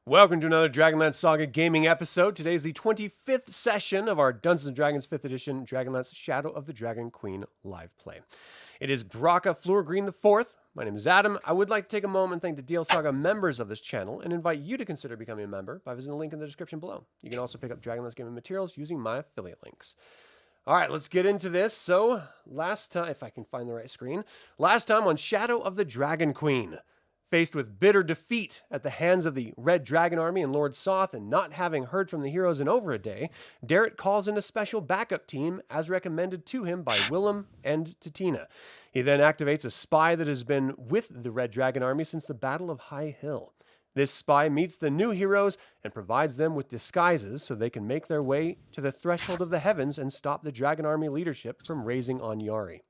Welcome to another DragonLance Saga gaming episode. Today is the 25th session of our Dungeons & Dragons 5th edition DragonLance Shadow of the Dragon Queen live play. It is Braka Floorgreen IV. My name is Adam. I would like to take a moment and thank the DL Saga members of this channel and invite you to consider becoming a member by visiting the link in the description below. You can also pick up DragonLance gaming materials using my affiliate links. All right, let's get into this. So, last time, if I can find the right screen, last time on Shadow of the Dragon Queen. Faced with bitter defeat at the hands of the Red Dragon Army and Lord Soth, and not having heard from the heroes in over a day, Darrett calls in a special backup team as recommended to him by Willem and Titina. He then activates a spy that has been with the Red Dragon Army since the Battle of High Hill. This spy meets the new heroes and provides them with disguises so they can make their way to the threshold of the heavens and stop the Dragon Army leadership from raising on Yari.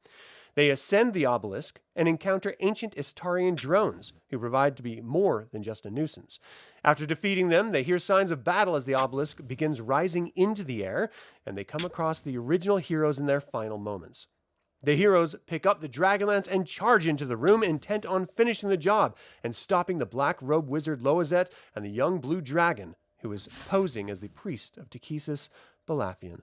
They ascend the obelisk and encounter ancient Istarian drones, who provide to be more than just a nuisance. After defeating them, they hear signs of battle as the obelisk begins rising into the air, and they come across the original heroes in their final moments. The heroes pick up the Dragonlance and charge into the room, intent on finishing the job and stopping the black-robed wizard Loazette and the young blue dragon, who is posing as the priest of Takhisis Balafian.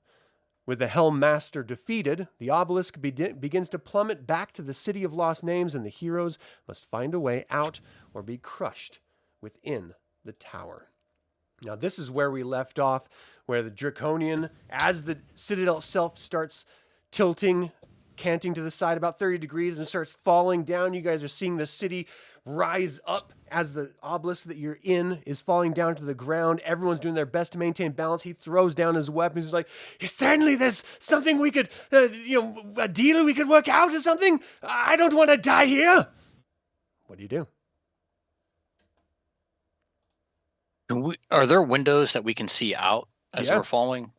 With the Helm Master defeated, the obelisk begins to plummet back to the City of Lost Names, and the heroes must find a way out or be crushed within the tower. Now, this is where we left off, where the Draconian, as the Citadel itself starts tilting, canting to the side about 30 degrees and starts falling down. You guys are seeing the city rise up as the obelisk that you're in is falling down to the ground. Everyone's doing their best to maintain balance. He throws down his weapons. He's like, certainly there's something we could, a deal we could work out or something. I don't want to die here. What do you do? Are there windows that we can see out as we're falling?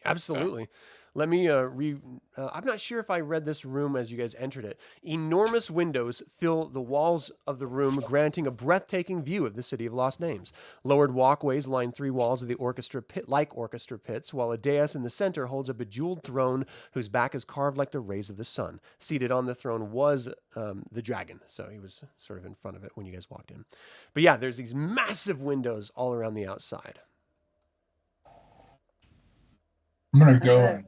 Absolutely. Let me I'm not sure if I read this room as you guys entered it. Enormous windows fill the walls of the room, granting a breathtaking view of the City of Lost Names. Lowered walkways line three walls of the orchestra pits, while a dais in the center holds a bejeweled throne whose back is carved like the rays of the sun. Seated on the throne was the dragon, so he was sort of in front of it when you guys walked in. But yeah, there's these massive windows all around the outside. I'm going to go.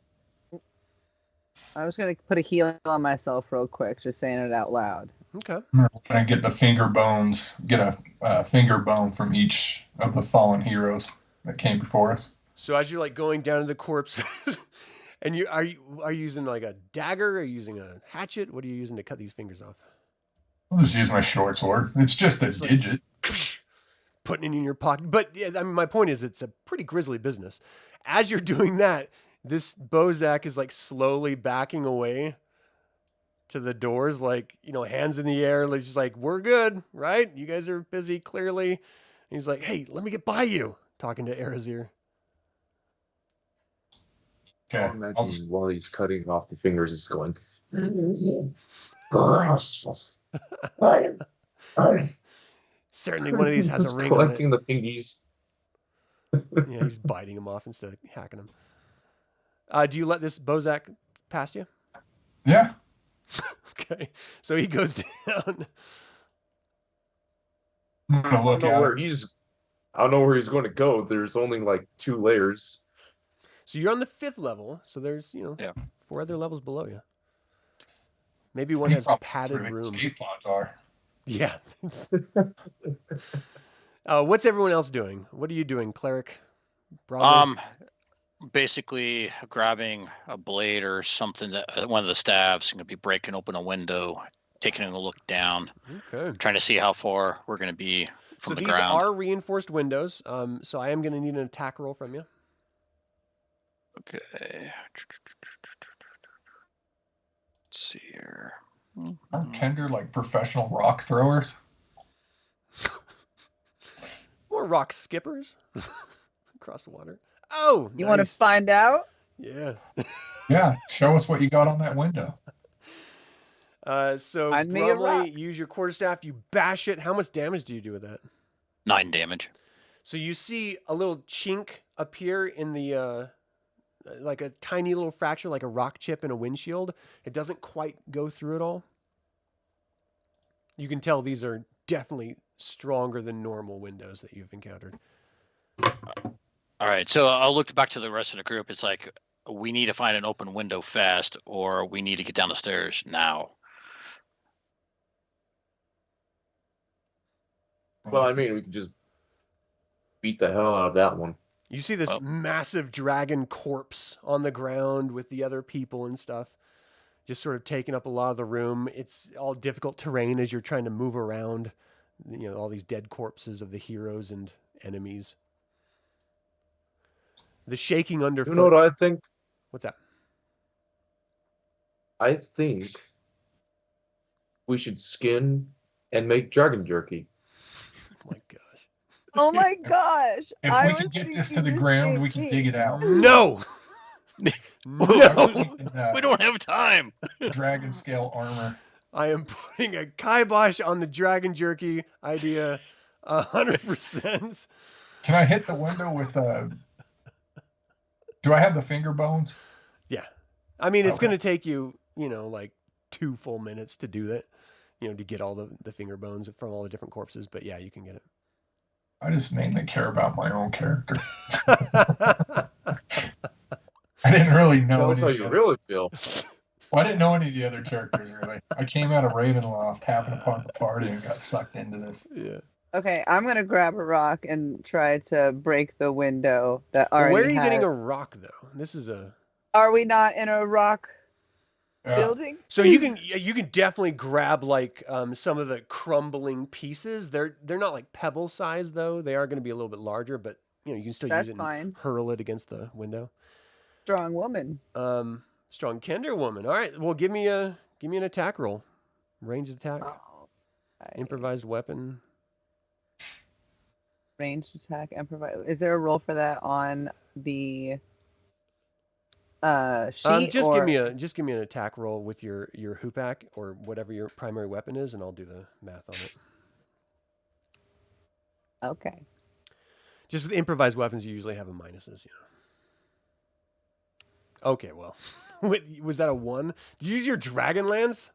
I was going to put a heal on myself real quick, just saying it out loud. Okay. I'm going to get the finger bones, get a finger bone from each of the fallen heroes that came before us. So as you're like going down to the corpses, and are you using like a dagger? Are you using a hatchet? What are you using to cut these fingers off? I'll just use my short sword. It's just a digit. Putting it in your pocket. But yeah, I mean, my point is it's a pretty grisly business. As you're doing that, this Bozak is like slowly backing away to the doors, like, hands in the air, like just like, we're good, right? You guys are busy, clearly. And he's like, hey, let me get by you, talking to Arizyre. Okay. I imagine while he's cutting off the fingers, it's going. Certainly one of these has a ring on collecting it. the pingies. Yeah, he's biting him off instead of hacking him. Do you let this Bozak past you? Yeah. Okay, so he goes down. I'm going to look at it. I don't know where he's going to go. There's only like 2 layers. So you're on the 5th level, so there's, 4 other levels below you. Maybe one has a padded room. Escape pods are. Yeah. What's everyone else doing? What are you doing, Cleric? Bromly? Basically grabbing a blade or something, that one of the staves, going to be breaking open a window, taking a look down. Okay. Trying to see how far we're going to be from the ground. So these are reinforced windows. So I am going to need an attack roll from you. Okay. Let's see here. Aren't Kender like professional rock throwers? Or rock skippers across the water. Oh, you want to find out? Yeah. Yeah, show us what you got on that window. So Bromly, use your quarterstaff, you bash it. How much damage do you do with that? 9 damage. So you see a little chink appear in the, like a tiny little fracture, like a rock chip in a windshield. It doesn't quite go through it all. You can tell these are definitely stronger than normal windows that you've encountered. All right, so I'll look back to the rest of the group. It's like we need to find an open window fast, or we need to get down the stairs now. Well, I mean, we can just beat the hell out of that one. You see this massive dragon corpse on the ground with the other people and stuff, just sort of taking up a lot of the room. It's all difficult terrain as you're trying to move around, you know, all these dead corpses of the heroes and enemies. The shaking underfoot. You know what I think? What's that? I think we should skin and make dragon jerky. Oh my gosh. Oh my gosh! If I we was can get this to thinking the the ground, same we can thing. dig it out. No. No. We don't have time. Dragon scale armor. I am putting a kibosh on the dragon jerky idea 100%. Can I hit the window with do I have the finger bones? Yeah. I mean, it's Okay. going to take you, you know, like 2 full minutes to do that, you know, to get all the finger bones from all the different corpses. But yeah, you can get it. I just mainly care about my own character. I didn't really know. Tell us how any you of the- really feel. Well, I didn't know any of the other characters really. I came out of Ravenloft, happened upon the party, and got sucked into this. Yeah. Okay, I'm gonna grab a rock and try to break the window that already Where are you getting has- a rock, though? This is a... Are we not in a rock Yeah. building? So you can definitely grab like some of the crumbling pieces. They're not like pebble size though. They are going to be a little bit larger, but you know you can still That's use it fine. and hurl it against the window. Strong woman. Strong Kender woman. All right, well give me an attack roll, ranged attack, Oh, improvised weapon. ranged attack, improvise. Is there a roll for that on the sheet? Just or... give me an attack roll with your hoopak or whatever your primary weapon is, and I'll do the math on it. Okay. Just with improvised weapons, you usually have a minuses, you know. Okay, well, was that a 1? Did you use your DragonLance?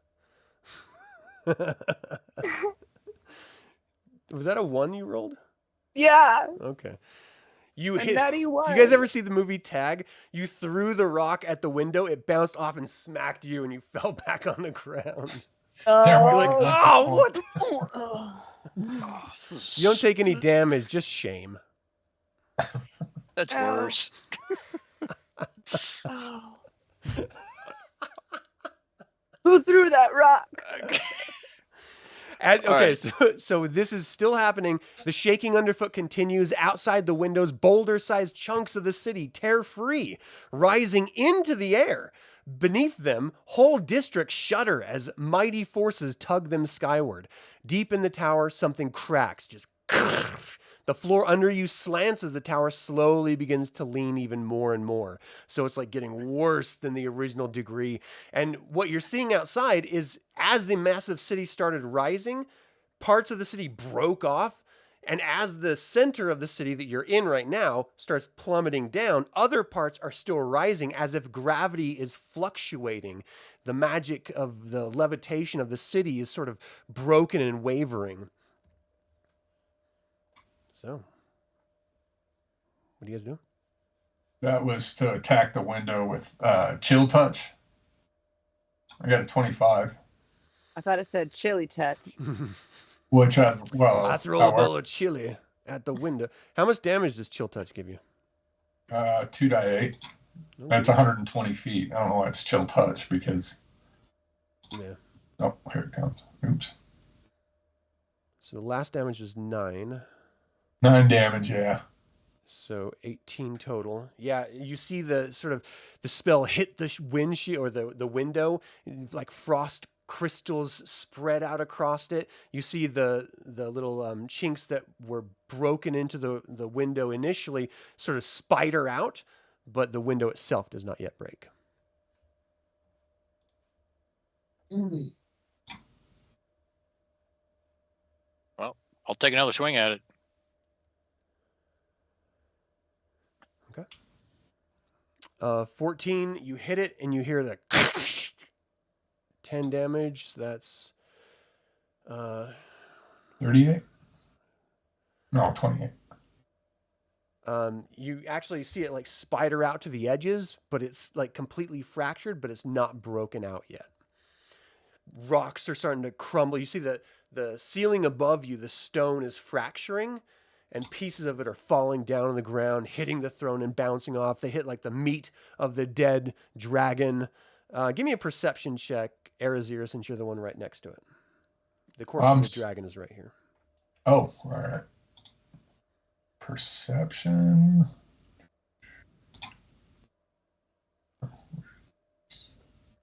Was that a 1 you rolled? Yeah. Okay. You A hit. nutty Do one. you guys ever see the movie Tag? You threw the rock at the window, it bounced off and smacked you, and you fell back on the ground. There You're like, Oh. oh, what? the-" Oh, this You don't is- take any damage, just shame. That's Ow. worse. Oh. Who threw that rock? Okay, right. so this is still happening. The shaking underfoot continues. Outside the windows, boulder-sized chunks of the city tear free, rising into the air. Beneath them, whole districts shudder as mighty forces tug them skyward. Deep in the tower, something cracks. Just the floor under you slants as the tower slowly begins to lean even more and more. So it's like getting worse than the original degree. And what you're seeing outside is as the massive city started rising, parts of the city broke off. And as the center of the city that you're in right now starts plummeting down, other parts are still rising as if gravity is fluctuating. The magic of the levitation of the city is sort of broken and wavering. So, what do you guys do? That was to attack the window with chill touch. I got a 25, I thought it said chili touch. which I throw a however, bowl of chili at the window. How much damage does chill touch give you? 2d8. That's 120 feet. I don't know why it's chill touch because. Yeah. Oh, here it comes. Oops. So the last damage is 9. 9 damage. Yeah. So 18 total. Yeah, you see the sort of the spell hit the windshield or the window, like frost crystals spread out across it. You see the little chinks that were broken into the window initially sort of spider out, but the window itself does not yet break. Well, I'll take another swing at it. Okay. 14, you hit it and you hear the 10 damage. So that's 38. No, 28. You actually see it like spider out to the edges, but it's like completely fractured, but it's not broken out yet. Rocks are starting to crumble. You see the ceiling above you, the stone is fracturing, and pieces of it are falling down on the ground, hitting the throne and bouncing off. They hit like the meat of the dead dragon. Give me a perception check, Arizyre, since you're the one right next to it. The corpse of the dragon is right here. Oh, all right. Perception.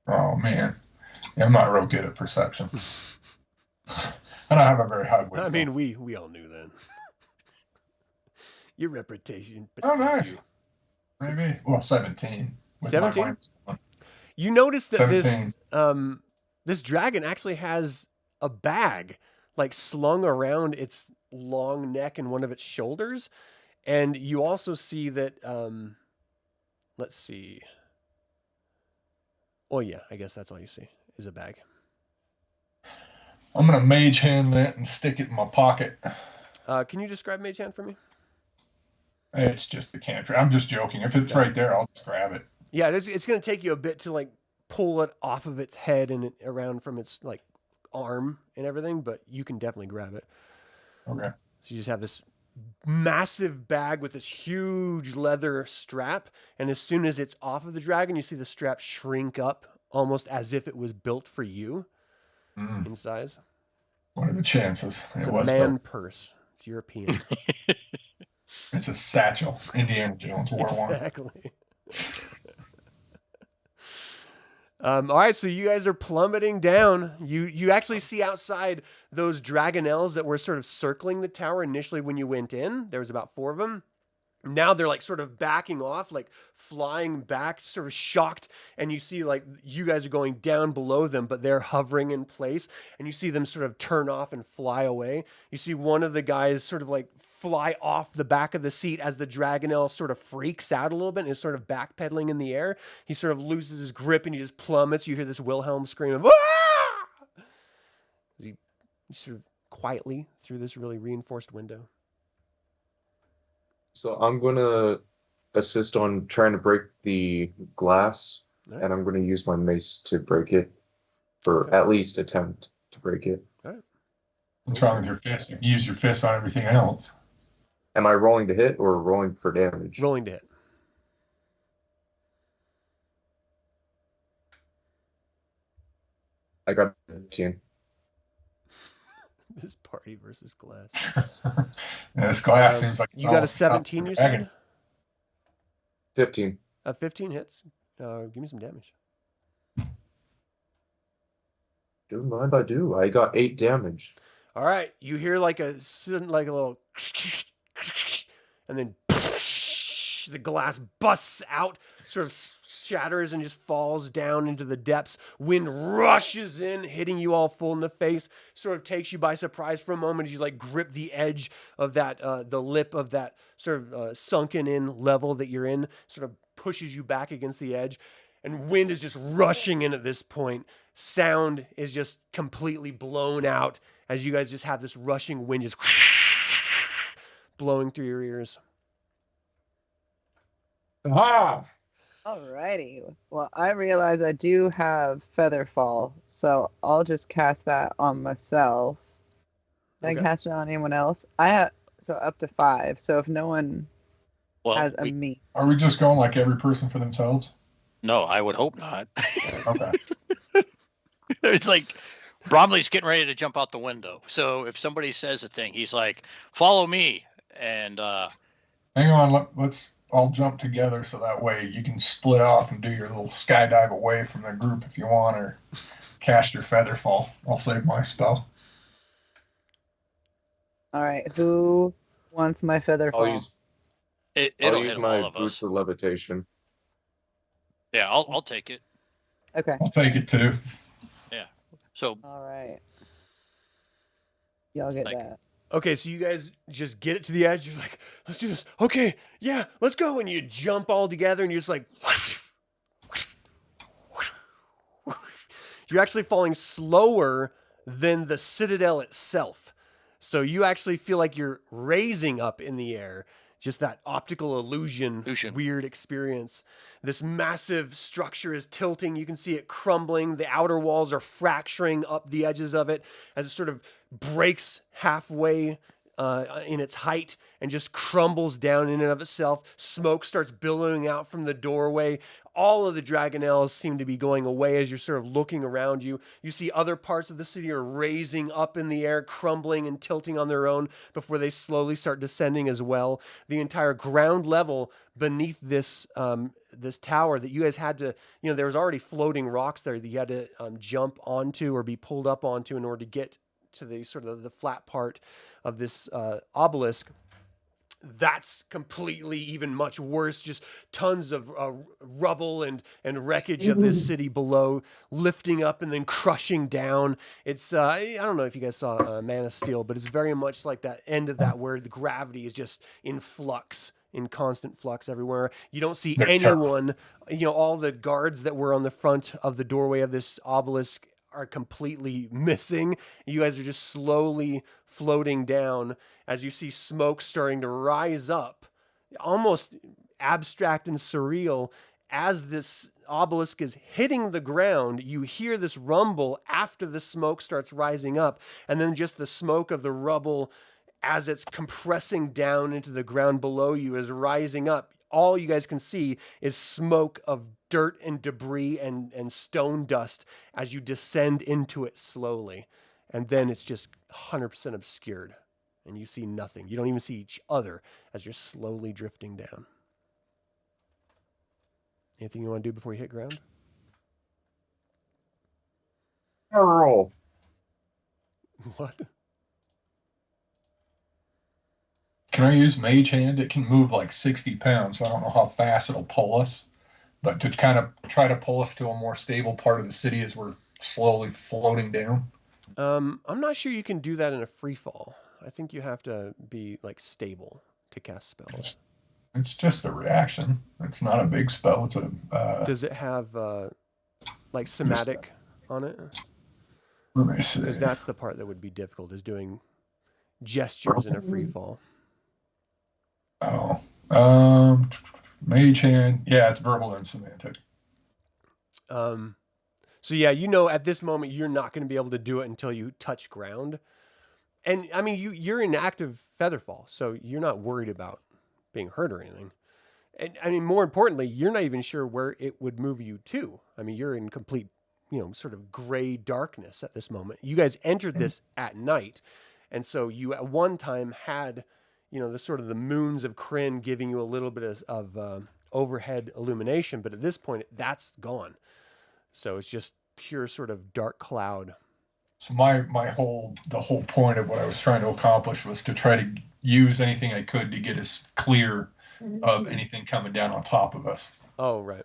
Oh, man. Yeah, I'm not real good at perception. I don't have a very high wisdom. I mean, we all knew then. Your reputation. Oh, nice. Maybe. Well, 17. 17? You notice that 17. this dragon actually has a bag like slung around its long neck and one of its shoulders. And you also see that, let's see. Oh yeah, I guess that's all you see is a bag. I'm going to mage hand that and stick it in my pocket. Can you describe mage hand for me? It's just the cantrip. I'm just joking. If it's right there, I'll just grab it. Yeah, it's going to take you a bit to like pull it off of its head and around from its like arm and everything, but you can definitely grab it. Okay. So you just have this massive bag with this huge leather strap, and as soon as it's off of the dragon, you see the strap shrink up almost as if it was built for you in size. What are the chances? It's a man purse. It's European. It's a satchel. Indiana Jones wore one. Exactly. All right, so you guys are plummeting down. You actually see outside those dragonels that were sort of circling the tower initially when you went in. There was about 4 of them. Now they're like sort of backing off, like flying back, sort of shocked. And you see like you guys are going down below them, but they're hovering in place. And you see them sort of turn off and fly away. You see one of the guys sort of like fly off the back of the seat as the dragonel sort of freaks out a little bit and is sort of backpedaling in the air. He sort of loses his grip and he just plummets. You hear this Wilhelm scream of, "Ah!" As he sort of quietly through this really reinforced window. So I'm going to assist on trying to break the glass, Right. and I'm going to use my mace to break it, or at least attempt to break it. All right. What's wrong with your fist? You use your fist on everything else. Am I rolling to hit or rolling for damage? Rolling to hit. I got 15. This party versus glass. Yeah, this glass seems like it's you got a almost tough 17, for you dragon. said? 15. 15 hits. Give me some damage. Do mind I do. I got 8 damage. All right, you hear like a little, and then the glass busts out, sort of shatters and just falls down into the depths. Wind rushes in, hitting you all full in the face. Sort of takes you by surprise for a moment. You like grip the edge of that, the lip of that sort of sunken in level that you're in. Sort of pushes you back against the edge, and wind is just rushing in at this point. Sound is just completely blown out as you guys just have this rushing wind just blowing through your ears. Ah! Alrighty. Well, I realize I do have Featherfall, so I'll just cast that on myself. Can Okay. I cast it on anyone else? I have so up to 5. So if no one has a me, Are we just going like every person for themselves? No, I would hope not. Okay. It's like Bromley's getting ready to jump out the window. So if somebody says a thing, he's like, "Follow me," and Hang on, let's all jump together so that way you can split off and do your little skydive away from the group if you want, or cast your Featherfall. I'll save my spell. alright, who wants my Featherfall? I'll use it'll use hit my all of boots us. of levitation. Yeah, I'll take it. Okay. I'll take it too. So Alright. Y'all get Like- that. Okay, so you guys just get it to the edge. You're like, let's do this. Okay, yeah, let's go. And you jump all together and you're just like, you're actually falling slower than the citadel itself. So you actually feel like you're raising up in the air. Just that optical illusion, weird experience. This massive structure is tilting. You can see it crumbling. The outer walls are fracturing up the edges of it as it sort of breaks halfway in its height and just crumbles down in and of itself. Smoke starts billowing out from the doorway. All of the dragonels seem to be going away as you're sort of looking around you. You see other parts of the city are raising up in the air, crumbling and tilting on their own before they slowly start descending as well. The entire ground level beneath this this tower that you guys had to, there was already floating rocks there that you had to jump onto or be pulled up onto in order to get to the sort of the flat part of this obelisk. That's completely even much worse. Just tons of rubble and wreckage of this city below, lifting up and then crushing down. It's I don't know if you guys saw Man of Steel, but it's very much like that end of that where the gravity is just in flux, in constant flux everywhere. You don't see anyone. All the guards that were on the front of the doorway of this obelisk are completely missing. You guys are just slowly floating down as you see smoke starting to rise up, almost abstract and surreal. As this obelisk is hitting the ground, you hear this rumble after the smoke starts rising up, and then just the smoke of the rubble as it's compressing down into the ground below you is rising up. All you guys can see is smoke of dirt and debris and stone dust as you descend into it slowly. And then it's just 100% obscured and you see nothing. You don't even see each other as you're slowly drifting down. Anything you want to do before you hit ground? Roll. What? Can I use Mage Hand? It can move like 60 pounds. So I don't know how fast it'll pull us, but to kind of try to pull us to a more stable part of the city as we're slowly floating down. I'm not sure you can do that in a free fall. I think you have to be like stable to cast spells. It's just a reaction. It's not a big spell. It's a. Does it have like somatic on it? Let me see. Because that's the part that would be difficult, is doing gestures in a free fall. Oh, Mage Hand. Yeah, it's verbal and semantic. So yeah, at this moment you're not going to be able to do it until you touch ground. And I mean, you're in active featherfall, so you're not worried about being hurt or anything. And I mean, more importantly, you're not even sure where it would move you to. I mean, you're in complete, sort of gray darkness at this moment. You guys entered this at night. And so you at one time had, the sort of the moons of Krynn giving you a little bit of overhead illumination. But at this point, that's gone. So it's just pure sort of dark cloud. So the whole point of what I was trying to accomplish was to try to use anything I could to get us clear of anything coming down on top of us. Oh, right.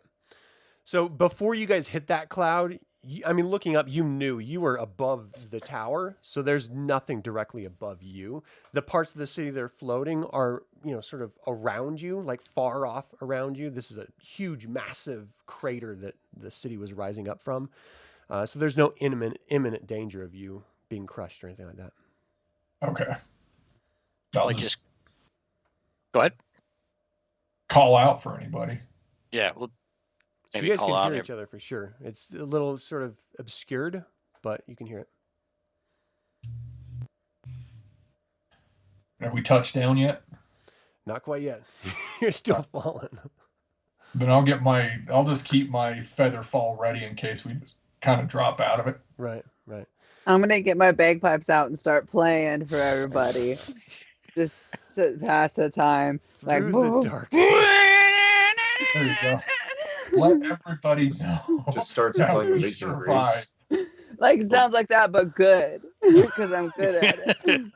So before you guys hit that cloud, looking up, you knew you were above the tower. So there's nothing directly above you. The parts of the city that are floating are, sort of around you, like far off around you. This is a huge, massive crater that the city was rising up from. So there's no imminent danger of you being crushed or anything like that. Okay. Just go ahead. Call out for anybody. Yeah, well, So maybe you guys call can out. hear each other for sure. It's a little sort of obscured, but you can hear it. Have we touched down yet? Not quite yet. You're still falling. Then I'll just keep my feather fall ready in case we just kind of drop out of it. Right. I'm gonna get my bagpipes out and start playing for everybody, just to pass the time. Through the dark. There you go. Let everybody know. Just starts that playing we Amazing survived. Grace. Like it sounds like that, but good, because I'm good at it.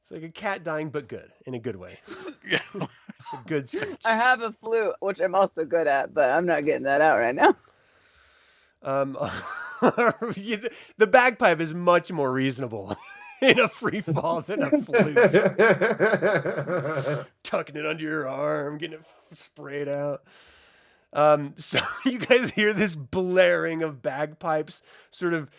It's like a cat dying, but good, in a good way. It's a good screech. I have a flute, which I'm also good at, but I'm not getting that out right now. The bagpipe is much more reasonable in a free fall than a flute. Tucking it under your arm, getting it sprayed out. So you guys hear this blaring of bagpipes sort of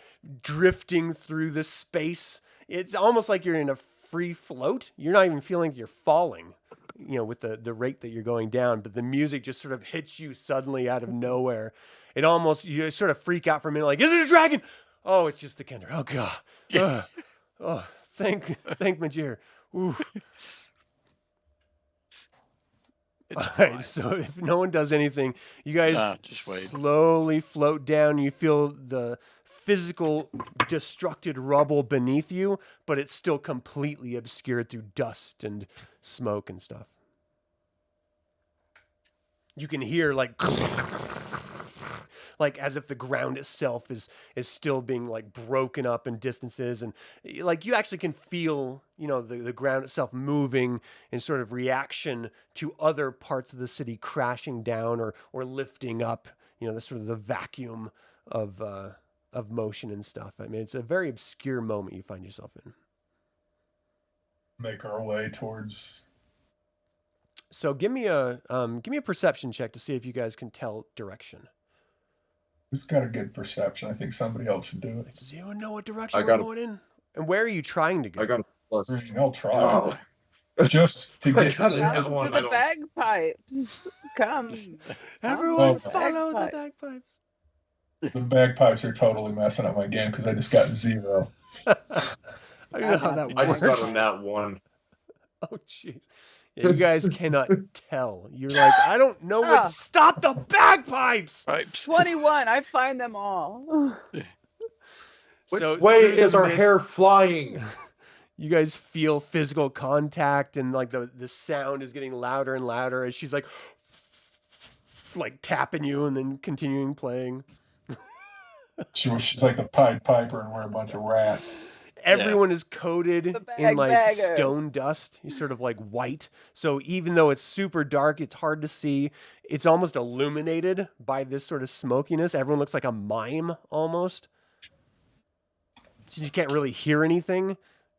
drifting through the space it's almost like you're in a free float. You're not even feeling like you're falling, with the rate that you're going down, but the music just sort of hits you suddenly out of nowhere. It almost, you sort of freak out for a minute, like, is it a dragon? Oh, it's just the Kender. Oh God. Oh, thank Majir. Ooh. All right, so if no one does anything, you guys just wait. slowly float down. You feel the physical destructed rubble beneath you, but it's still completely obscured through dust and smoke and stuff. You can hear like as if the ground itself is still being like broken up in distances, and like you actually can feel the ground itself moving in sort of reaction to other parts of the city crashing down or lifting up, the sort of the vacuum of motion and stuff. I mean, it's a very obscure moment you find yourself in. Make our way towards. So give me a perception check to see if you guys can tell direction. Who's got a good perception? I think somebody else should do it. Does anyone know what direction we're going in? And where are you trying to go? I got a plus. I'll try. Oh. Just to I get got there. that Come one. to the bagpipes. Come. Everyone Okay. follow the bagpipes. The bagpipes are totally messing up my game because I just got 0. I don't know how that I works. just got on that one. Oh, jeez. Yeah, you guys cannot tell. You're like, I don't know what. Stop the bagpipes! Pipes. 21. I find them all. Which So way through the is our mist, hair flying? You guys feel physical contact, and like the sound is getting louder and louder as she's like tapping you and then continuing playing. She's like the Pied Piper, and we're a bunch of rats. Everyone is coated The in like bagger. stone dust. You're sort of like white. So even though it's super dark, it's hard to see. It's almost illuminated by this sort of smokiness. Everyone looks like a mime almost. So you can't really hear anything.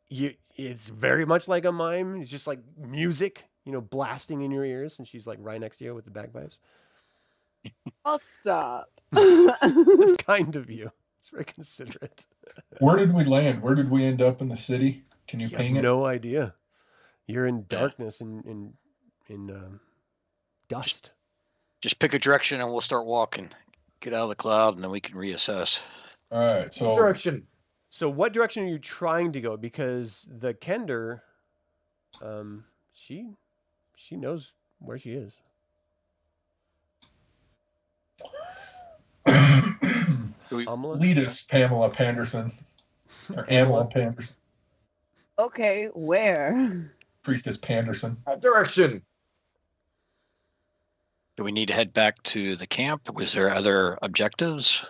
It's very much like a mime. It's just like music, blasting in your ears. And she's like right next to you with the bagpipes. I'll stop. That's kind of you. It's very considerate. Where did we land? Where did we end up in the city? Can you You ping have it? no idea. You're in darkness in dust. Just pick a direction and we'll start walking. Get out of the cloud and then we can reassess. All right. So Direction. So what direction are you trying to go? Because the Kender, she knows where she is. Aamela? lead us, Pamela Panderson. Or Aamela Panderson. Okay, where? Priestess Panderson. Direction. Do we need to head back to the camp? Was there other objectives?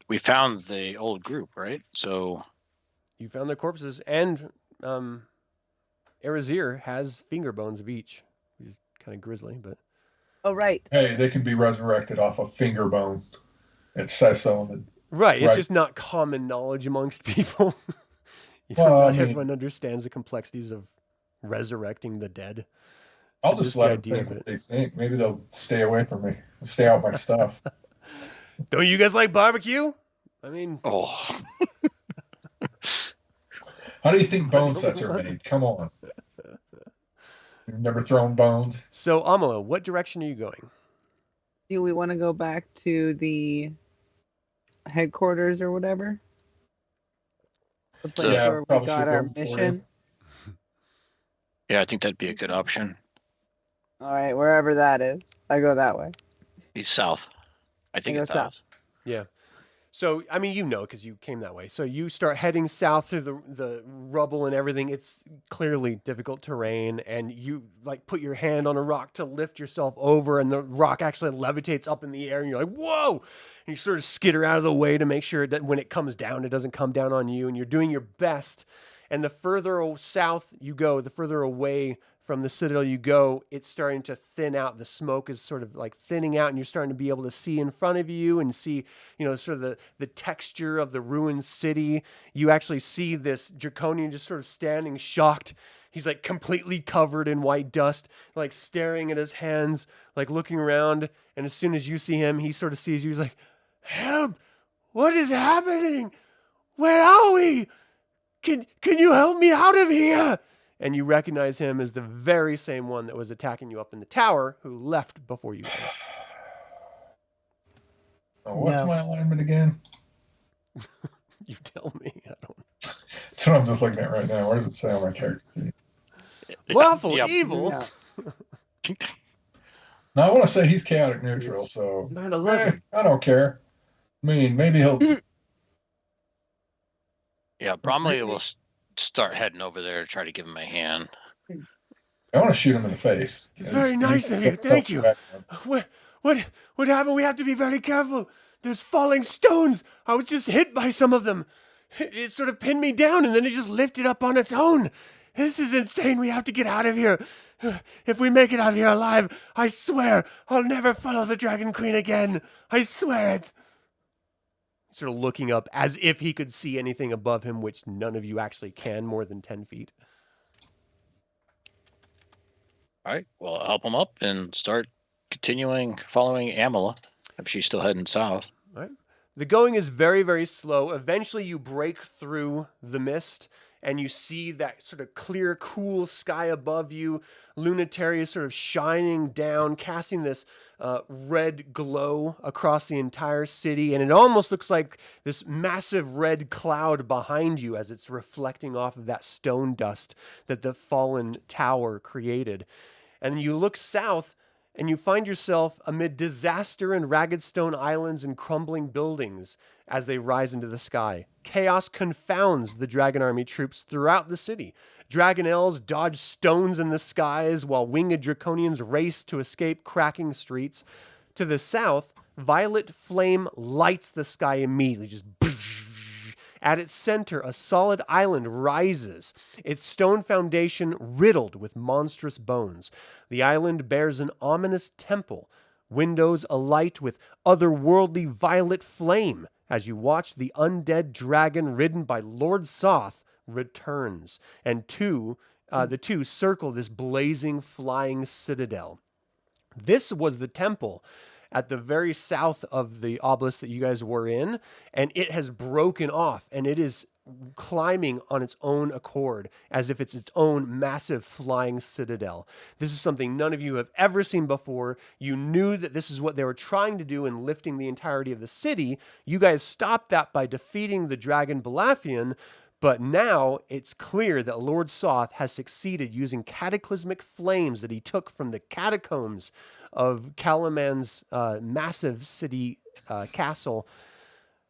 We found the old group, right? So You found their corpses, and Arizyre has finger bones of each. He's kind of grisly, but Oh, right. Hey, they can be resurrected off a finger bone. It says so in the right. It's Right. just not common knowledge amongst people. Well, not I mean- everyone understands the complexities of resurrecting the dead. I'll So just the let them idea think of what it. they think. Maybe they'll stay away from me. Stay out my stuff. Don't you guys like barbecue? I mean, oh, How do you think bone sets are made? Come on. You've never thrown bones? so Aamela, what direction are you going? Do we want to go back to the headquarters or whatever? The place Yeah, where we probably got should our go for it. mission? yeah, I think that'd be a good option. All right, wherever that is. I go that way. Be south. I think go it's south. south. Yeah. So, I mean, because you came that way. So you start heading south through the rubble and everything. It's clearly difficult terrain, and you put your hand on a rock to lift yourself over, and the rock actually levitates up in the air, and you're like, whoa! And you sort of skitter out of the way to make sure that when it comes down, it doesn't come down on you, and you're doing your best. And the further south you go, the further away from the citadel you go, it's starting to thin out. The smoke is sort of thinning out, and you're starting to be able to see in front of you and see, sort of the texture of the ruined city. You actually see this draconian just sort of standing shocked. He's completely covered in white dust, staring at his hands, looking around. And as soon as you see him, he sort of sees you. He's like, "Help! What is happening? Where are we?" can you help me out of here? And you recognize him as the very same one that was attacking you up in the tower, who left before you guys. What's No. my alignment again? You tell me. I don't. That's what I'm just looking at right now. Where does it say on my character sheet? Lawful Yeah. evil. Yeah. No, I want to say he's chaotic neutral, so 9/11. I don't care. I mean, maybe he'll. Yeah, Bromly will start heading over there to try to give him a hand. I want to shoot him in the face. It's very nice of you. Thank you. What happened? We have to be very careful. There's falling stones. I was just hit by some of them. It sort of pinned me down, and then it just lifted up on its own. This is insane. We have to get out of here. If we make it out of here alive, I swear I'll never follow the Dragon Queen again. I swear it. Sort of looking up as if he could see anything above him, which none of you actually can more than 10 feet. All right. Well, I'll help him up and start continuing following Aamela if she's still heading south. All right. The going is very, very slow. Eventually you break through the mist and you see that sort of clear, cool sky above you. Lunitary is sort of shining down, casting this red glow across the entire city. And it almost looks like this massive red cloud behind you as it's reflecting off of that stone dust that the fallen tower created. And then you look south and you find yourself amid disaster and ragged stone islands and crumbling buildings as they rise into the sky. Chaos confounds the Dragon Army troops throughout the city. Dragon elves dodge stones in the skies while winged draconians race to escape cracking streets. To the south, violet flame lights the sky immediately, just at its center, a solid island rises, its stone foundation riddled with monstrous bones. The island bears an ominous temple, windows alight with otherworldly violet flame as you watch the undead dragon ridden by Lord Soth returns, and the two circle this blazing flying citadel. This was the temple at the very south of the obelisk that you guys were in, and it has broken off, and it is climbing on its own accord as if it's its own massive flying citadel. This is something none of you have ever seen before. You knew that this is what they were trying to do in lifting the entirety of the city. You guys stopped that by defeating the dragon Balafian, but now it's clear that Lord Soth has succeeded using cataclysmic flames that he took from the catacombs of Kalaman's massive city castle,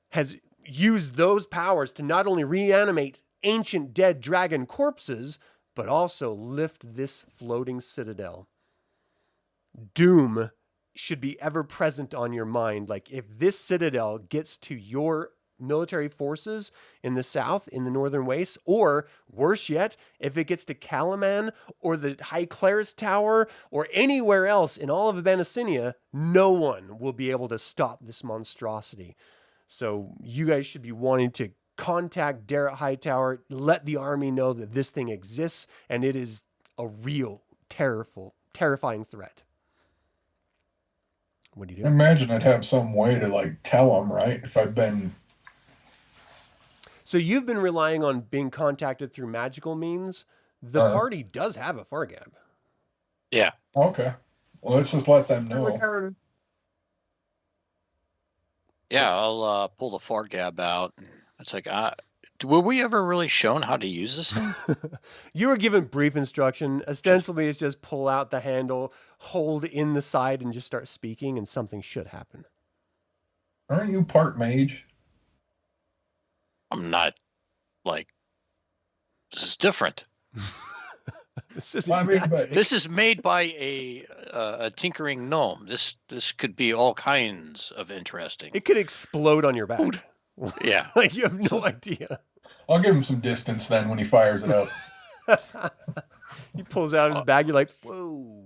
has used those powers to not only reanimate ancient dead dragon corpses, but also lift this floating citadel. Doom should be ever present on your mind. Like, if this citadel gets to your military forces in the south, in the northern wastes, or worse yet, if it gets to Kalaman or the High Clerist's Tower or anywhere else in all of Abyssinia, no one will be able to stop this monstrosity. So you guys should be wanting to contact Darrett Hightower, let the army know that this thing exists and it is a real terrifying threat. What do you I do? imagine I'd have some way to like tell them, right? If I've been. So you've been relying on being contacted through magical means. The party does have a Fargab. Yeah. Okay. Well, let's just let them know. Yeah, I'll pull the Fargab out. It's like, were we ever really shown how to use this thing? You were given brief instruction. Ostensibly, it's just pull out the handle, hold in the side, and just start speaking, and something should happen. Aren't you part mage? I'm not, like, this is different. This is Well, I mean, but- This is made by a tinkering gnome. This could be all kinds of interesting. It could explode on your back. Yeah. Like, you have no idea. I'll give him some distance then when he fires it up. He pulls out his bag. You're like, whoa.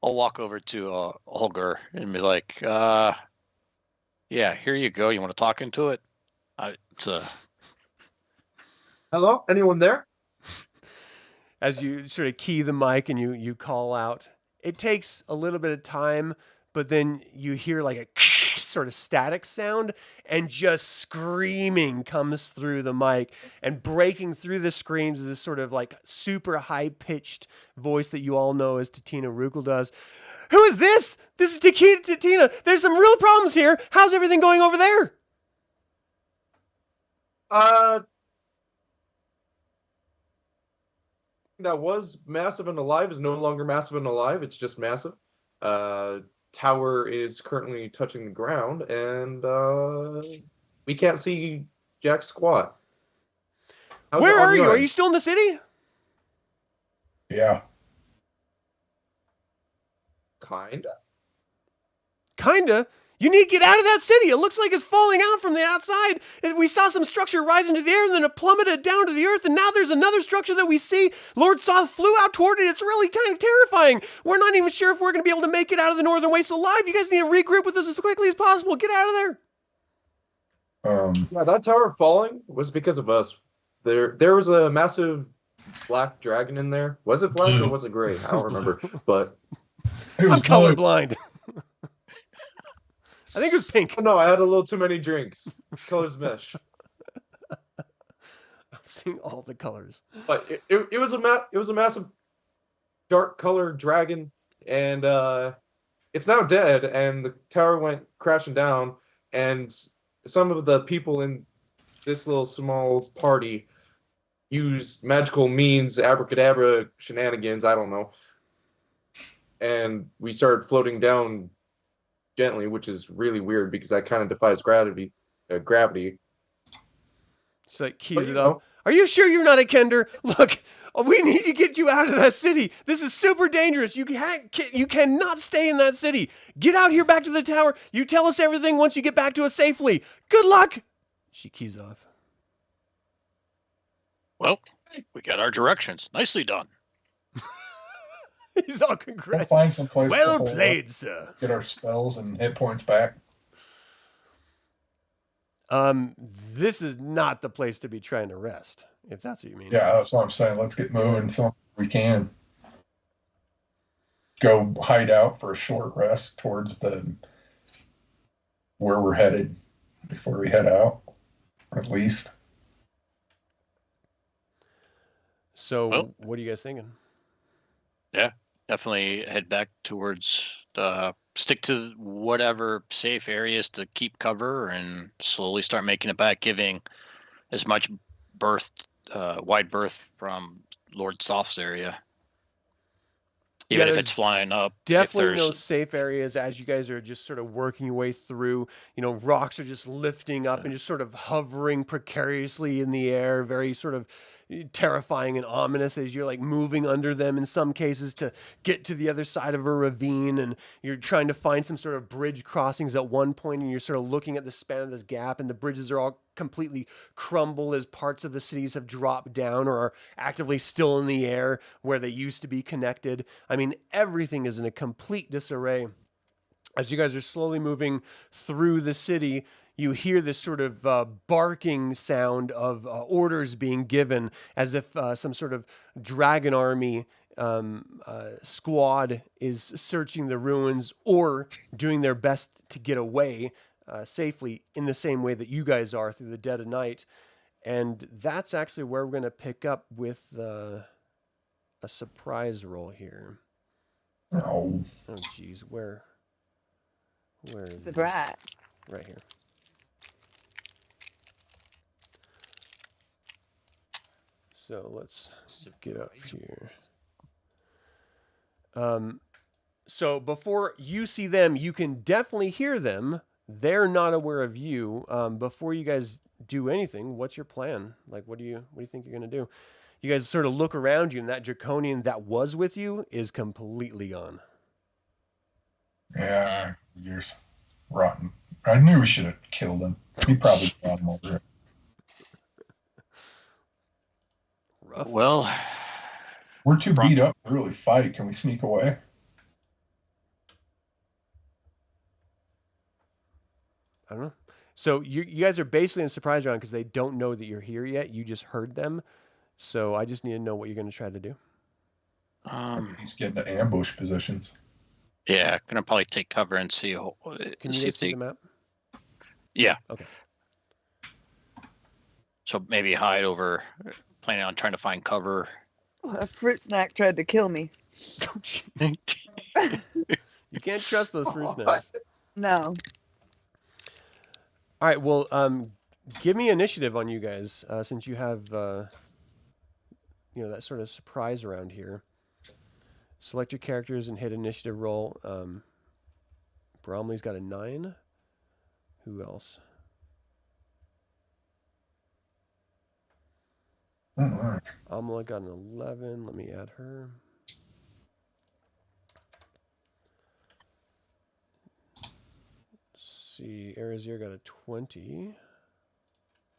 I'll walk over to Holgr and be like, yeah, here you go. You want to talk into it? Hello? Anyone there? As you sort of key the mic and you call out, it takes a little bit of time, but then you hear like a sort of static sound, and just screaming comes through the mic, and breaking through the screams is this sort of like super high-pitched voice that you all know as Tatina Rukel does. Who is this? This is Tatina. There's some real problems here. How's everything going over there? That was massive and alive is no longer massive and alive. It's just massive. Tower is currently touching the ground, and we can't see jack squat. Where are you? Are you still in the city? Yeah. Kinda? You need to get out of that city. It looks like it's falling out from the outside. We saw some structure rise into the air, and then it plummeted down to the earth, and now there's another structure that we see. Lord Soth flew out toward it. It's really kind of terrifying. We're not even sure if we're going to be able to make it out of the Northern Waste alive. You guys need to regroup with us as quickly as possible. Get out of there. Yeah, that tower falling was because of us. There was a massive black dragon in there. Was it black or was it gray? I don't remember. But I'm colorblind. I think it was pink. Oh, no, I had a little too many drinks. Colors mesh. I'm seeing all the colors. But it was a massive dark colored dragon, and it's now dead. And the tower went crashing down, and some of the people in this little small party used magical means, abracadabra shenanigans. I don't know. And we started floating down gently, which is really weird because that kind of defies gravity. So it keys it up. Are you sure you're not a Kender? Look, we need to get you out of that city. This is super dangerous. You cannot stay in that city. Get out here back to the tower. You tell us everything once you get back to us safely. Good luck. She keys off. Well, we got our directions. Nicely done. He's all We'll congrats. find some place Well to played, sir. get our spells and hit points back. This is not the place to be trying to rest, if that's what you mean. Yeah, that's what I'm saying. Let's get moving so we can. Go hide out for a short rest towards where we're headed before we head out, or at least. So, Well- what are you guys thinking? Definitely head back towards, stick to whatever safe areas to keep cover and slowly start making it back, giving as much wide berth from Lord Soth's area. Even if it's flying up. Definitely no safe areas as you guys are just sort of working your way through. You know, rocks are just lifting up and just sort of hovering precariously in the air, very sort of terrifying and ominous as you're like moving under them in some cases to get to the other side of a ravine, and you're trying to find some sort of bridge crossings at one point, and you're sort of looking at the span of this gap, and the bridges are all completely crumbled as parts of the cities have dropped down or are actively still in the air where they used to be connected. I mean, everything is in a complete disarray. As you guys are slowly moving through the city, you hear this sort of barking sound of orders being given, as if some sort of dragon army squad is searching the ruins or doing their best to get away safely in the same way that you guys are through the dead of night. And that's actually where we're going to pick up with a surprise roll here. No. Oh, geez. Where is The it? brat. Right here. So let's get up here. So before you see them, you can definitely hear them. They're not aware of you. Before you guys do anything, what's your plan? Like, what do you think you're gonna do? You guys sort of look around you, and that draconian that was with you is completely gone. Yeah, you're rotten. I knew we should have killed him. He probably got him over it. Rough. Well, We're too beat up to really fight. Can we sneak away? I don't know. So you guys are basically in a surprise round because they don't know that you're here yet. You just heard them. So I just need to know what you're going to try to do. He's getting to ambush positions. yeah, gonna probably take cover and see. Can you guys see the map? Yeah. Okay. So maybe hide over, planning on trying to find cover. Oh, that fruit snack tried to kill me. Oh, jeez. You can't trust those fruit snacks. No. All right. Well, give me initiative on you guys, since you have, that sort of surprise around here. Select your characters and hit initiative roll. Bromley's got a 9. Who else? Alright. Aamela got an 11. Let me add her. Let's see. Arizyre got a 20.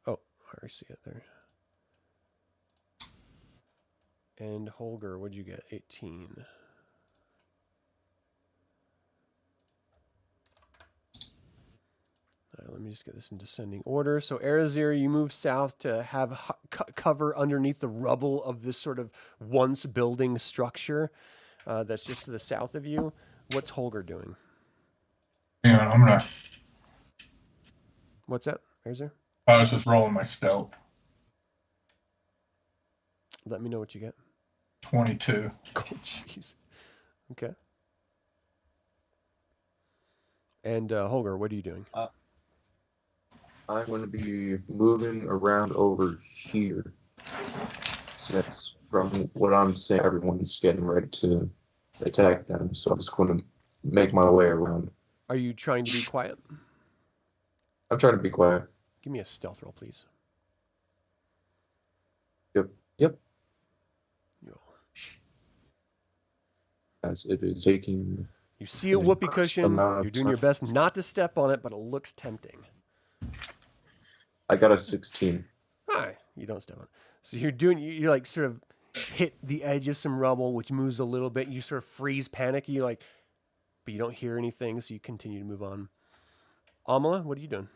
Oh, I already see it there. And Holgr, what'd you get? 18. All right, let me just get this in descending order. So Arizyre, you move south to have cover underneath the rubble of this sort of once building structure that's just to the south of you. What's Holgr doing? Hang on, I'm gonna. What's that, Arizyre? I was just rolling my stealth. Let me know what you get. 22. Oh, jeez. Okay. And Holgr, what are you doing? I'm going to be moving around over here. So that's from what I'm saying. Everyone's getting ready to attack them. So I'm just going to make my way around. Are you trying to be quiet? I'm trying to be quiet. Give me a stealth roll, please. Yep. Yo. As it is taking. You see a whoopee cushion. amount of You're doing your best not to step on it, but it looks tempting. I got a 16. All right, you don't step on it. So you're like sort of hit the edge of some rubble, which moves a little bit. You sort of freeze panicky, but you don't hear anything, so you continue to move on. Aamela, what are you doing?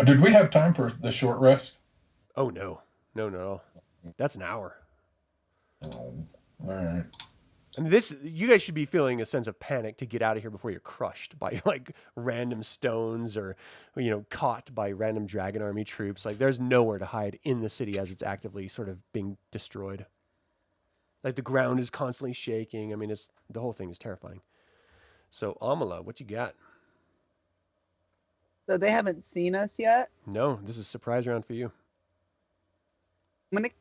Did we have time for the short rest? Oh, no. That's an hour. All right. I mean, you guys should be feeling a sense of panic to get out of here before you're crushed by random stones or, caught by random Dragon Army troops. There's nowhere to hide in the city as it's actively sort of being destroyed. The ground is constantly shaking. I mean, the whole thing is terrifying. So, Aamela, what you got? So they haven't seen us yet? No, this is a surprise round for you. I'm going to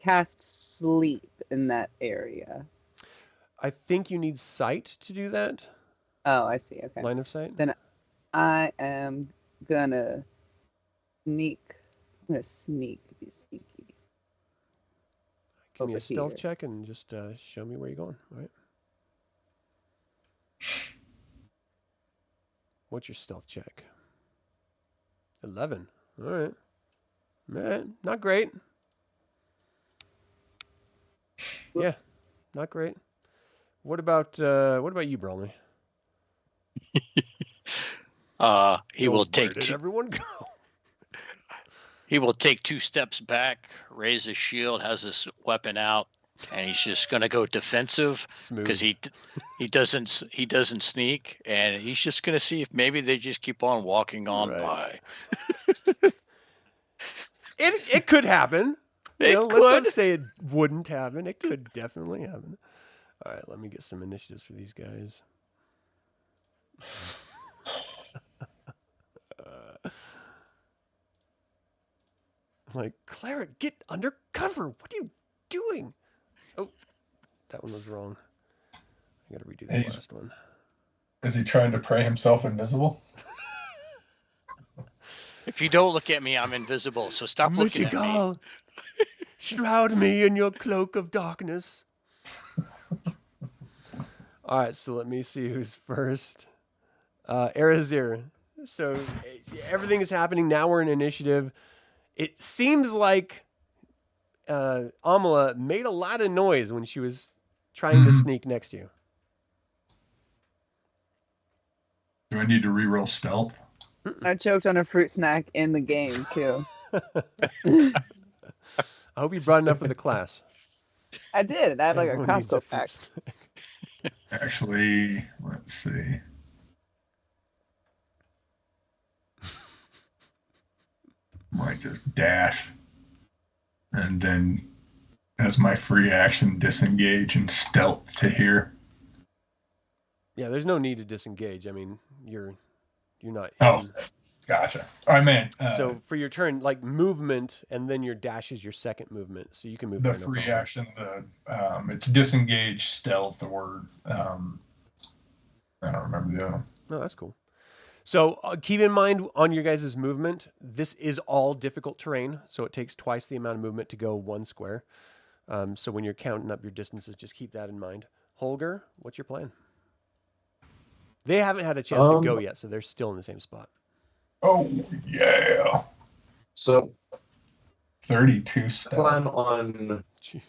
cast sleep in that area. I think you need sight to do that. Oh, I see. Okay. Line of sight. Then I am gonna sneak. I'm gonna sneak. Be sneaky. Give me a over stealth here. check and just show me where you're going. All right. What's your stealth check? 11. All right. Not great. Yeah, not great. What about you, Bromly? He will Where take did everyone go? He will take 2 steps back, raise his shield, has his weapon out, and he's just going to go defensive because he doesn't sneak, and he's just going to see if maybe they just keep on walking on by. It could happen. Let's not say it wouldn't happen. It could definitely happen. All right, let me get some initiatives for these guys. Cleric, get under cover. What are you doing? Oh, that one was wrong. I got to redo the last one. Is he trying to pray himself invisible? If you don't look at me, I'm invisible, so stop looking at me. Shroud me in your cloak of darkness. All right, so let me see who's first. Arizyre. So everything is happening. Now we're in initiative. It seems like Aamela made a lot of noise when she was trying to sneak next to you. Do I need to reroll stealth? I choked on a fruit snack in the game too. I hope you brought enough for the class. I did. I had a Everyone needs a Costco fruit pack. snack. Actually, let's see. Might just dash. And then as my free action, disengage and stealth to here. Yeah, there's no need to disengage. I mean, you're not in. Oh, gotcha. I meant So for your turn, like movement, and then your dash is your second movement, so you can move. the there, no free problem. action. It's disengage, stealth, or I don't remember the other one. No, that's cool. So keep in mind on your guys' movement, this is all difficult terrain, so it takes twice the amount of movement to go 1 square. So when you're counting up your distances, just keep that in mind. Holgr, what's your plan? They haven't had a chance to go yet, so they're still in the same spot. Oh yeah. So 32 stealth. plan on. Jeez.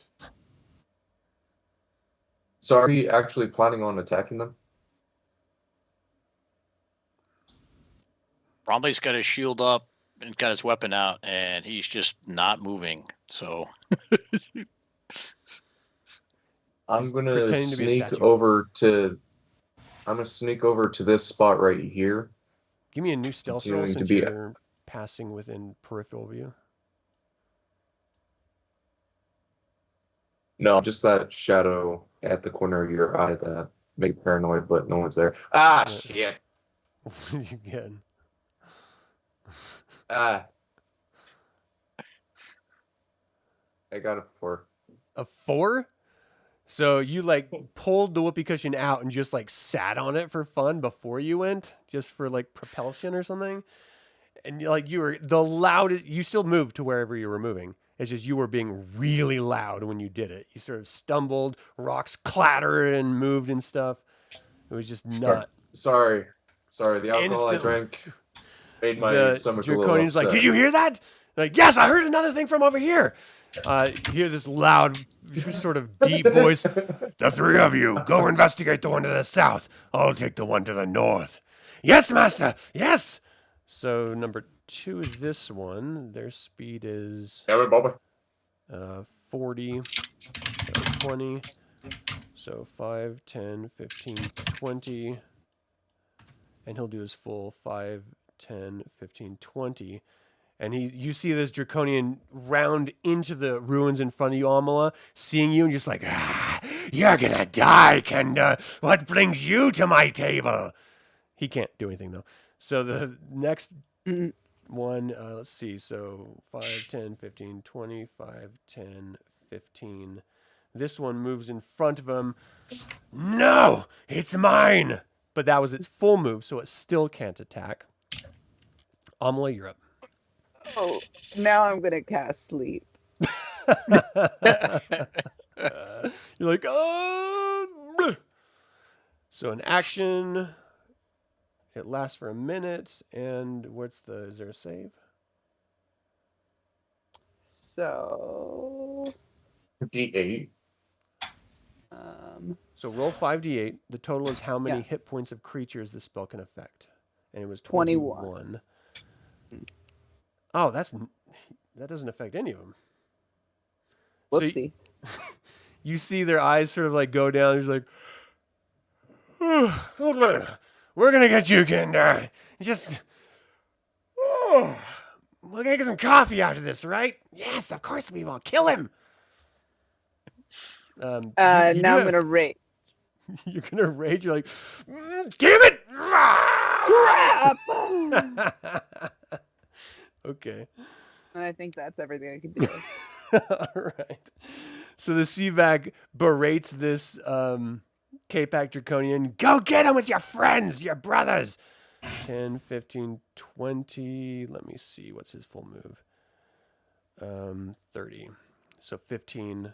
So are we actually planning on attacking them? Bromly's got his shield up and got his weapon out, and he's just not moving. So I'm gonna pretending to be a sneak statue. over to. I'm gonna sneak over to this spot right here. Give me a new stealth roll Continuing to since be- you're passing within peripheral view. No, just that shadow at the corner of your eye that make you paranoid, but no one's there. Ah, Yeah. shit. What did you get? Ah. I got a 4. A 4? So you like pulled the whoopee cushion out and just like sat on it for fun before you went, just for like propulsion or something. And like you were the loudest. You still moved to wherever you were moving. It's just you were being really loud when you did it. You sort of stumbled, rocks clattered and moved and stuff. It was just not. Sorry. The alcohol I Instant- drank made my The stomach a little draconian's like, upset. "Did you hear that?" Like, "Yes, I heard another thing from over here." You hear this loud, sort of deep voice. "The 3 of you, go investigate the one to the south. I'll take the one to the north." "Yes, master, yes." So number 2 is this one. Their speed is Yeah, Bobby. 40, so 20, so 5, 10, 15, 20. And he'll do his full 5, 10, 15, 20. And you see this draconian round into the ruins in front of you, Aamela, seeing you, and just like, "You're gonna die, Kender. What brings you to my table?" He can't do anything, though. So the next one, let's see, so 5, 10, 15, 20, 5, 10, 15. This one moves in front of him. "No, it's mine." But that was its full move, so it still can't attack. Aamela, you're up. Oh, now I'm gonna cast sleep. You're like, "Oh." Bleh." So an action, it lasts for a minute, and is there a save? So, D8. So roll 5d8. The total is how many Yeah. hit points of creatures this spell can affect. And it was 21. 21. Oh, that doesn't affect any of them. So whoopsie. you see their eyes sort of like go down. He's like, "We're gonna get you, Kender. Just, we're gonna get some coffee after this, right? Yes, of course we will. Kill him." You do Now I'm have- gonna rage. You're gonna rage. You're like, "Damn it!" Crap! Okay. And I think that's everything I can do. All right. So the Seavac berates this K-Pack Draconian. "Go get him with your friends, your brothers." 10, 15, 20. Let me see. What's his full move? 30. So 15.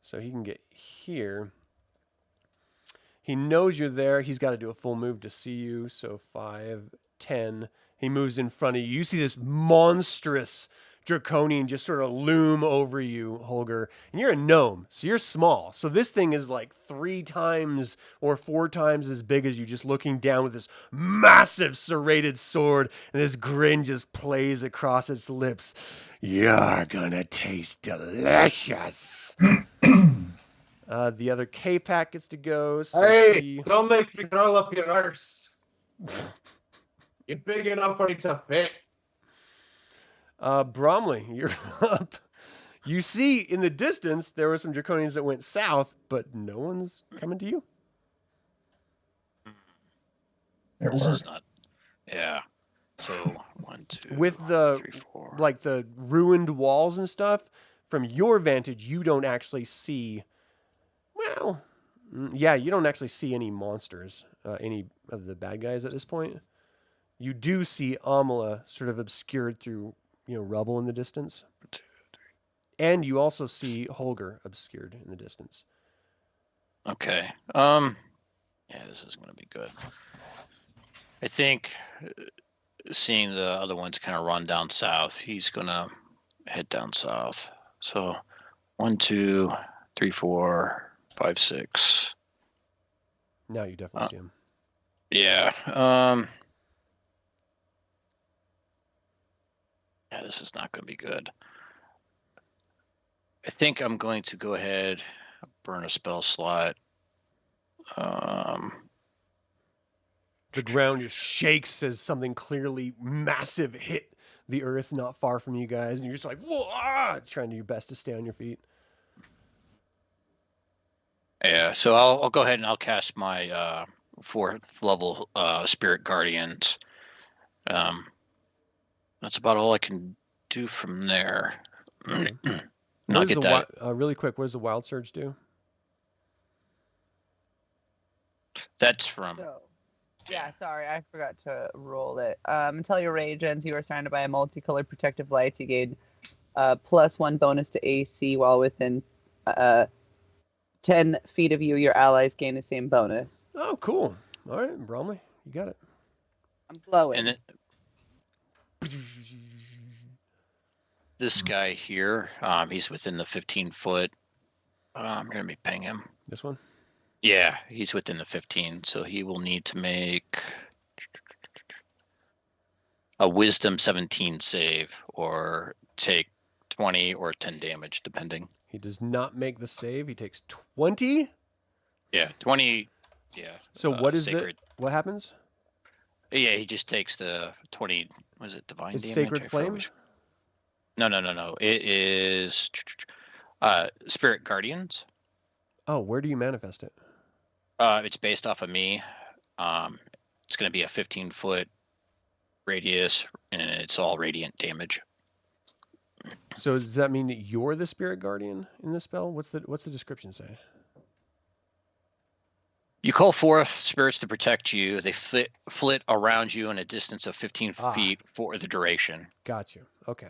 So he can get here. He knows you're there. He's got to do a full move to see you. So 5, 10. He moves in front of you. You see this monstrous draconian just sort of loom over you, Holgr. And you're a gnome, so you're small. So this thing is like 3 times or 4 times as big as you, just looking down with this massive serrated sword. And this grin just plays across its lips. "You're gonna taste delicious." The other K-Pack gets to go. So Hey, he- don't make me curl up your arse. You're big enough for it to fit. Bromly, you're up. You see in the distance there were some draconians that went south, but no one's coming to you. It This is worked. not. Yeah. So 1, 2, With the 3, 4. like the ruined walls and stuff, from your vantage, you don't actually see. Well, yeah, you don't actually see any monsters, any of the bad guys at this point. You do see Aamela sort of obscured through, rubble in the distance. 2, 3. And you also see Holgr obscured in the distance. Okay. Yeah, this is going to be good. I think seeing the other ones kind of run down south, he's going to head down south. So 1, 2, 3, 4, 5, 6. Now you definitely see him. Yeah. Yeah, this is not going to be good. I think I'm going to go ahead, burn a spell slot. The ground just shakes as something clearly massive hit the earth not far from you guys, and you're just like, whoa, trying to do your best to stay on your feet. Yeah, so I'll go ahead and I'll cast my 4th level Spirit Guardians. That's about all I can do from there. And I'll get that. Really quick, what does the Wild Surge do? That's from. So, yeah, sorry, I forgot to roll it. Until your rage ends, you are surrounded by a multicolored protective light. You gain +1 bonus to AC while within 10 feet of you. Your allies gain the same bonus. Oh, cool. All right, Bromly, you got it. I'm glowing. And this guy here, he's within the 15-foot. I'm going to be paying him. This one? Yeah, he's within the 15, so he will need to make a Wisdom 17 save or take 20 or 10 damage, depending. He does not make the save. He takes 20? Yeah, 20. Yeah. So what is sacred. What happens? Yeah, he just takes the 20. Was it divine It's damage? Sacred I Flame? forgot No. It is Spirit Guardians. Oh, where do you manifest it? It's based off of me. It's going to be a 15-foot radius, and it's all radiant damage. So does that mean that you're the Spirit Guardian in this spell? What's the description say? You call forth spirits to protect you. They flit around you in a distance of 15 feet for the duration. Got you. Okay.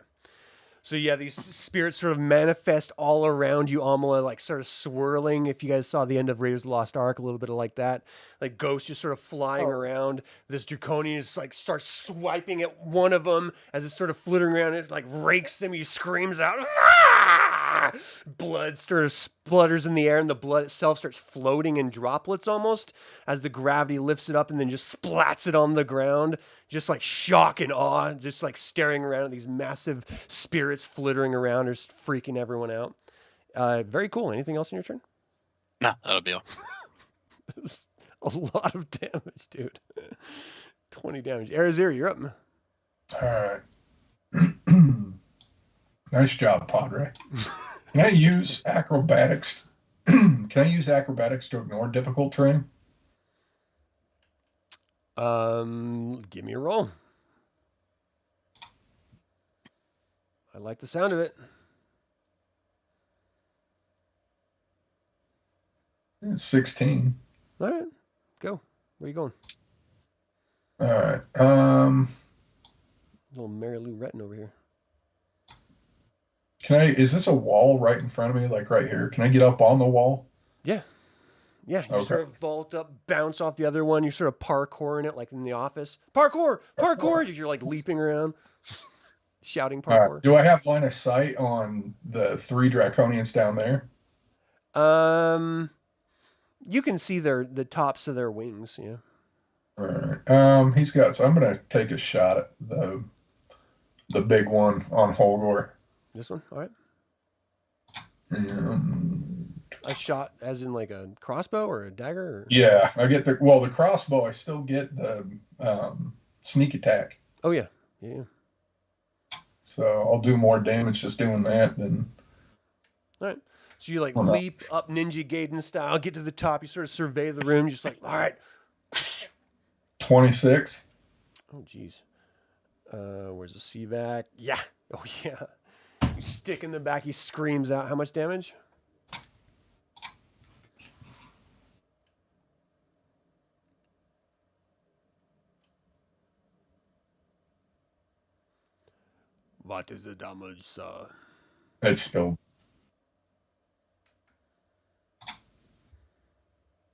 So yeah, these spirits sort of manifest all around you, Aamela, like sort of swirling. If you guys saw the end of Raiders of the Lost Ark, a little bit of like that, like ghosts just sort of flying around. This draconian just like starts swiping at one of them as it's sort of flittering around. It like rakes him. He screams out. Ah! Blood sort of splutters in the air, and the blood itself starts floating in droplets almost as the gravity lifts it up and then just splats it on the ground. Just like shock and awe, just like staring around at these massive spirits flittering around, just freaking everyone out. Very cool. Anything else in your turn? No, that'll be all. It was a lot of damage, dude. 20 damage. Arizyre, you're up. All right. Nice job, Padre. Can I use acrobatics? Can I use acrobatics to ignore difficult terrain? Give me a roll. I like the sound of it. It's 16. All right, go. Where you going? All right. Little Mary Lou Retton over here. Is this a wall right in front of me, like right here? Can I get up on the wall? Yeah. Yeah, you sort of vault up, bounce off the other one. You're sort of parkouring it like in the office. Parkour! You're like leaping around, shouting parkour. Right. Do I have line of sight on the 3 draconians down there? You can see the tops of their wings, yeah. All right. He's got. So I'm gonna take a shot at the big one on Holgr. This one, all right. And A shot, as in like a crossbow or a dagger? Or... Yeah, I get the crossbow. I still get the sneak attack. Oh yeah, yeah. So I'll do more damage just doing that than. All right. So you like Well, no. leap up Ninja Gaiden style, get to the top, you sort of survey the room, just like, all right. 26. Oh, geez. Where's the CVAC? Yeah. Oh, yeah. You stick in the back, he screams out. How much damage? What is the damage, sir? It's still.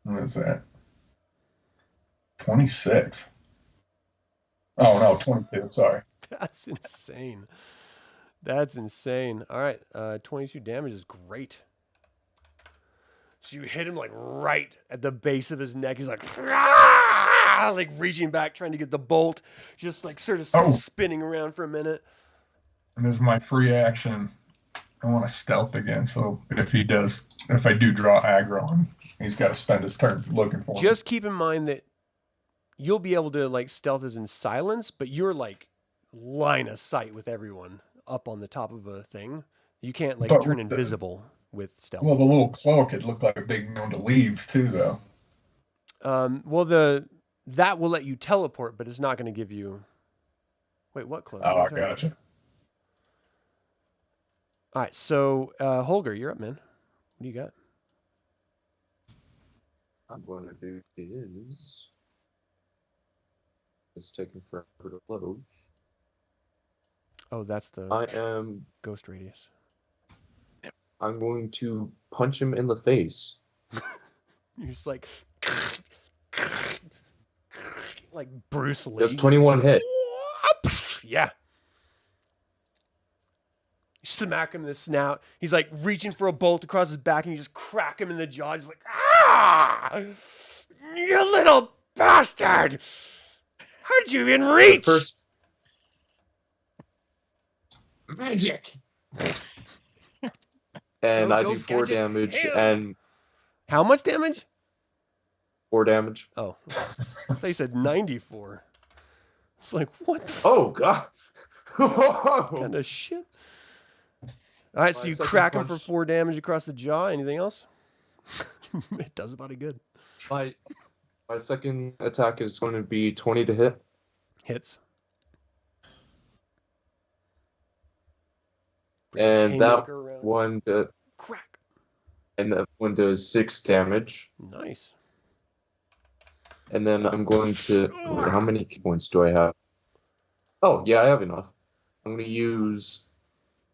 What is that? 26. Oh, no, 22. Sorry. That's insane. That's insane. All right. 22 damage is great. So you hit him like right at the base of his neck. He's like, "Ah!" Like reaching back, trying to get the bolt, just like sort of spinning around for a minute. And there's my free action. I want to stealth again. So if I do draw aggro on him, he's got to spend his turn looking for him. Just keep in mind that you'll be able to like stealth as in silence, but you're like line of sight with everyone up on the top of a thing. You can't like turn invisible with stealth. Well, the little cloak, it looked like a big mound of leaves too, though. Well, that will let you teleport, but it's not going to give you. Wait, what cloak? Oh, I gotcha. All right, so Holgr, you're up, man. What do you got? I'm going to do is. It's taking forever to load. Oh, that's the I am. ghost radius. I'm going to punch him in the face. You're just like Bruce Lee. Does 21 hit? Yeah. You smack him in the snout. He's like reaching for a bolt across his back, and you just crack him in the jaw. He's like, "Ah! You little bastard! How'd you even reach?" Magic. And I do 4 damage and. How much damage? 4 damage. Oh, I thought you said 94. It's like, what the Oh, God. kind of shit? All right, so you crack him for 4 damage across the jaw. Anything else? It does about it good. My second attack is going to be 20 to hit. Hits. And that Haymaker around. one Crack. and that one does 6 damage. Nice. And then I'm going to. How many hit points do I have? Oh, yeah, I have enough. I'm going to use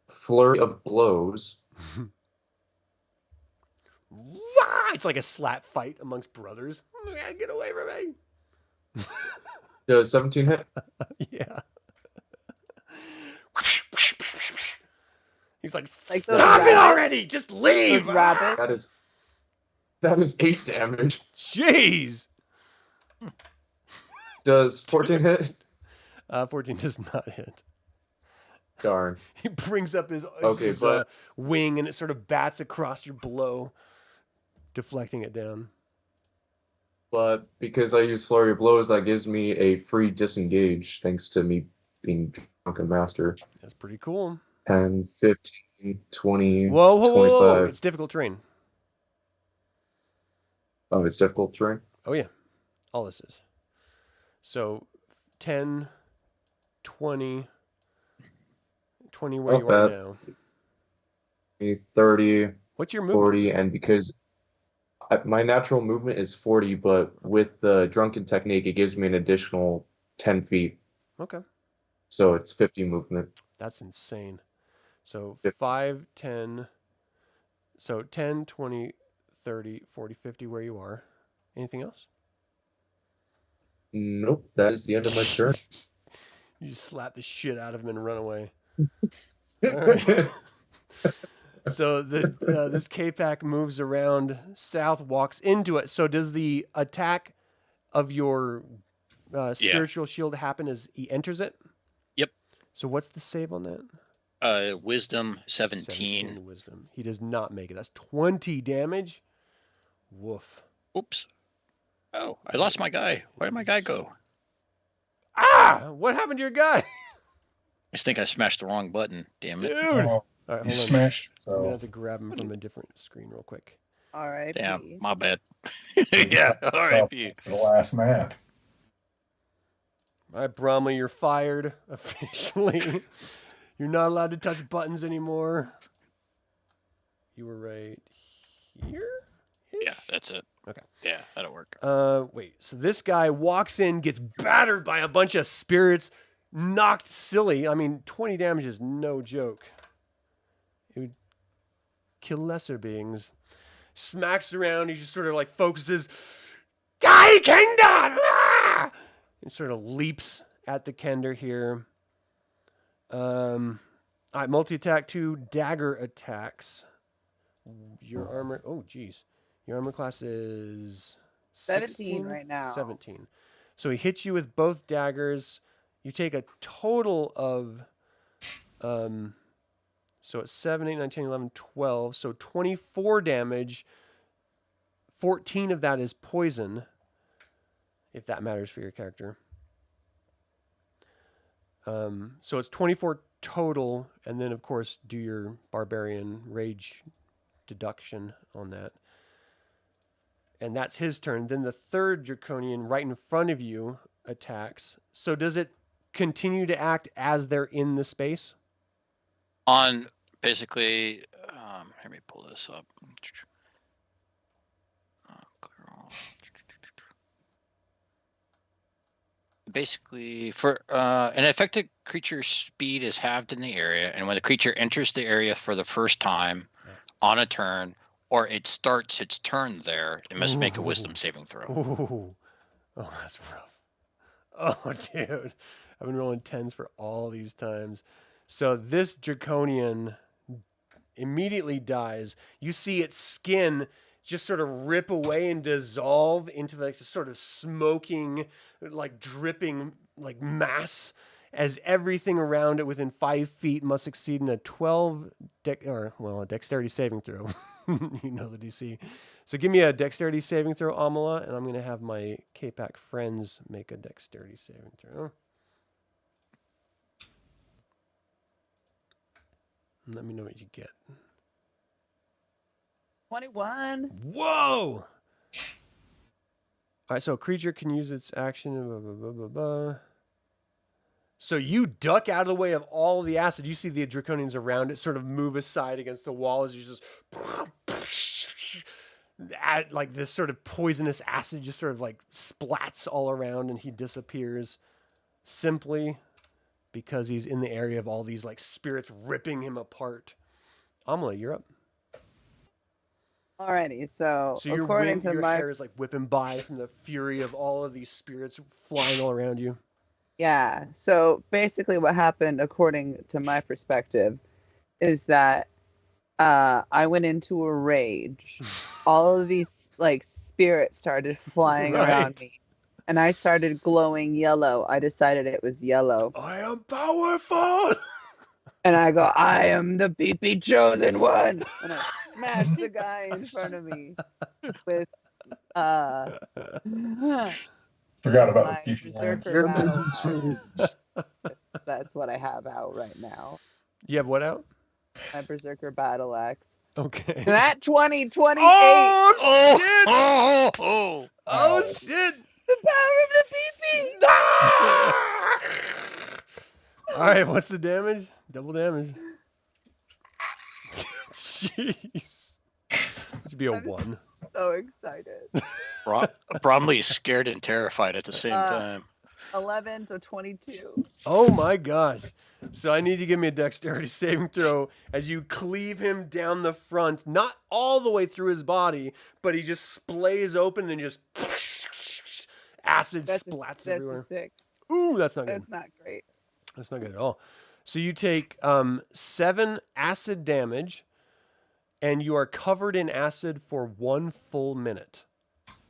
Flurry of Blows. It's like a slap fight amongst brothers. Get away from me. Does 17 hit? Yeah. He's like, Like stop it already! Just leave! Those rabbits. That is 8 damage. Jeez! Does 14 hit? 14 does not hit. Darn. He brings up his but wing and it sort of bats across your blow, deflecting it down. But because I use Flurry of Blows, that gives me a free disengage, thanks to me being Drunken Master. That's pretty cool. 10, 15, 20, Whoa, 25. It's difficult terrain. Oh, it's difficult terrain? Oh, yeah. All this is. So, 10, 20 where Not you are bad. now. 30, What's your movement? 40, and because my natural movement is 40, but with the Drunken technique, it gives me an additional 10 feet. Okay. So it's 50 movement. That's insane. So Yep. 5, 10, so 10, 20, 30, 40, 50 where you are. Anything else? Nope, that is the end of my turn. You just slap the shit out of him and run away. All right. So this K-Pack moves around south, walks into it. So does the attack of your spiritual shield happen as he enters it? Yep. So what's the save on that? Wisdom 17. Wisdom. He does not make it. That's 20 damage. Woof. Oops. Oh, I lost my guy. Where did my guy go? Ah! What happened to your guy? just think I smashed the wrong button. Damn it. Dude! Oh, All right, you hold on. smashed I'm gonna have yourself. to grab him from a different screen real quick. R.I.P. Damn, my bad. You Yeah, smashed all yourself right. for the last map. All right, Bromly, you're fired officially. You're not allowed to touch buttons anymore. You were right here? Yeah, that's it. Okay. Yeah, that'll work. Wait. So this guy walks in, gets battered by a bunch of spirits, knocked silly. I mean, 20 damage is no joke. It would kill lesser beings. Smacks around. He just sort of like focuses. Die, Kender! Ah! And sort of leaps at the Kender here. All right, multi-attack 2 dagger attacks. Your armor. Oh, geez. Your armor class is 17 16? right now. 17. So he hits you with both daggers. You take a total of, so it's 7, 8, 9, 10, 11, 12. So 24 damage. 14 of that is poison, if that matters for your character. So it's 24 total, and then, of course, do your Barbarian rage deduction on that. And that's his turn. Then the third Draconian right in front of you attacks. So does it continue to act as they're in the space? On basically, let me pull this up. Basically, for an affected creature's speed is halved in the area, and when the creature enters the area for the first time on a turn, or it starts its turn there, it must make a wisdom saving throw. Ooh. Oh, that's rough. Oh, dude. I've been rolling 10s for all these times. So this Draconian immediately dies. You see its skin just sort of rip away and dissolve into like this sort of smoking, like dripping, like mass, as everything around it within 5 feet must succeed in a 12 a dexterity saving throw. You know the DC. So give me a dexterity saving throw, Aamela, and I'm going to have my K-Pack friends make a dexterity saving throw. Let me know what you get. 21. Whoa! All right, so a creature can use its action. Blah, blah, blah, blah, blah. So you duck out of the way of all of the acid. You see the Draconians around it sort of move aside against the wall as you just like this sort of poisonous acid just sort of like splats all around, and he disappears simply because he's in the area of all these like spirits ripping him apart. Aamela, you're up. Alrighty, so So your according to your my hair is like whipping by from the fury of all of these spirits flying all around you. Yeah. So basically, what happened, according to my perspective, is that I went into a rage. All of these like spirits started flying around me, and I started glowing yellow. I decided it was yellow. I am powerful. And I go, I am the PP chosen one. And I smash the guy in front of me with Forgot about my the PP lance. Berserker battle axe. That's what I have out right now. You have what out? My Berserker battle axe. Okay. That 2028. Oh shit! Oh, Shit! The power of the PP. Ah! All right, what's the damage? Double damage. Jeez. This would be a I'm 1. So excited. Bromley is scared and terrified at the same time. 11 to 22. Oh my gosh. So I need to give me a dexterity saving throw as you cleave him down the front, not all the way through his body, but he just splays open and just acid splats everywhere. That's a 6. Ooh, that's not good. That's not great. That's not good at all. So you take 7 acid damage, and you are covered in acid for 1 full minute.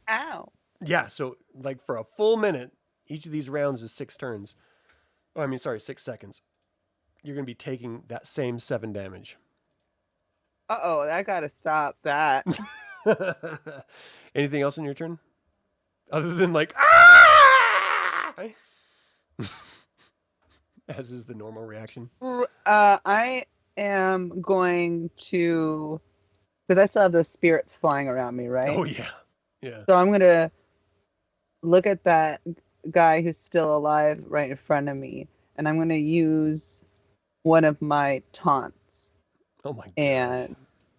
Ow. Yeah, so like for a full minute, each of these rounds is 6 turns. Oh, I mean, sorry, 6 seconds. You're going to be taking that same 7 damage. Uh-oh, I gotta stop that. Anything else in your turn? Other than like, ah! as is the normal reaction. I am going to, because I still have those spirits flying around me, right? Oh yeah, yeah. So I'm gonna look at that guy who's still alive right in front of me, and I'm gonna use one of my taunts, Oh my goodness. and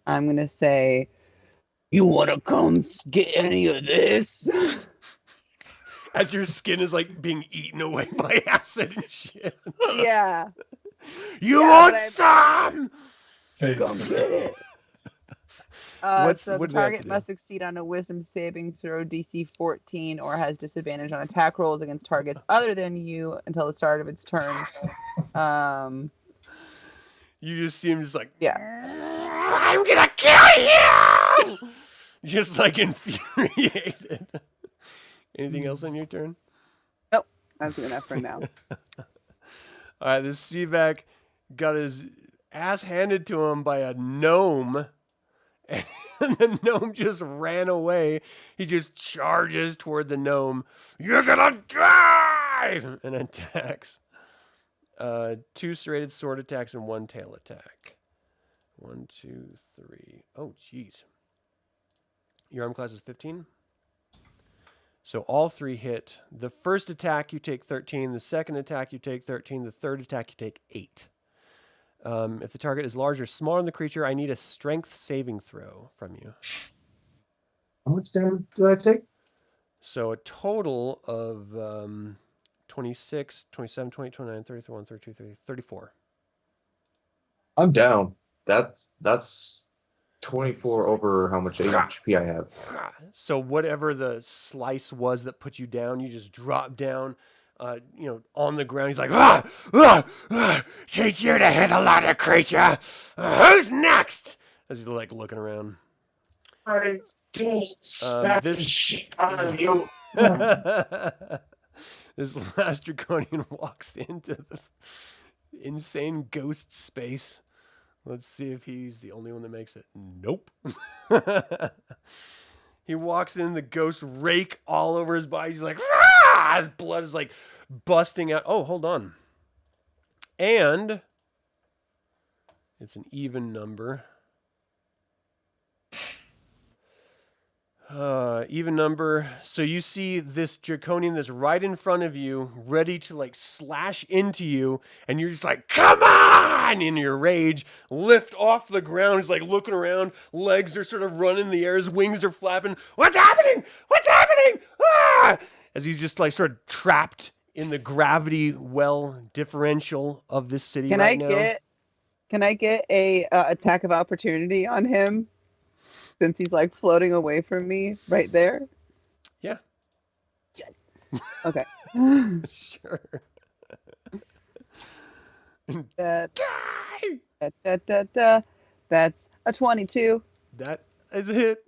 I'm gonna say, "You wanna come get any of this?" As your skin is like being eaten away by acid and shit. Yeah. You Yeah, want but I- some? Come get it. What So do the they have to target do? must succeed on a Wisdom saving throw DC 14 or has disadvantage on attack rolls against targets other than you until the start of its turn. You just see him just like, Yeah. I'm gonna kill you! Just like infuriated. Anything else on your turn? Nope. That's good enough for now. All right, this Seavac got his ass handed to him by a gnome, and the gnome just ran away. He just charges toward the gnome. You're gonna die! And attacks. 2 serrated sword attacks and 1 tail attack. 1, 2, 3. Oh, jeez. Your arm class is 15. So all 3 hit. The first attack you take 13. The second attack you take 13. The third attack you take 8. If the target is larger or smaller than the creature, I need a strength saving throw from you. How much damage do I take? So a total of 26, 27, 28, 29, 30, 31, 32, 33, 34. I'm down. That's 24 over how much HP I have. So whatever the slice was that put you down, you just drop down, on the ground. He's like, teach you to hit a lot of creature. Who's next? As he's like looking around. This shit out of you. This last draconian walks into the insane ghost space. Let's see if he's the only one that makes it. Nope. He walks in, the ghosts rake all over his body. He's like, ah! His blood is like busting out. Oh, hold on. And it's an even number. Even number. So you see this draconian that's right in front of you, ready to like slash into you, and you're just like, come on! In your rage, lift off the ground. He's like looking around, legs are sort of running in the air, his wings are flapping. What's happening? What's happening? Ah! As he's just like sort of trapped in the gravity well differential of this city Can right I now. Can I get a attack of opportunity on him? Since he's like floating away from me right there. Yeah. Yes. Okay. Sure. That's a 22. That is a hit.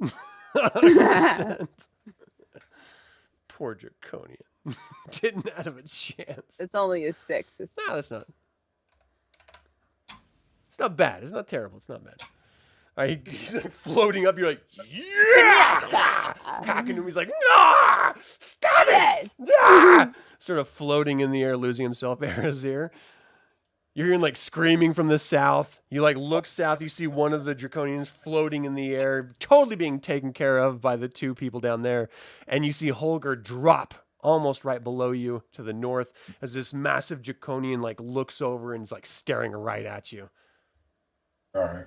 100%. Poor draconian. Didn't have a chance. It's only a 6. No, that's not. It's not bad. It's not terrible. It's not bad. All right, he's like floating up. You're like, yeah! Hacking him. He's like, no! Stop it! Ah! Sort of floating in the air, losing himself. Arizyre. You're hearing like screaming from the south. You like look south. You see one of the draconians floating in the air, totally being taken care of by the 2 people down there. And you see Holgr drop almost right below you to the north as this massive draconian like looks over and is like staring right at you. All right.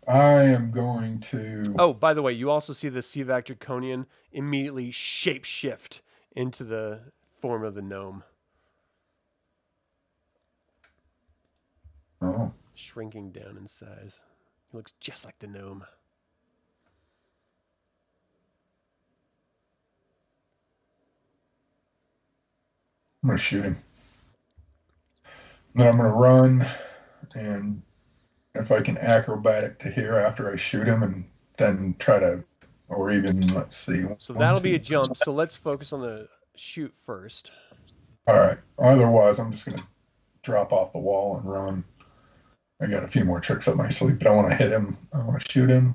I am going to. Oh, by the way, you also see the Seavac draconian immediately shapeshift into the form of the gnome. Oh. Shrinking down in size. He looks just like the gnome. I'm going to shoot him. Then I'm going to run, and if I can acrobatic to here after I shoot him, and then try to, or even, let's see. So that'll be a jump. So let's focus on the shoot first. All right. Otherwise, I'm just going to drop off the wall and run. I got a few more tricks up my sleeve, but I want to hit him. I want to shoot him.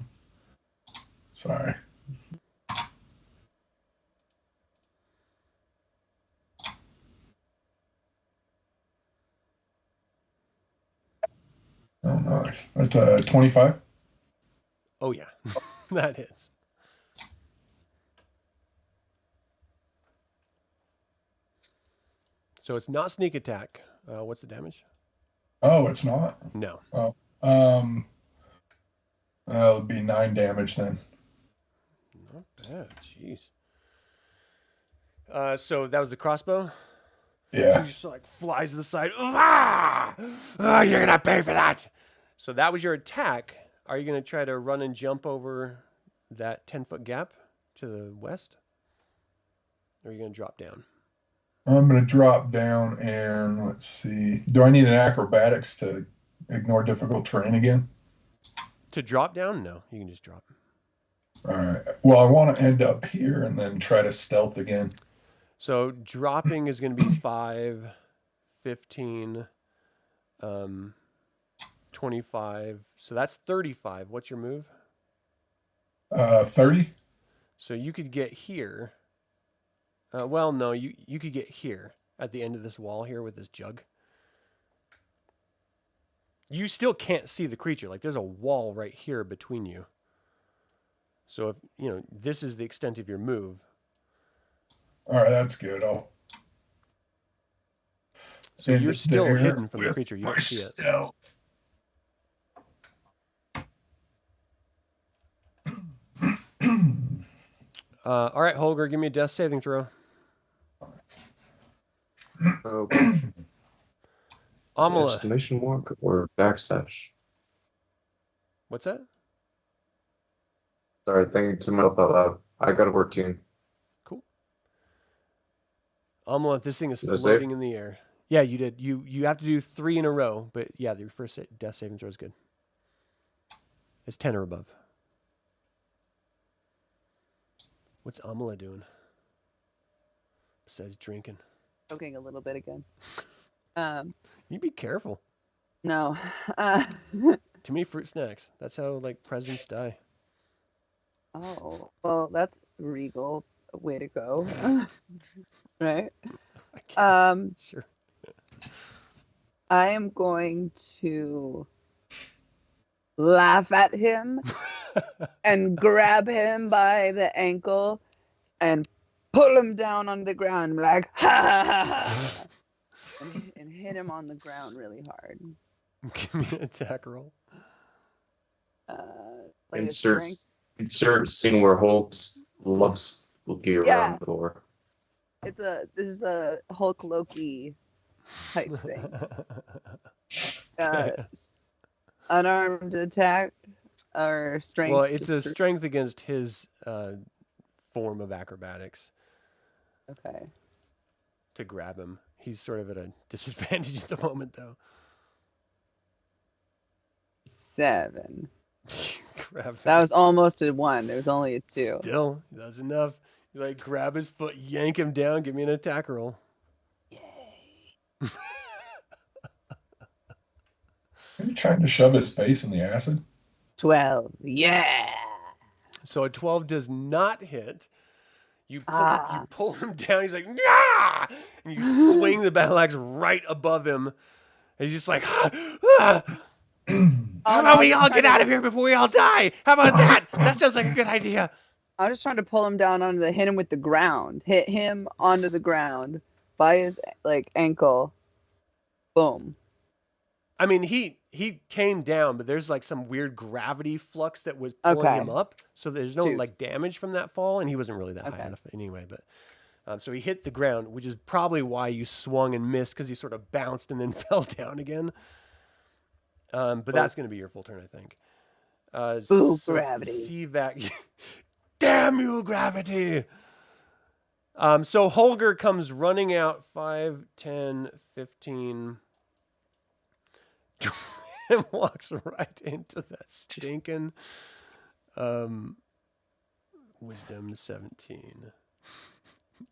Sorry. Oh, nice. That's a 25. Oh yeah, that hits. So it's not sneak attack. What's the damage? Oh, it's not. No. Oh, um, it would be 9 damage then. Not bad. Jeez. So that was the crossbow. Yeah. She just like flies to the side. Ah! Oh, you're gonna pay for that. So that was your attack. Are you gonna try to run and jump over that 10-foot gap to the west? Or are you gonna drop down? I'm going to drop down and let's see. Do I need an acrobatics to ignore difficult terrain again? To drop down? No, you can just drop. All right. Well, I want to end up here and then try to stealth again. So dropping is going to be 5, 15, 25. So that's 35. What's your move? 30. So you could get here. Well, no, you could get here at the end of this wall here with this jug. You still can't see the creature. Like there's a wall right here between you. So if, you know, this is the extent of your move. All right, that's good. So you're still hidden from the creature. You don't see it. Stealth. All right, Holgr, give me a death saving throw. Okay. Aamela. Exclamation mark or backslash? What's that? Sorry, thinking to myself out loud. I got a 14. Cool. Aamela, this thing is Did I save? floating in the air. Yeah, you did. You have to do 3 in a row, but yeah, your first death saving throw is good. It's 10 or above. What's Aamela doing? Besides drinking. Choking a little bit again. You be careful. No. Too many fruit snacks. That's how like presidents die. Oh, well, that's regal. Way to go. Right? I guess. Sure. I am going to laugh at him and grab him by the ankle and pull him down on the ground like ha ha ha, and hit him on the ground really hard. Give me an attack roll. Like a Insert strength. scene where Hulk's loves Loki around the floor. This is a Hulk Loki type thing. Unarmed attack or strength. Well, it's a strength against his form of acrobatics. Okay. To grab him. He's sort of at a disadvantage at the moment, though. 7. Grab him. That was almost a 1. It was only a 2. Still, that's enough. You like grab his foot, yank him down, give me an attack roll. Yay. Are you trying to shove his face in the acid? 12. Yeah. So a 12 does not hit. You pull him down. He's like, nah! And you swing the battle axe right above him. And he's just like, ah! How about we all get out of here before we all die? How about that? That sounds like a good idea. I was just trying to pull him down hit him with the ground. Hit him onto the ground by his ankle. Boom. I mean, he came down, but there's like some weird gravity flux that was pulling him up. So there's no like damage from that fall, and he wasn't really that high enough anyway. But so he hit the ground, which is probably why you swung and missed, because he sort of bounced and then fell down again. But that's going to be your full turn, I think. Ooh, so gravity. CVAC. Damn you, gravity! So Holgr comes running out 5, 10, 15... and walks right into that stinking wisdom 17.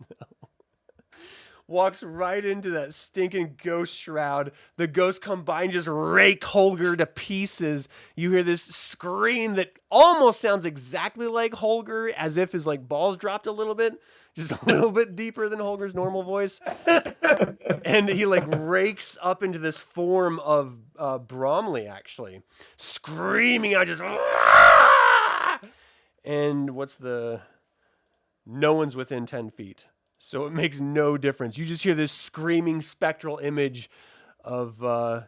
No. walks right into that stinking ghost shroud. The ghosts come by and just rake Holgr to pieces. You hear this scream that almost sounds exactly like Holgr, as if his like balls dropped a little bit, just a little bit deeper than Holger's normal voice. And he like rakes up into this form of Bromly, actually, screaming out just. And what's the? No one's within 10 feet. So it makes no difference. You just hear this screaming spectral image of Bromly,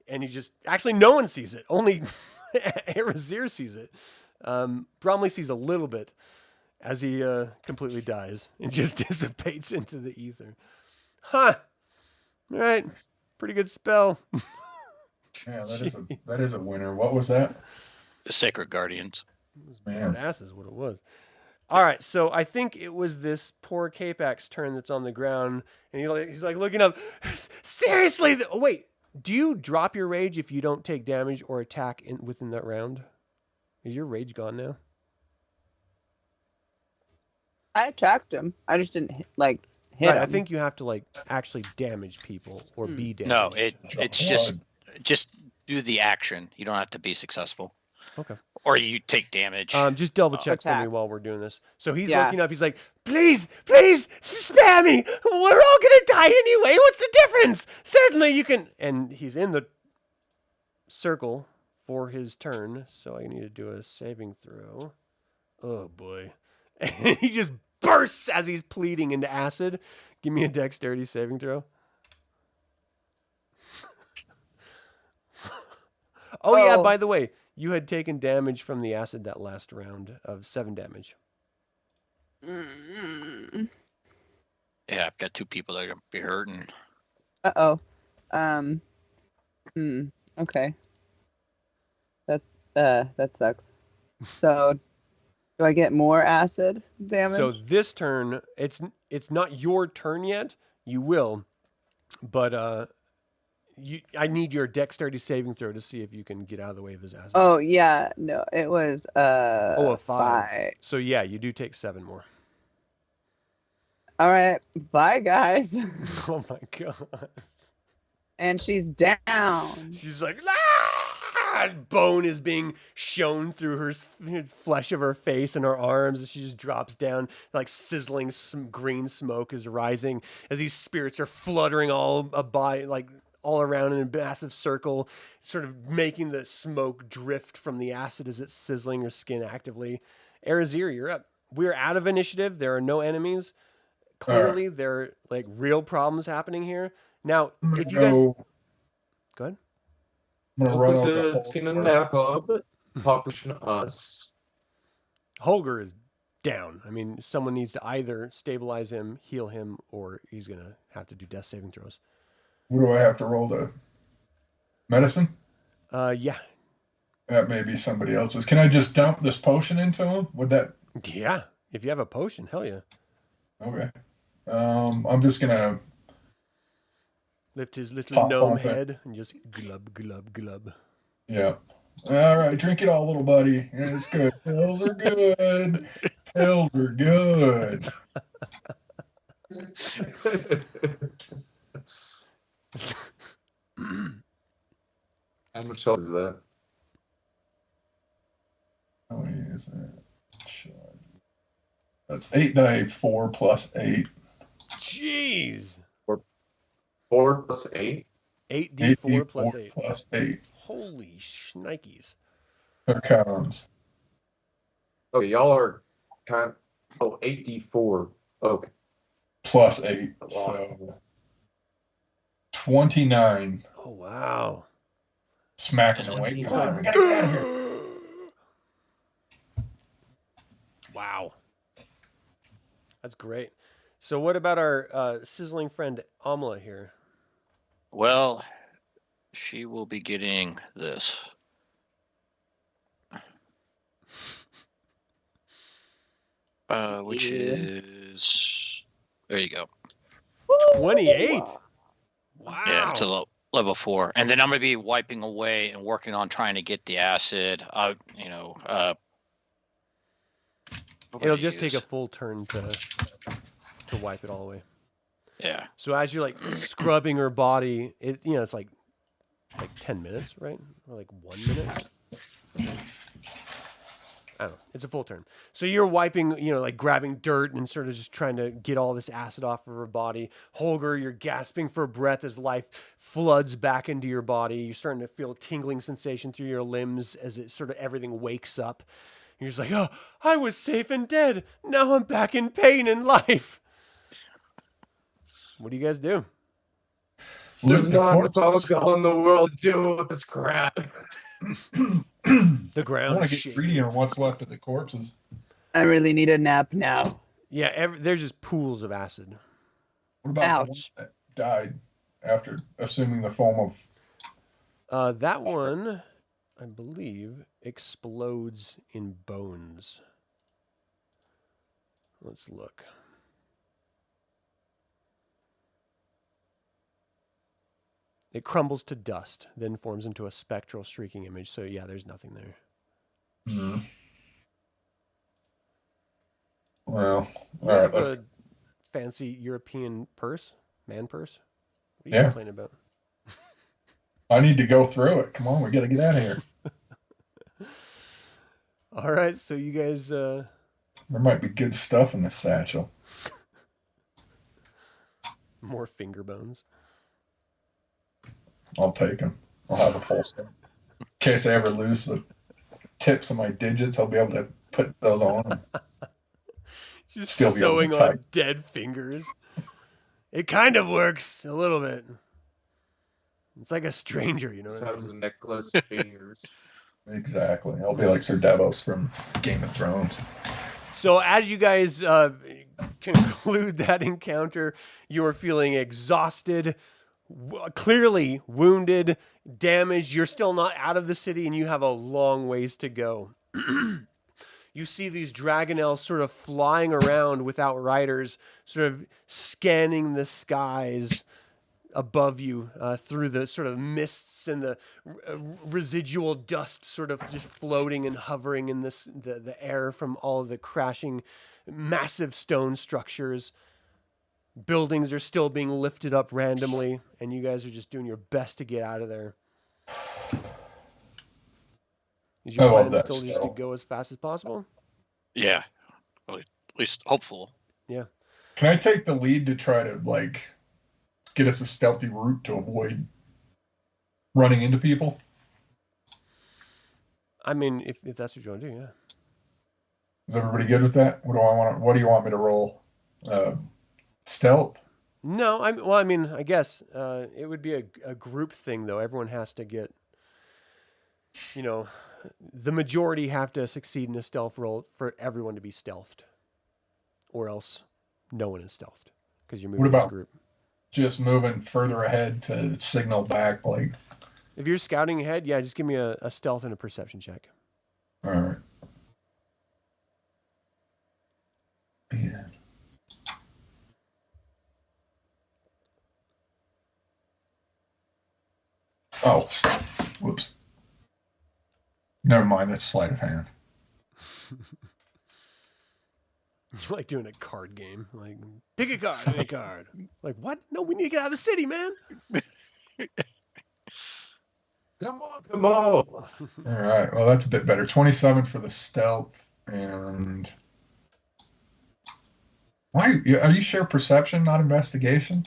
and you just actually no one sees it. Only Arizyre sees it. Bromly sees a little bit as he completely dies and just dissipates into the ether. Huh. All right. Pretty good spell. Yeah, that is a winner. What was that? The Sacred Guardians. It was badass is what it was. All right, so I think it was this poor Capax turn that's on the ground, and he's like looking up. Seriously? Oh, wait, do you drop your rage if you don't take damage or attack within that round? Is your rage gone now? I attacked him. I just didn't hit Right, him. I think you have to like actually damage people or be damaged. No, it's just do the action. You don't have to be successful. Okay. Or you take damage. Just double check for me Attack. while we're doing this. So he's Yeah. looking up. He's like, please, spare me. We're all gonna die anyway. What's the difference? Certainly you can. And he's in the circle for his turn. So I need to do a saving throw. Oh boy. And he just bursts as he's pleading into acid. Give me a dexterity saving throw. Oh yeah, by the way, you had taken damage from the acid that last round of 7 damage. Mm. Yeah, I've got 2 people that are gonna be hurting. Uh-oh. Okay. That sucks. So, do I get more acid damage? So this turn, it's not your turn yet. You will, but I need your dexterity saving throw to see if you can get out of the way of his acid. Oh yeah, no, it was a 5. 5. So yeah, you do take 7 more. All right, bye guys. Oh my god. And she's down. She's like, ah! Bone is being shown through her flesh of her face and her arms, and she just drops down. Like sizzling, some green smoke is rising as these spirits are fluttering all around in a massive circle, sort of making the smoke drift from the acid as it's sizzling her skin actively. Arizyre, you're up. We're out of initiative. There are no enemies. Clearly, there are like real problems happening here. Now, if you guys go ahead. I'm gonna run over to Taking a Holgr. nap up, talking to us. Holgr is down. I mean, someone needs to either stabilize him, heal him, or he's gonna have to do death saving throws. What do I have to roll to? Medicine? Yeah. That may be somebody else's. Can I just dump this potion into him? Would that? Yeah. If you have a potion, hell yeah. Okay. I'm just gonna Lift his little Pop gnome off it. head and just glub, glub, glub. Yeah. All right, drink it all, little buddy. Yeah, it's good. Pills are good. Pills are good. How much health is that? How many is that? That's 8 die 4 plus 8. Jeez. 4 plus 8? 8d4 plus 8. Plus 8. Holy shnikes. Here comes. Oh, y'all are kind of. Oh, 8d4. Okay. Plus 8. Wow. So 29. Oh, wow. Smacking That's away. 25. Come on, we gotta get out of here. Wow. That's great. So what about our sizzling friend Aamela here? Well, she will be getting this. Which is there you go. 28. Wow. Yeah, it's a level 4, and then I'm gonna be wiping away and working on trying to get the acid out. It'll just take a full turn to to wipe it all away. Yeah. So as you're like scrubbing her body, it's like 10 minutes, right? Or like 1 minute. I don't know. It's a full turn. So you're wiping, like grabbing dirt and sort of just trying to get all this acid off of her body. Holgr, you're gasping for breath as life floods back into your body. You're starting to feel a tingling sensation through your limbs as it sort of everything wakes up. You're just like, oh, I was safe and dead. Now I'm back in pain and life. What do you guys do? There's not enough alcohol in the world to deal with this crap. The I ground want is to get shaking. greedy on what's left of the corpses. I really need a nap now. Yeah, there's just pools of acid. What about the one Ouch. that died after assuming the form of... That one, I believe, explodes in bones. Let's look. It crumbles to dust, then forms into a spectral streaking image. So yeah, there's nothing there. Hmm. Well, You all right. have Let's... a fancy European purse? Man purse? What are you Yeah. complaining about? I need to go through it. Come on, we got to get out of here. All right, so you guys... There might be good stuff in this satchel. More finger bones. I'll take them. I'll have a full set. In case I ever lose the tips of my digits, I'll be able to put those on. Just Still be able to sewing on type. dead fingers. It kind of works a little bit. It's like a stranger, you know what I Sounds mean? a necklace fingers. Exactly. I'll be like Sir Davos from Game of Thrones. So as you guys conclude that encounter, you are feeling exhausted, clearly wounded, damaged. You're still not out of the city, and you have a long ways to go. You see these dragon elves sort of flying around without riders, sort of scanning the skies above you through the sort of mists and the residual dust sort of just floating and hovering in the air from all of the crashing massive stone structures. Buildings are still being lifted up randomly, and you guys are just doing your best to get out of there. Is your I love plan that still just to spell. go as fast as possible? Yeah. Well, at least hopeful. Yeah. Can I take the lead to try to, like, get us a stealthy route to avoid running into people? I mean, if that's what you want to do, yeah. Is everybody good with that? What do you want me to roll? Stealth? No, I mean, I guess it would be a group thing, though. Everyone has to get, the majority have to succeed in a stealth roll for everyone to be stealthed, or else no one is stealthed because you're moving as a about- group. Just moving further ahead to signal back, like... If you're scouting ahead, yeah, just give me a stealth and a perception check. All right. Yeah. Oh, whoops. Never mind, that's sleight of hand. You're like doing a card game. Like, pick a card, pick a card. Like, what? No, we need to get out of the city, man. Come on. All right, well, that's a bit better. 27 for the stealth, and... Why? Are you sure perception, not investigation?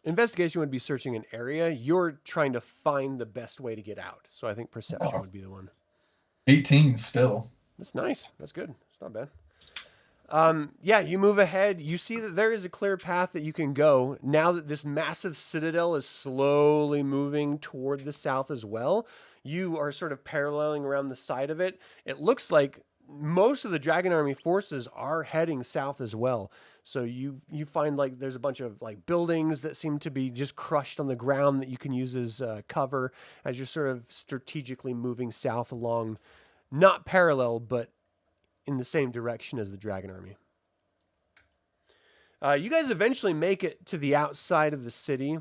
Investigation would be searching an area. You're trying to find the best way to get out. So I think perception Oh. would be the one. 18 still. That's nice. That's good. It's not bad. Yeah, you move ahead. You see that there is a clear path that you can go. Now that this massive citadel is slowly moving toward the south as well, you are sort of paralleling around the side of it. It looks like most of the Dragon Army forces are heading south as well. So you find like there's a bunch of like buildings that seem to be just crushed on the ground that you can use as cover as you're sort of strategically moving south along, not parallel, but in the same direction as the Dragon Army. You guys eventually make it to the outside of the city.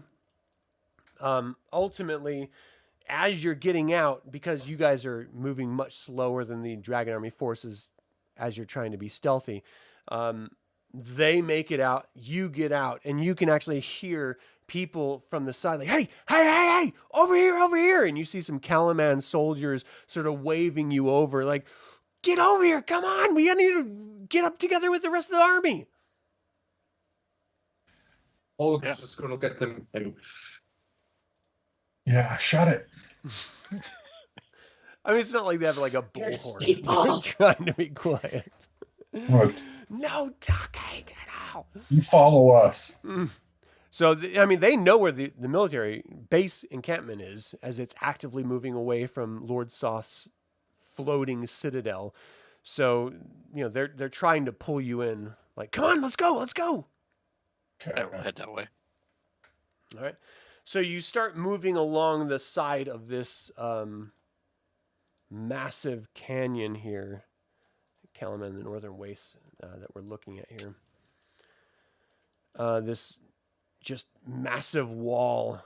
Ultimately, as you're getting out, because you guys are moving much slower than the Dragon Army forces as you're trying to be stealthy, They make it out, you get out, and you can actually hear people from the side like, hey, over here. And you see some Kalaman soldiers sort of waving you over like, get over here, come on, we need to get up together with the rest of the army. Holgr's just going to get them. Yeah, shut it. I mean, it's not like they have like a bullhorn trying to be quiet. What? No talking, get out. You follow us. So, I mean, they know where the military base encampment is as it's actively moving away from Lord Soth's floating citadel. So, you know, they're trying to pull you in. Like, come on, let's go. Okay. We'll head that way. All right. So you start moving along the side of this massive canyon here. Kalaman, the northern wastes that we're looking at here. This just massive wall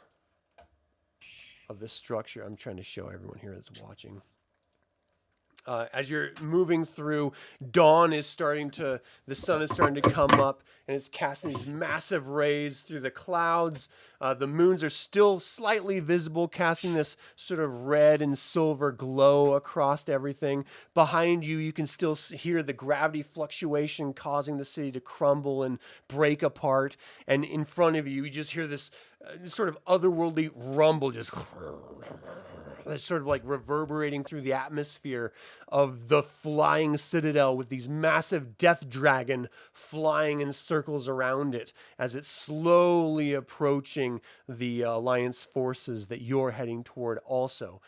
of this structure. I'm trying to show everyone here that's watching. As you're moving through, the sun is starting to come up, and it's casting these massive rays through the clouds. The moons are still slightly visible, casting this sort of red and silver glow across everything. Behind you, you can still hear the gravity fluctuation causing the city to crumble and break apart. And in front of you, you just hear this sort of otherworldly rumble, just that's sort of like reverberating through the atmosphere of the flying citadel with these massive death dragon flying in circles around it as it's slowly approaching the alliance forces that you're heading toward also.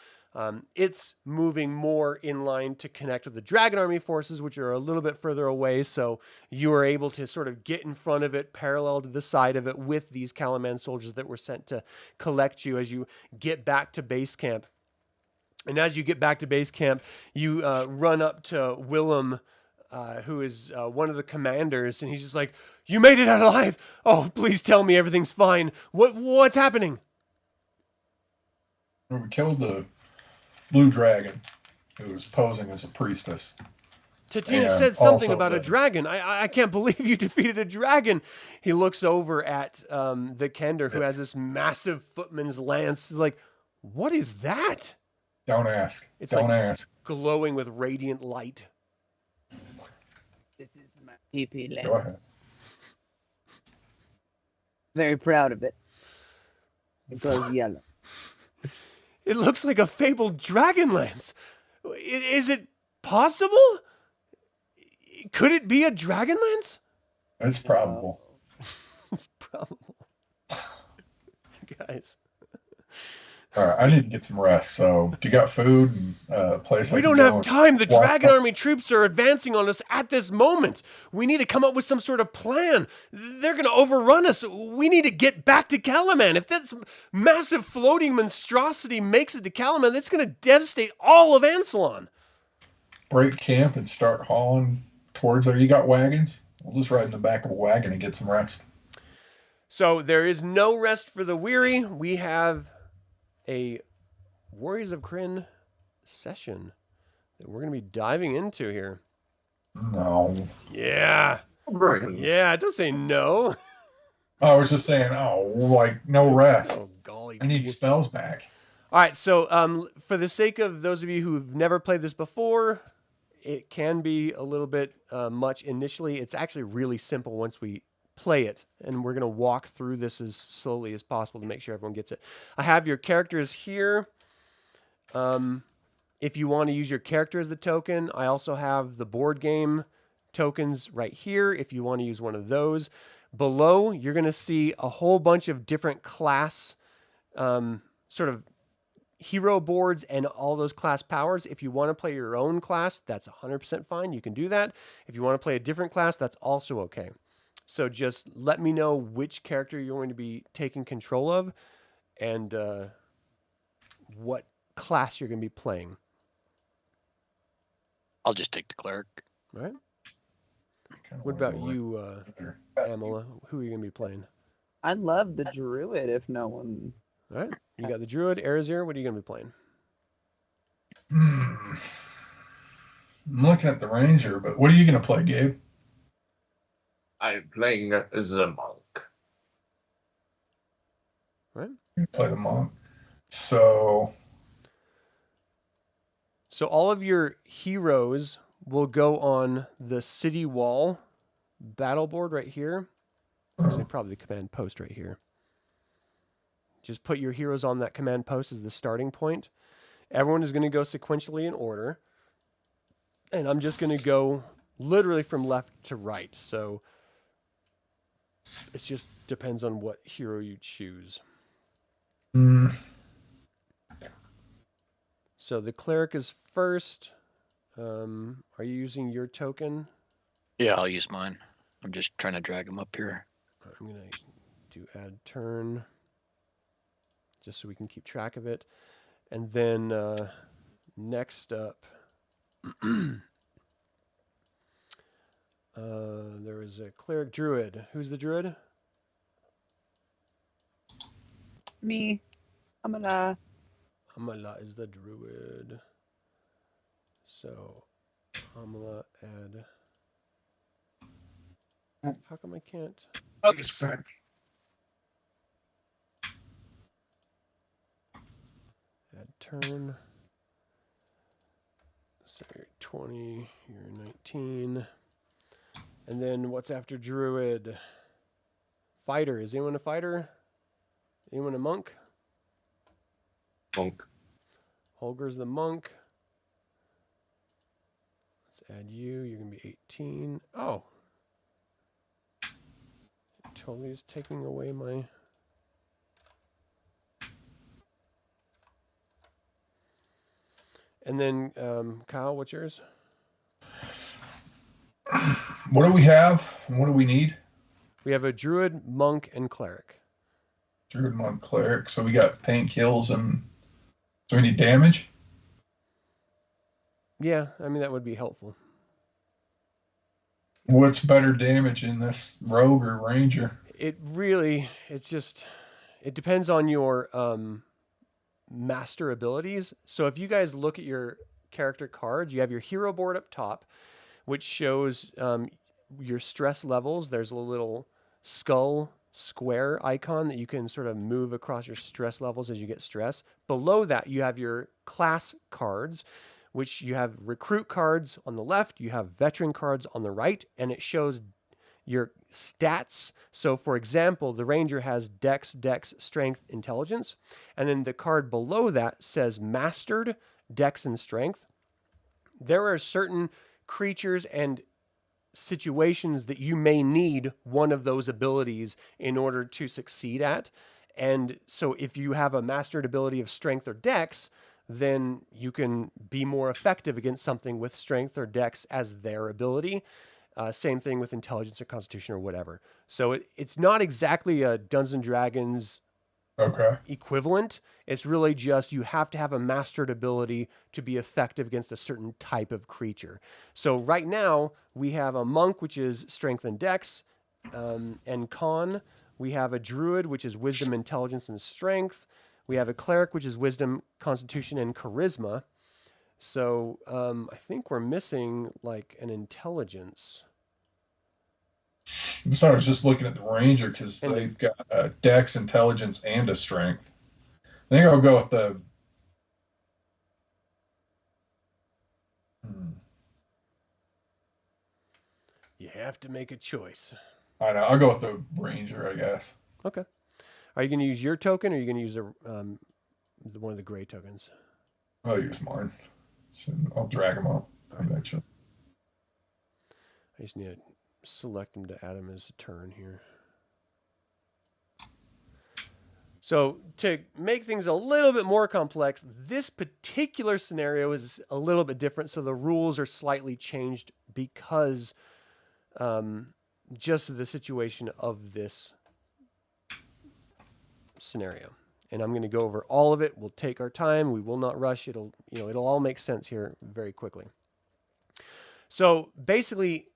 It's moving more in line to connect with the Dragon Army forces, which are a little bit further away, so you are able to sort of get in front of it, parallel to the side of it, with these Kalaman soldiers that were sent to collect you as you get back to base camp. And as you get back to base camp, you run up to Willem, who is one of the commanders, and he's just like, "You made it out alive! Oh, please tell me everything's fine. What's happening?" We killed the blue dragon who was posing as a priestess. Tatina And said something also about a the- dragon. I can't believe you defeated a dragon. He looks over at the Kender, who has this massive footman's lance. He's like, "What is that?" Don't ask. It's Don't like ask. glowing with radiant light. This is my TP lens. Go ahead. Very proud of it. It glows yellow. It looks like a fabled dragon lance. Is it possible? Could it be a dragon lance? It's probable. It's probable. Guys. All right, I need to get some rest. So, do you got food and a place? We I can don't go have and time. The walk Dragon up? Army troops are advancing on us at this moment. We need to come up with some sort of plan. They're going to overrun us. We need to get back to Kalaman. If this massive floating monstrosity makes it to Kalaman, that's going to devastate all of Ansalon. Break camp and start hauling towards there. You got wagons? We'll just ride in the back of a wagon and get some rest. So there is no rest for the weary. We have a Warriors of Krynn session that we're going to be diving into here. No. Yeah. Dragons. Yeah, don't say no. I was just saying, like, no rest. Oh, golly. I need spells back. All right, so for the sake of those of you who've never played this before, it can be a little bit much initially. It's actually really simple once we play it, and we're going to walk through this as slowly as possible to make sure everyone gets it. I have your characters here. If you want to use your character as the token, I also have the board game tokens right here if you want to use one of those. Below, you're going to see a whole bunch of different class sort of hero boards and all those class powers. If you want to play your own class, that's 100% fine. You can do that. If you want to play a different class, that's also okay. So just let me know which character you're going to be taking control of and what class you're going to be playing. I'll just take the cleric. All right. What about you, Aamela? Who are you going to be playing? I love the druid if no one... All right. You got the druid, Arizyre. What are you going to be playing? I'm looking at the ranger, but what are you going to play, Gabe? I'm playing as a monk. Right. You play the monk. So all of your heroes will go on the city wall battle board right here. Actually, probably the command post right here. Just put your heroes on that command post as the starting point. Everyone is going to go sequentially in order. And I'm just going to go literally from left to right. So it just depends on what hero you choose. So the cleric is first. Are you using your token? Yeah, I'll use mine. I'm just trying to drag him up here. I'm going to do add turn, just so we can keep track of it. And then next up, there is a cleric druid. Who's the druid? Me. Aamela. Aamela is the druid. So Aamela add. How come I can't? It's fine. Add turn. So you're 20, you're 19. And then what's after druid? Fighter. Is anyone a fighter? Anyone a monk? Monk. Holgr's the monk. Let's add you. You're going to be 18. Oh. It totally is taking away my... And then, Kyle, what's yours? what do we have? And what do we need? We have a druid, monk, and cleric. Druid, monk, cleric. So we got tank heals and so we need damage. Yeah, I mean, that would be helpful. What's better damage in this rogue or ranger? It depends on your master abilities. So if you guys look at your character cards, you have your hero board up top, which shows your stress levels. There's a little skull square icon that you can sort of move across your stress levels as you get stress. Below that, you have your class cards, which you have recruit cards on the left, you have veteran cards on the right, and it shows your stats. So for example, the ranger has dex, strength, intelligence. And then the card below that says mastered, dex, and strength. There are certain creatures and situations that you may need one of those abilities in order to succeed at. And so if you have a mastered ability of strength or dex, then you can be more effective against something with strength or dex as their ability. Same thing with intelligence or constitution or whatever. So it's not exactly a Dungeons and Dragons equivalent. It's really just you have to have a mastered ability to be effective against a certain type of creature. So right now we have a monk, which is strength and dex, and con. We have a druid, which is wisdom, intelligence, and strength. We have a cleric, which is wisdom, constitution, and charisma. So I think we're missing like an intelligence. So I was just looking at the ranger because they've got a dex, intelligence, and a strength. I think I'll go with the... You have to make a choice. I know. I'll go with the ranger, I guess. Okay. Are you going to use your token, or are you going to use one of the gray tokens? I'll use mine. So I'll drag them up. I bet you. I just need to select him to add him as a turn here. So to make things a little bit more complex, this particular scenario is a little bit different. So the rules are slightly changed because just the situation of this scenario. And I'm going to go over all of it. We'll take our time. We will not rush. It'll all make sense here very quickly. So basically,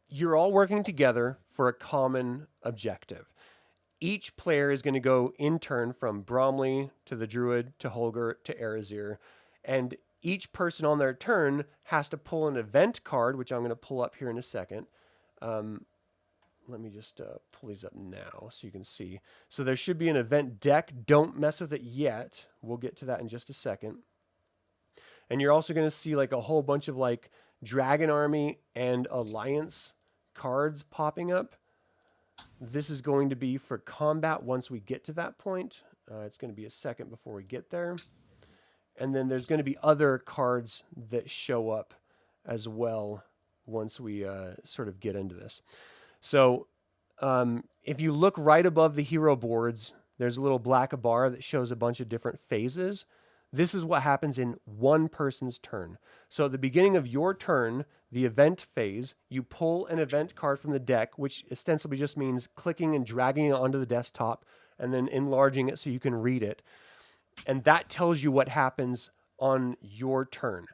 you're all working together for a common objective. Each player is going to go in turn from Bromly to the Druid to Holgr to Arizyre. And each person on their turn has to pull an event card, which I'm going to pull up here in a second. let me just pull these up now so you can see. So there should be an event deck. Don't mess with it yet. We'll get to that in just a second. And you're also going to see like a whole bunch of like Dragon Army and Alliance cards popping up. This is going to be for combat once we get to that point. It's going to be a second before we get there. And then there's going to be other cards that show up as well once we sort of get into this. So if you look right above the hero boards, there's a little black bar that shows a bunch of different phases. This is what happens in one person's turn. So at the beginning of your turn, the event phase, you pull an event card from the deck, which ostensibly just means clicking and dragging it onto the desktop and then enlarging it so you can read it. And that tells you what happens on your turn.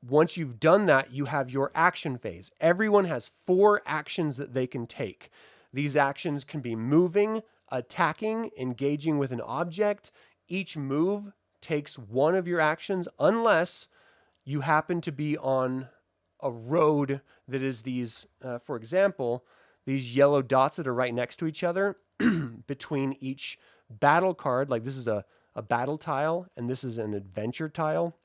Once you've done that, you have your action phase. Everyone has 4 actions that they can take. These actions can be moving, attacking, engaging with an object. Each move takes one of your actions unless you happen to be on a road that is these, for example, these yellow dots that are right next to each other between each battle card. Like this is a battle tile and this is an adventure tile.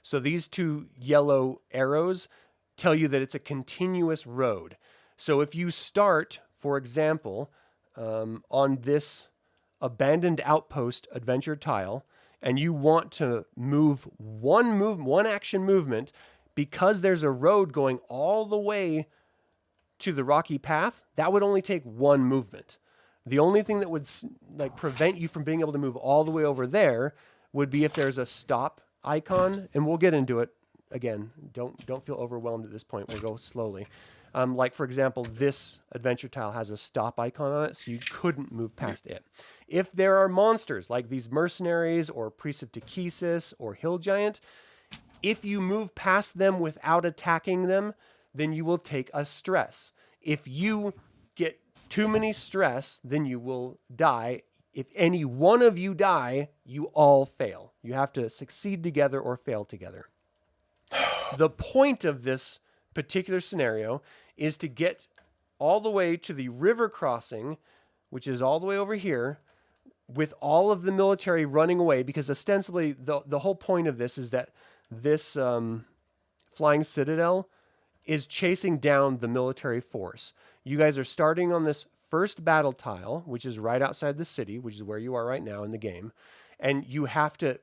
So these 2 yellow arrows tell you that it's a continuous road. So if you start, for example, on this abandoned outpost adventure tile, and you want to move one action movement, because there's a road going all the way to the rocky path, that would only take 1 movement. The only thing that would like prevent you from being able to move all the way over there would be if there's a stop icon, and we'll get into it again. Don't feel overwhelmed at this point. We'll go slowly. Like for example, this adventure tile has a stop icon on it, so you couldn't move past it. If there are monsters like these mercenaries or Priest of Takhisis or Hill Giant, if you move past them without attacking them, then you will take a stress. If you get too many stress, then you will die. If any one of you die, you all fail. You have to succeed together or fail together. The point of this particular scenario is to get all the way to the river crossing, which is all the way over here, with all of the military running away, because ostensibly the whole point of this is that this flying citadel is chasing down the military force. You guys are starting on this first battle tile, which is right outside the city, which is where you are right now in the game. And you have to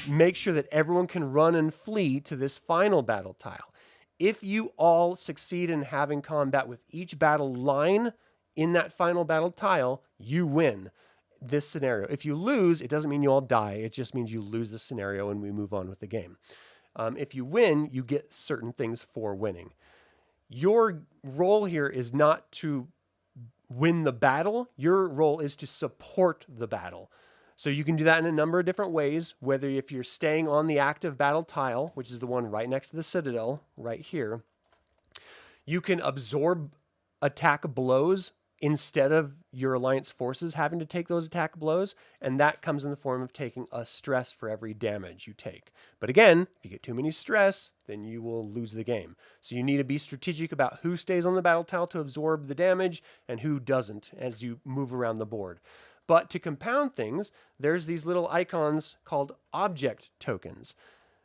make sure that everyone can run and flee to this final battle tile. If you all succeed in having combat with each battle line in that final battle tile, you win this scenario. If you lose, it doesn't mean you all die. It just means you lose the scenario and we move on with the game. If you win, you get certain things for winning. Your role here is not to win the battle. Your role is to support the battle. So you can do that in a number of different ways, whether if you're staying on the active battle tile, which is the one right next to the citadel, right here, you can absorb attack blows instead of your alliance forces having to take those attack blows, and that comes in the form of taking a stress for every damage you take. But again, if you get too many stress, then you will lose the game. So you need to be strategic about who stays on the battle tile to absorb the damage and who doesn't as you move around the board. But to compound things, there's these little icons called object tokens.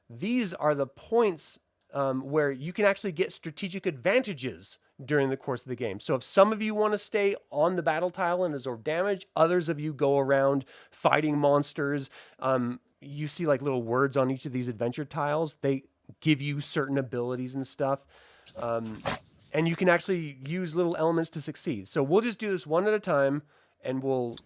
These are the points where you can actually get strategic advantages during the course of the game. So if some of you want to stay on the battle tile and absorb damage, others of you go around fighting monsters. You see like little words on each of these adventure tiles. They give you certain abilities and stuff. And you can actually use little elements to succeed. So we'll just do this one at a time and we'll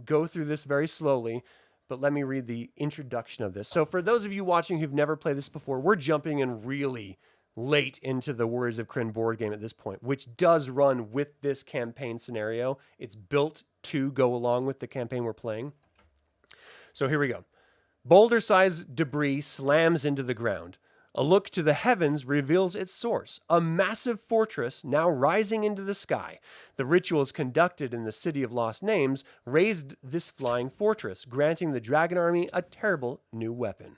go through this very slowly. But let me read the introduction of this. So for those of you watching who've never played this before, we're jumping in really late into the Warriors of Krynn board game at this point, which does run with this campaign scenario. It's built to go along with the campaign we're playing. So here we go. Boulder-sized debris slams into the ground. A look to the heavens reveals its source, a massive fortress now rising into the sky. The rituals conducted in the City of Lost Names raised this flying fortress, granting the Dragon Army a terrible new weapon.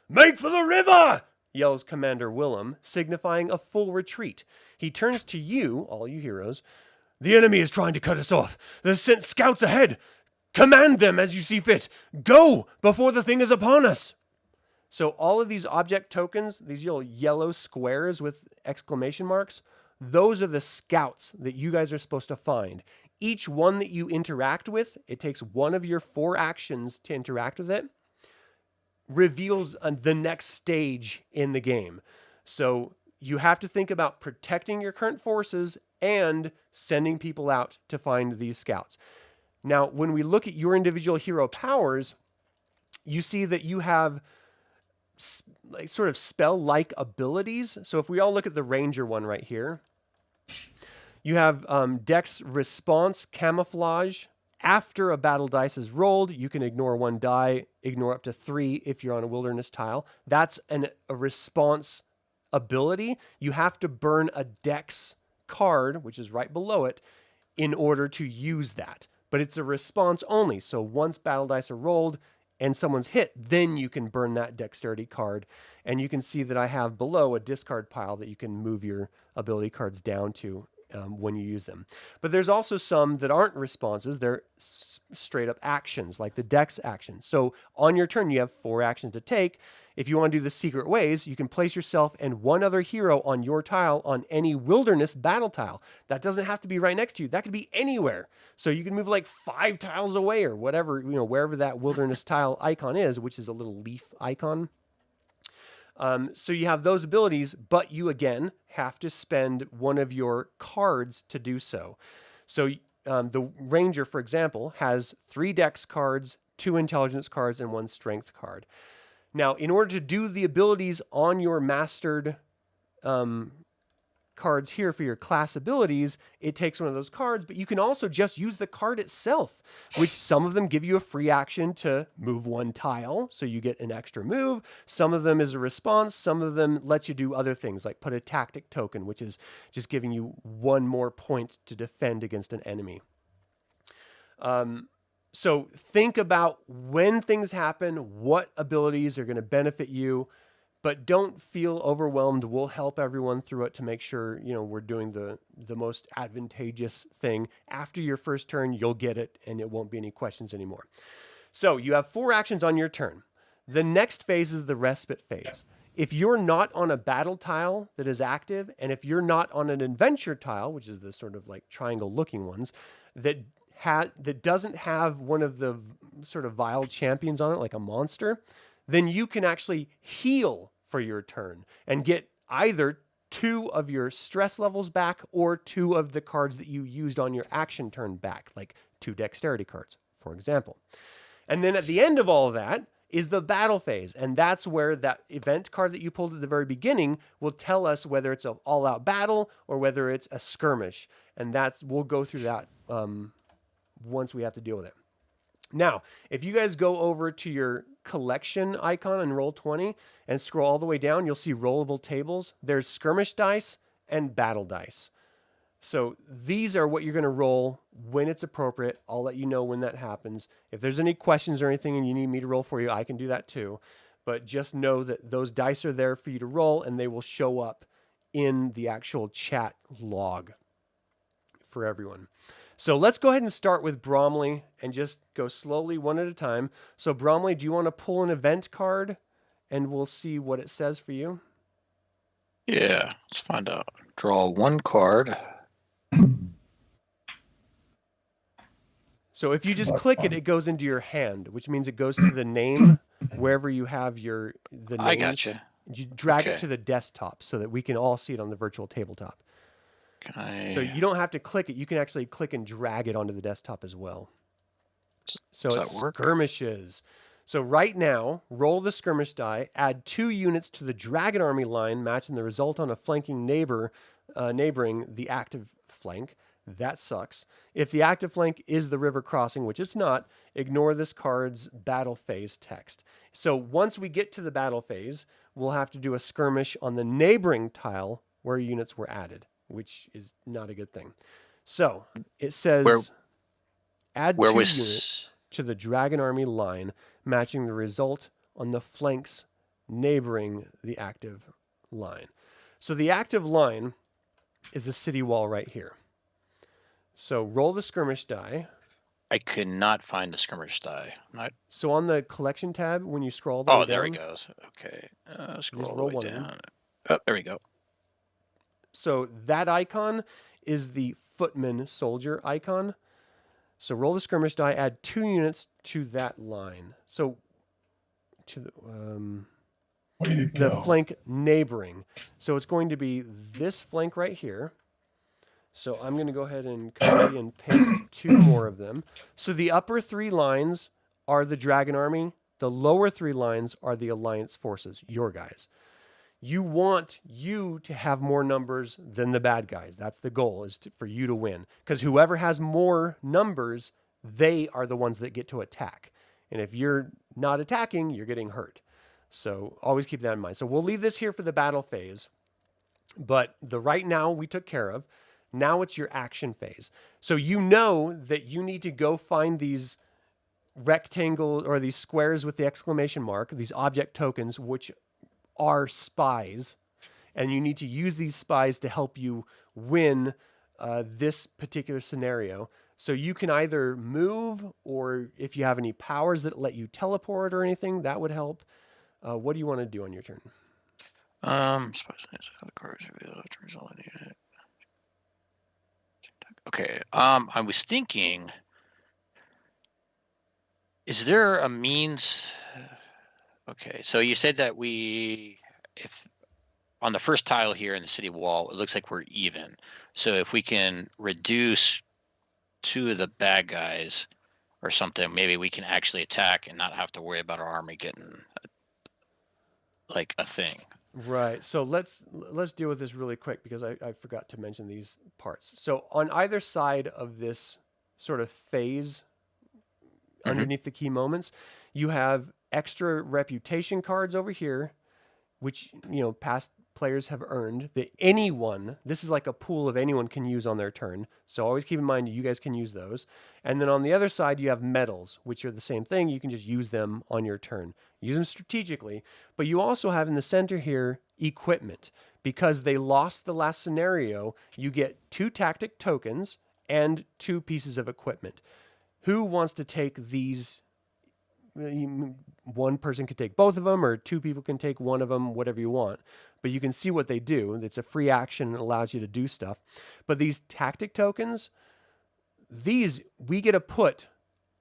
"Make for the river!" yells Commander Willem, signifying a full retreat. He turns to you, all you heroes. The enemy is trying to cut us off. They've sent scouts ahead. Command them as you see fit. Go before the thing is upon us. So all of these object tokens, these little yellow squares with exclamation marks, those are the scouts that you guys are supposed to find. Each one that you interact with, it takes one of your 4 actions to interact with it, reveals the next stage in the game. So you have to think about protecting your current forces and sending people out to find these scouts. Now, when we look at your individual hero powers, you see that you have like sort of spell-like abilities. So if we all look at the Ranger one right here, you have Dex Response Camouflage. After a battle dice is rolled, you can ignore 1 die, ignore up to 3 if you're on a wilderness tile. That's a response ability. You have to burn a Dex card, which is right below it, in order to use that. But it's a response only. So once battle dice are rolled and someone's hit, then you can burn that dexterity card. And you can see that I have below a discard pile that you can move your ability cards down to when you use them. But there's also some that aren't responses. They're straight up actions, like the Dex action. So on your turn, you have 4 actions to take. If you want to do the secret ways, you can place yourself and 1 other hero on your tile on any wilderness battle tile. That doesn't have to be right next to you. That could be anywhere. So you can move like 5 tiles away or whatever, wherever that wilderness tile icon is, which is a little leaf icon. So you have those abilities, but you again have to spend 1 of your cards to do so. So the Ranger, for example, has 3 Dex cards, 2 Intelligence cards, and 1 Strength card. Now, in order to do the abilities on your mastered cards here for your class abilities, it takes 1 of those cards, but you can also just use the card itself, which some of them give you a free action to move 1 tile, so you get an extra move. Some of them is a response. Some of them let you do other things, like put a tactic token, which is just giving you 1 more point to defend against an enemy. So think about when things happen, what abilities are going to benefit you, but don't feel overwhelmed. We'll help everyone through it to make sure, we're doing the most advantageous thing. After your first turn, you'll get it and it won't be any questions anymore. So you have 4 actions on your turn. The next phase is the respite phase. If you're not on a battle tile that is active, and if you're not on an adventure tile, which is the sort of like triangle looking ones, that doesn't have one of the sort of vile champions on it, like a monster, then you can actually heal for your turn and get either 2 of your stress levels back or 2 of the cards that you used on your action turn back, like 2 dexterity cards, for example. And then at the end of all of that is the battle phase. And that's where that event card that you pulled at the very beginning will tell us whether it's an all-out battle or whether it's a skirmish. And we'll go through that once we have to deal with it. Now, if you guys go over to your collection icon in Roll20 and scroll all the way down, you'll see rollable tables. There's skirmish dice and battle dice. So these are what you're going to roll when it's appropriate. I'll let you know when that happens. If there's any questions or anything and you need me to roll for you, I can do that too. But just know that those dice are there for you to roll and they will show up in the actual chat log for everyone. So let's go ahead and start with Bromly and just go slowly 1 at a time. So Bromly, do you want to pull an event card and we'll see what it says for you? Yeah, let's find out. Draw 1 card. So if you just click it, it goes into your hand, which means it goes to the name wherever you have the names. I gotcha. You drag it to the desktop so that we can all see it on the virtual tabletop. So you don't have to click it. You can actually click and drag it onto the desktop as well. So it's skirmishes. So right now, roll the skirmish die, add 2 units to the Dragon Army line, matching the result on a flanking neighboring the active flank. That sucks. If the active flank is the river crossing, which it's not, ignore this card's battle phase text. So once we get to the battle phase, we'll have to do a skirmish on the neighboring tile where units were added, which is not a good thing. So it says add 2 units to the Dragon Army line, matching the result on the flank's neighboring the active line. So the active line is the city wall right here. So roll the skirmish die. I could not find the skirmish die. Not. So on the collection tab, when you scroll all the way Oh, there down, he goes. Okay. Scroll just all roll the one way of them. down. Oh, there we go. So that icon is the footman soldier icon. So roll the skirmish die, add 2 units to that line. So to the flank neighboring. So it's going to be this flank right here. So I'm going to go ahead and copy and paste 2 more of them. So the upper 3 lines are the Dragon Army. The lower 3 lines are the Alliance forces, your guys. You want you to have more numbers than the bad guys. That's the goal, is for you to win. Because whoever has more numbers, they are the ones that get to attack. And if you're not attacking, you're getting hurt. So always keep that in mind. So we'll leave this here for the battle phase. But the right now we took care of. Now it's your action phase. So you know that you need to go find these rectangle or these squares with the exclamation mark, these object tokens, which are spies, and you need to use these spies to help you win this particular scenario. So you can either move, or if you have any powers that let you teleport or anything, that would help. What do you want to do on your turn? Okay. I was thinking, is there a means? Okay, so you said that if on the first tile here in the city wall, it looks like we're even. So if we can reduce 2 of the bad guys or something, maybe we can actually attack and not have to worry about our army getting like a thing. Right. So let's deal with this really quick, because I forgot to mention these parts. So on either side of this sort of phase, underneath the key moments, you have extra reputation cards over here, which, past players have earned, that this is like a pool of anyone can use on their turn. So always keep in mind you guys can use those. And then on the other side, you have medals, which are the same thing. You can just use them on your turn. Use them strategically. But you also have in the center here equipment. Because they lost the last scenario, you get 2 tactic tokens and 2 pieces of equipment. Who wants to take these? One person could take both of them, or 2 people can take one of them, whatever you want. But you can see what they do. It's a free action. It allows you to do stuff. But these tactic tokens, these we get to put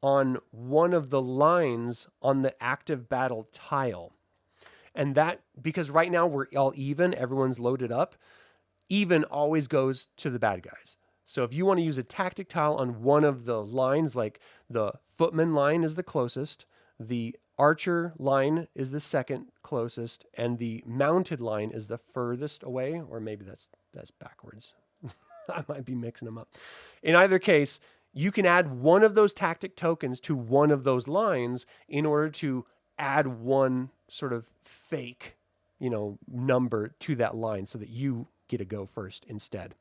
on one of the lines on the active battle tile. And that, because right now we're all even, everyone's loaded up, even always goes to the bad guys. So if you want to use a tactic tile on one of the lines, like the footman line is the closest, the archer line is the second closest, and the mounted line is the furthest away, or maybe that's backwards. I might be mixing them up. In either case, you can add one of those tactic tokens to one of those lines in order to add one sort of fake, number to that line so that you get to go first instead.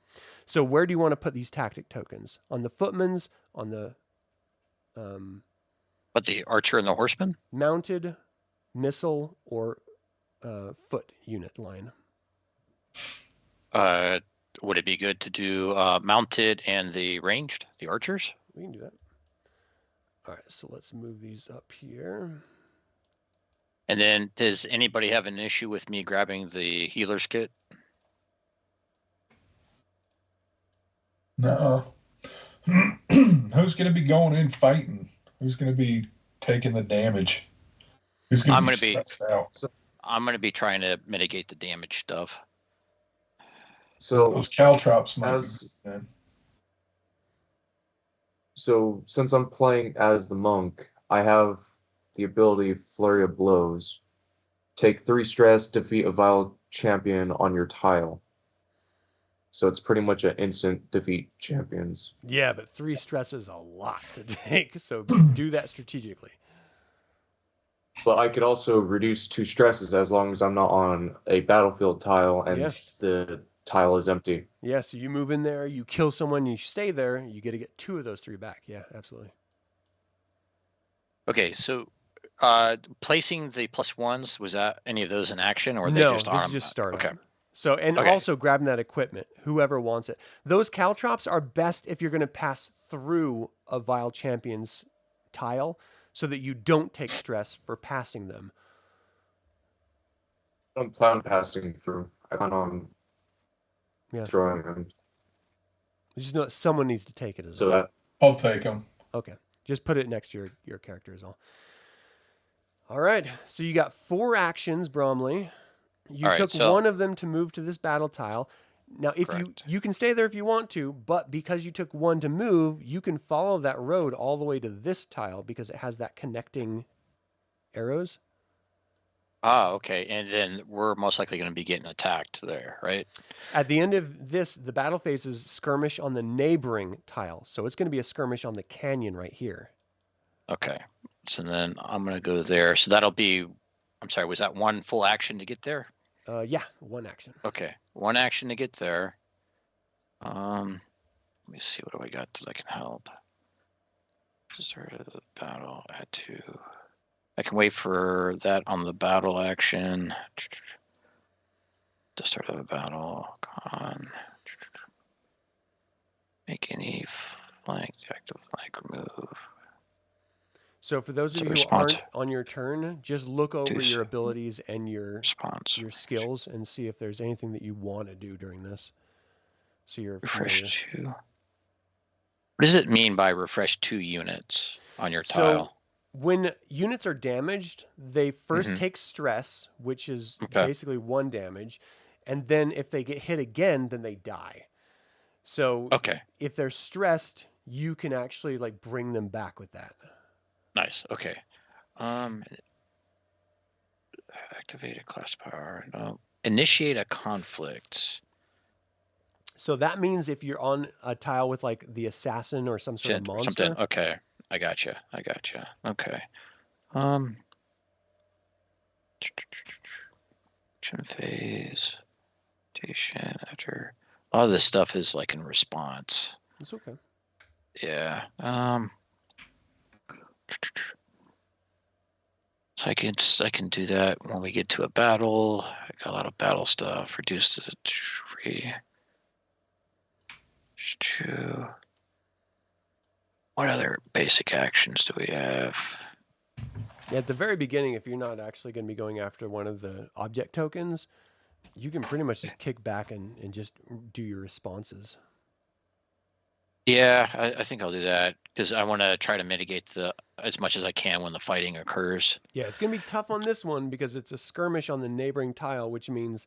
So where do you want to put these tactic tokens? On the footman's, on the But the archer and the horseman? Mounted, missile, or foot unit line. Would it be good to do mounted and the ranged, the archers? We can do that. All right, so let's move these up here. And then does anybody have an issue with me grabbing the healer's kit? No. Who's going to be going in fighting? Who's going to be taking the damage? Who's going to be stressed out? I'm going to be trying to mitigate the damage stuff. So those caltrops might be, So since I'm playing as the monk, I have the ability Flurry of Blows. Take 3 stress, defeat a vile champion on your tile. So it's pretty much an instant defeat champions. Yeah, but 3 stress is a lot to take, so do that strategically. But I could also reduce 2 stresses as long as I'm not on a battlefield tile and the tile is empty. Yeah, so you move in there, you kill someone, you stay there, you get to get 2 of those 3 back. Yeah, absolutely. Okay, so Placing the +1s, was that any of those in action, or are they No, just this arm? is just startup. Okay. So, and Okay. also grabbing that equipment, whoever wants it. Those caltrops are best if you're going to pass through a Vile Champion's tile so that you don't take stress for passing them. I don't plan on passing through. I plan on Yeah. throwing them. Just know that someone needs to take it as So well. that I'll take them. Okay. Just put it next to your character is all. All right. So you got 4 actions, Bromly. You All right, took so- one of them to move to this battle tile. Now, if Correct. you can stay there if you want to, but because you took one to move, you can follow that road all the way to this tile because it has that connecting arrows. Ah, okay. And then we're most likely going to be getting attacked there, right? At the end of this, the battle phase is skirmish on the neighboring tile. So it's going to be a skirmish on the canyon right here. Okay. So then I'm going to go there. So that'll be, I'm sorry, was that one full action to get there? Yeah, 1 action. Okay. 1 action to get there. Let me see, what do I got that I can help? Start of the battle, add 2. I can wait for that on the battle action. The start of the battle, con. Make any flank, active flank remove. So for those of So you who response. aren't on your turn, just look over Deuce. your abilities and your Response. skills and see if there's anything that you want to do during this. So you're familiar. Refresh 2. What does it mean by refresh 2 units on your So tile? when units are damaged, they first Mhm. take stress, which is Okay. basically 1 damage, and then if they get hit again, then they die. So Okay. if they're stressed, you can actually like bring them back with that. Nice. Okay. Activate a class power. No. Initiate a conflict. So that means if you're on a tile with like the assassin or some sort of Or monster, something. Okay. I gotcha. Okay. Action phase. Station after. A lot of this stuff is like in response. it's okay. Yeah. So I can do that when we get to a battle. I got a lot of battle stuff. Reduce the 3. 2. What other basic actions do we have? Yeah, at the very beginning, if you're not actually going to be going after one of the object tokens, you can pretty much just kick back and just do your responses. Yeah, I think I'll do that because I want to try to mitigate as much as I can when the fighting occurs. Yeah, it's going to be tough on this one because it's a skirmish on the neighboring tile, which means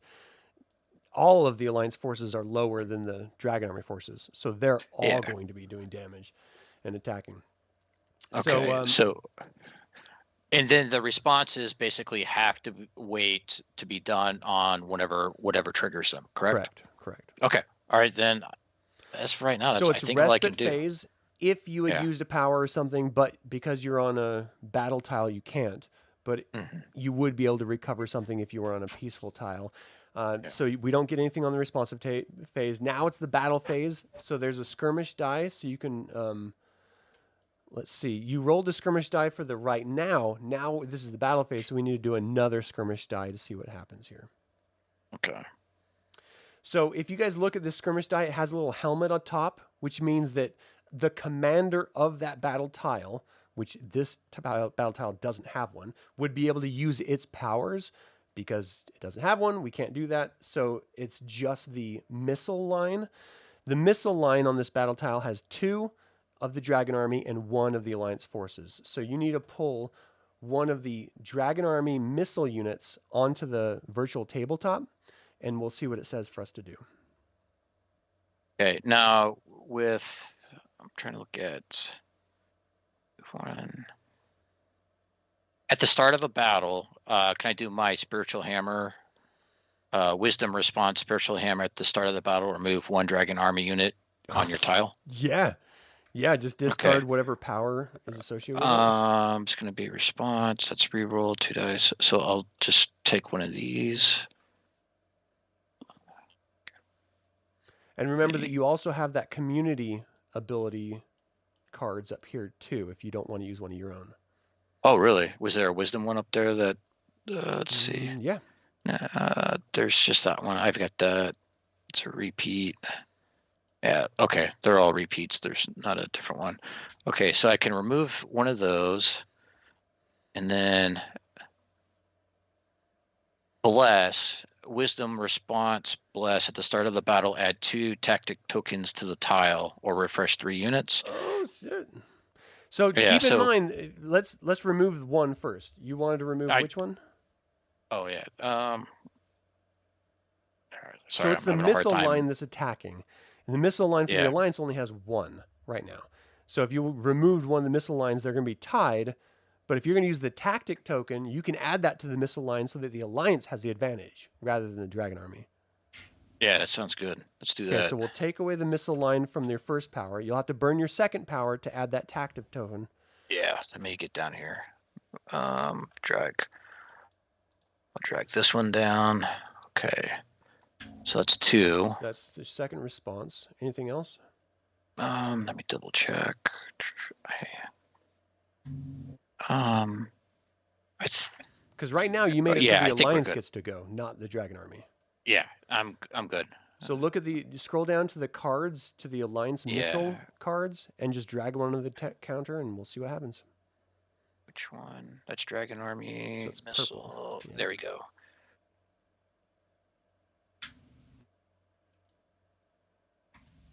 all of the Alliance forces are lower than the Dragon Army forces. So they're all going to be doing damage and attacking. Okay, so and then the responses basically have to wait to be done on whatever triggers them, correct? Correct. Okay, all right, then as for right now, So I it's think all I can respite do. phase if you had Yeah. used a power or something, but because you're on a battle tile, you can't. But you would be able to recover something if you were on a peaceful tile. So we don't get anything on the responsive phase. Now it's the battle phase. So there's a skirmish die. So you can, let's see, you rolled a skirmish die for the right now. Now this is the battle phase. So we need to do another skirmish die to see what happens here. Okay. So if you guys look at this skirmish die, it has a little helmet on top, which means that the commander of that battle tile, which this battle tile doesn't have one, would be able to use its powers. Because it doesn't have one, we can't do that. So it's just the missile line. The missile line on this battle tile has 2 of the Dragon Army and 1 of the Alliance forces. So you need to pull one of the Dragon Army missile units onto the virtual tabletop, and we'll see what it says for us to do. Okay, now I'm trying to look at one. At the start of a battle, can I do my spiritual hammer, wisdom response spiritual hammer at the start of the battle? Remove 1 Dragon Army unit on your tile. Yeah, just discard whatever power is associated with it. It's going to be response. That's reroll 2 dice. So I'll just take one of these. And remember that you also have that community ability cards up here too, if you don't want to use one of your own. Oh, really? Was there a wisdom one up there that? Let's see. Yeah. There's just that one. I've got that. It's a repeat. Yeah. Okay. They're all repeats. There's not a different one. Okay. So I can remove one of those, and then bless. Wisdom response bless at the start of the battle. Add 2 tactic tokens to the tile or refresh 3 units. Oh shit. So Yeah, keep in mind, let's remove one first. You wanted to remove which one? Oh yeah. Sorry, So it's I'm the having a hard missile time. line that's attacking. And the missile line for the Yeah. Alliance only has 1 right now. So if you removed one of the missile lines, they're going to be tied. But if you're going to use the tactic token, you can add that to the missile line so that the Alliance has the advantage rather than the Dragon Army. Yeah, that sounds good. Let's do Okay, that. so we'll take away the missile line from their first power. You'll have to burn your second power to add that tactic token. Yeah, let me get down here. Drag. I'll drag this one down. Okay. So that's 2. So that's the second response. Anything else? Let me double check. Because right now you made it yeah, I so think the we're Alliance good. gets to go, not the Dragon Army. Yeah, I'm good. So look at you scroll down to the cards, to the Alliance missile Yeah. cards, and just drag one to the counter, and we'll see what happens. Which one? That's Dragon Army So it's missile. purple, yeah. There we go.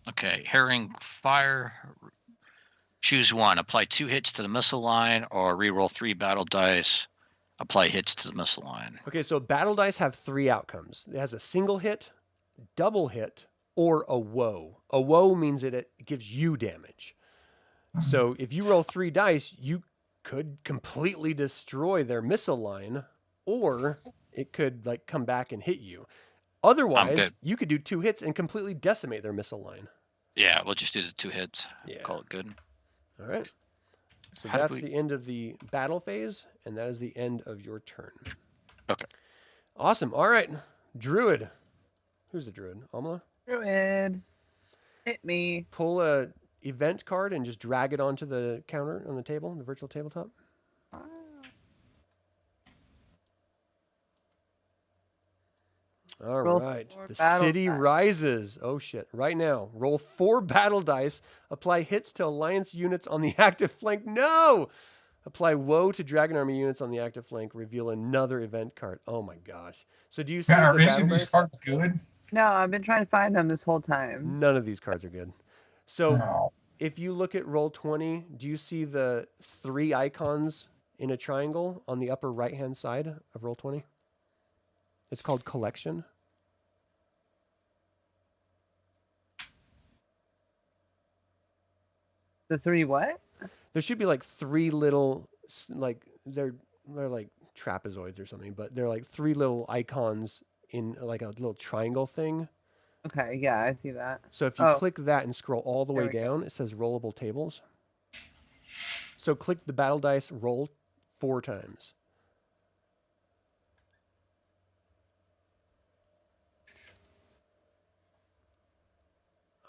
Okay, herring fire. Choose one. Apply 2 hits to the missile line, or reroll 3 battle dice. Apply hits to the missile line. Okay, so battle dice have 3 outcomes. It has a single hit, double hit, or a woe. A woe means that it gives you damage. So if you roll 3 dice, you could completely destroy their missile line, or it could like come back and hit you. Otherwise, good. you could do 2 hits and completely decimate their missile line. Yeah, we'll just do the 2 hits. Yeah. Call it good. All right. So How did that's we- the end of the battle phase, and that is the end of your turn. Okay. Awesome. All right. Druid. Who's the Druid? Aamela? Druid. Hit me. Pull a event card and just drag it onto the counter on the table, the virtual tabletop. All Roll right. 4 The battle city dice. rises. Oh shit. Right now. Roll 4 battle dice. Apply hits to Alliance units on the active flank. No! Apply woe to Dragon Army units on the active flank. Reveal another event card. Oh my gosh. So do you see Man, are the any battle of these dice? cards good? No, I've been trying to find them this whole time. None of these cards are good. So No. if you look at roll 20, do you see the 3 icons in a triangle on the upper right-hand side of roll 20? It's called collection. The 3 what? There should be like 3 little, like they're like trapezoids or something, but they're like 3 little icons in like a little triangle thing. Okay, yeah, I see that. So if you Oh. click that and scroll all the There way we go. down, it says rollable tables. So click the battle dice, roll 4 times.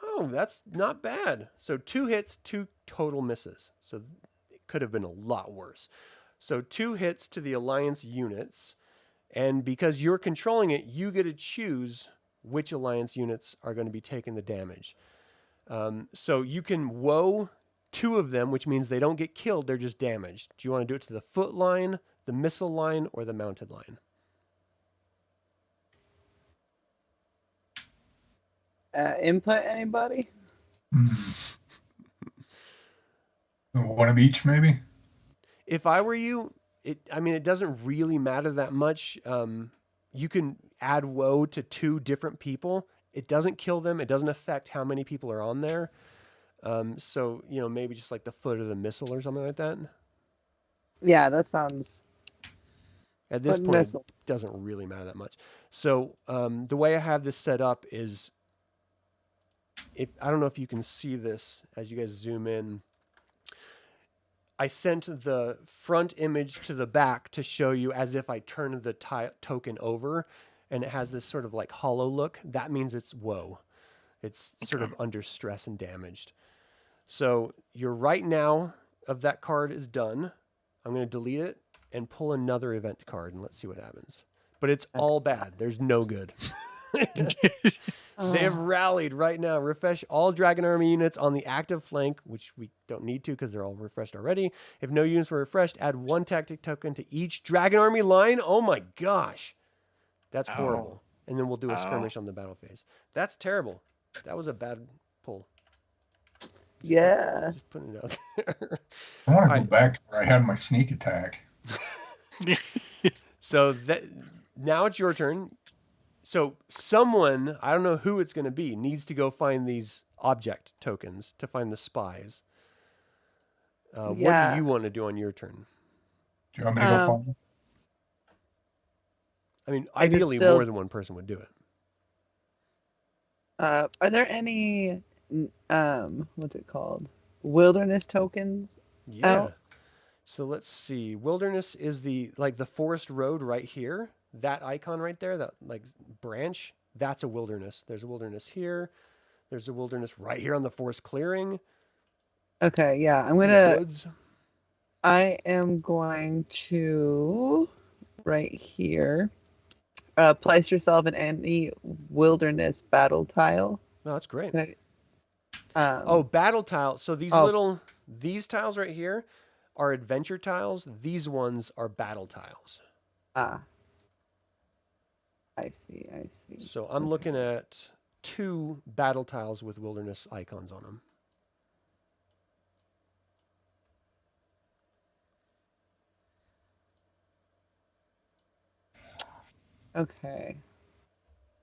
Oh, that's not bad. So 2 hits, 2 total misses. So it could have been a lot worse. So 2 hits to the Alliance units. And because you're controlling it, you get to choose which Alliance units are going to be taking the damage. So you can woe 2 of them, which means they don't get killed, they're just damaged. Do you want to do it to the foot line, the missile line, or the mounted line? Input anybody? One of each, maybe? If I were you, it doesn't really matter that much. You can add woe to 2 different people. It doesn't kill them. It doesn't affect how many people are on there. So, maybe just like the foot of the missile or something like that. Yeah, that sounds. At this Foot point, missile. it doesn't really matter that much. So the way I have this set up is, I don't know if you can see this as you guys zoom in. I sent the front image to the back to show you as if I turned the token over, and it has this sort of like hollow look. That means it's woe. It's sort of under stress and damaged. So your right now of that card is done. I'm going to delete it and pull another event card, and let's see what happens. But it's all bad. There's no good. They have rallied right now. Refresh all Dragon Army units on the active flank, which we don't need to because they're all refreshed already. If no units were refreshed, add 1 tactic token to each Dragon Army line. Oh my gosh. That's horrible. And then we'll do a skirmish on the battle phase. That's terrible. That was a bad pull. Yeah. Just putting it out there. I want to go back to where I had my sneak attack. So now it's your turn. So someone, I don't know who it's going to be, needs to go find these object tokens to find the spies. What do you want to do on your turn? Do you want me to go find them? I mean, ideally, more than one person would do it. Are there any, what's it called? Wilderness tokens? Yeah. So let's see. Wilderness is the forest road right here. That icon right there, that like branch, that's a wilderness. There's a wilderness here. There's a wilderness right here on the forest clearing. Okay, yeah. I am going to right here. Place yourself in any wilderness battle tile. No, that's great. Okay. Battle tile. So these tiles right here are adventure tiles. These ones are battle tiles. I see. So I'm looking at 2 battle tiles with wilderness icons on them. Okay.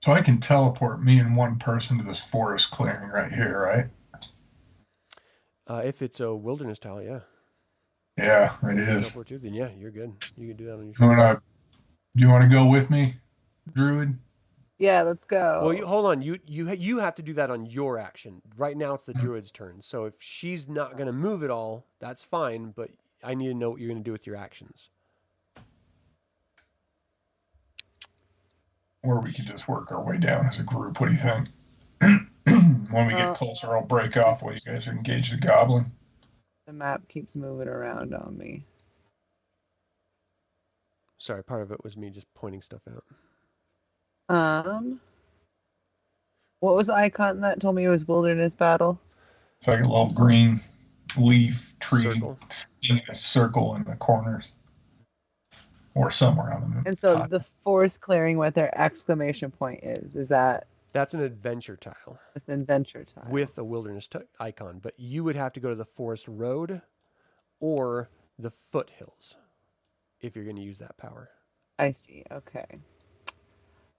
So I can teleport me and one person to this forest clearing right here, right? If it's a wilderness tile, yeah. Yeah, it is. Teleport to, then yeah, you're good. You can do that on your phone. Do you want to go with me, Druid? Yeah, let's go. Well, hold on. You have to do that on your action. Right now, it's the Druid's turn. So if she's not going to move at all, that's fine. But I need to know what you're going to do with your actions. Or we could just work our way down as a group. What do you think? When we get closer, I'll break off while you guys engage the goblin. The map keeps moving around on me. Sorry, part of it was me just pointing stuff out. What was the icon that told me it was wilderness battle? It's like a little green leaf tree Circle. in a circle in the corners. Or somewhere on them. And so the forest clearing with their exclamation point is that... That's an adventure tile. It's an adventure tile. With a wilderness icon. But you would have to go to the forest road or the foothills if you're going to use that power. I see. Okay.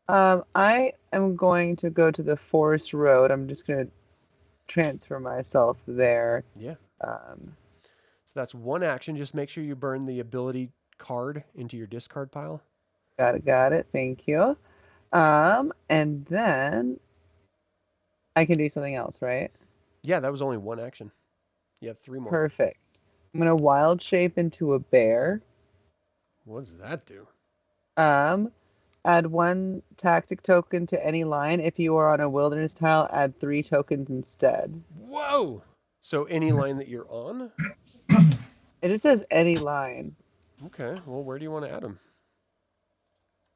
I am going to go to the forest road. I'm just going to transfer myself there. Yeah. So that's one action. Just make sure you burn the ability card into your discard pile. Got it. Thank you. And then I can do something else, right? Yeah, that was only one action. You have 3 more. Perfect. I'm going to wild shape into a bear. What does that do? Add 1 tactic token to any line. If you are on a wilderness tile, add 3 tokens instead. Whoa! So any line that you're on? It just says any line. Okay, well, where do you want to add them?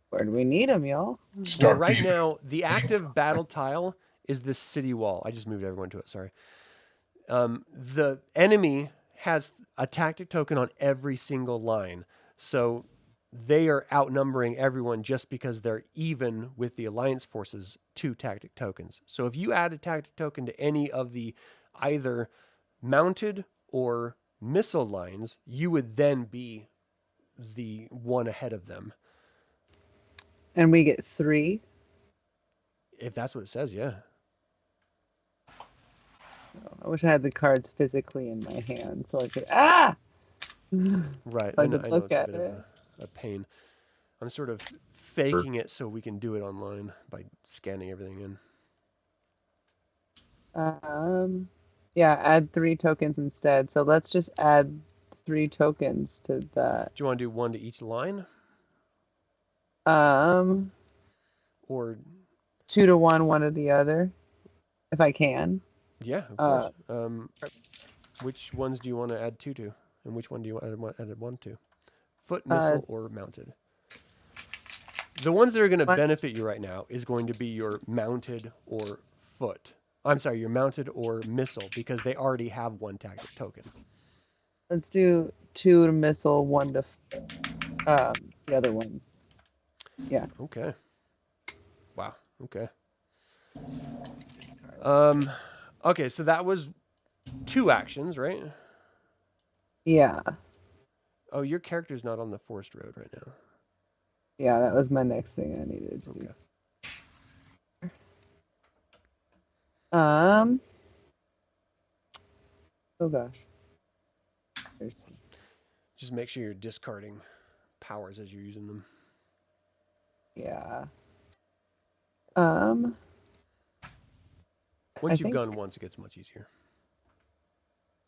Where do we need them, y'all? Well, right now, the active battle tile is the city wall. I just moved everyone to it, sorry. The enemy has a tactic token on every single line. So they are outnumbering everyone just because they're even with the alliance forces 2 tactic tokens. So if you add a tactic token to any of the either mounted or missile lines, you would then be the one ahead of them. And we get 3? If that's what it says, yeah. I wish I had the cards physically in my hand so I could... Right. I I know could it's look a at bit it. of a pain. I'm sort of faking it so we can do it online by scanning everything in. Yeah, add 3 tokens instead. So let's just add 3 tokens to that. Do you want to do 1 to each line? Or 2 to 1, 1 to the other, if I can. yeah, of course. Which ones do you want to add 2 to? And which one do you add one to? Foot, missile, or mounted? The ones that are going to benefit you right now is going to be your mounted or foot. I'm sorry, your mounted or missile, because they already have one tactic token. Let's do 2 to missile, 1 to the other one. Yeah. Okay. Wow. Okay. Okay, so that was 2 actions, right? Yeah. Oh, your character's not on the forest road right now. Yeah, that was my next thing I needed to do. Oh gosh. Just make sure you're discarding powers as you're using them. Yeah. Once you've gone once, it gets much easier.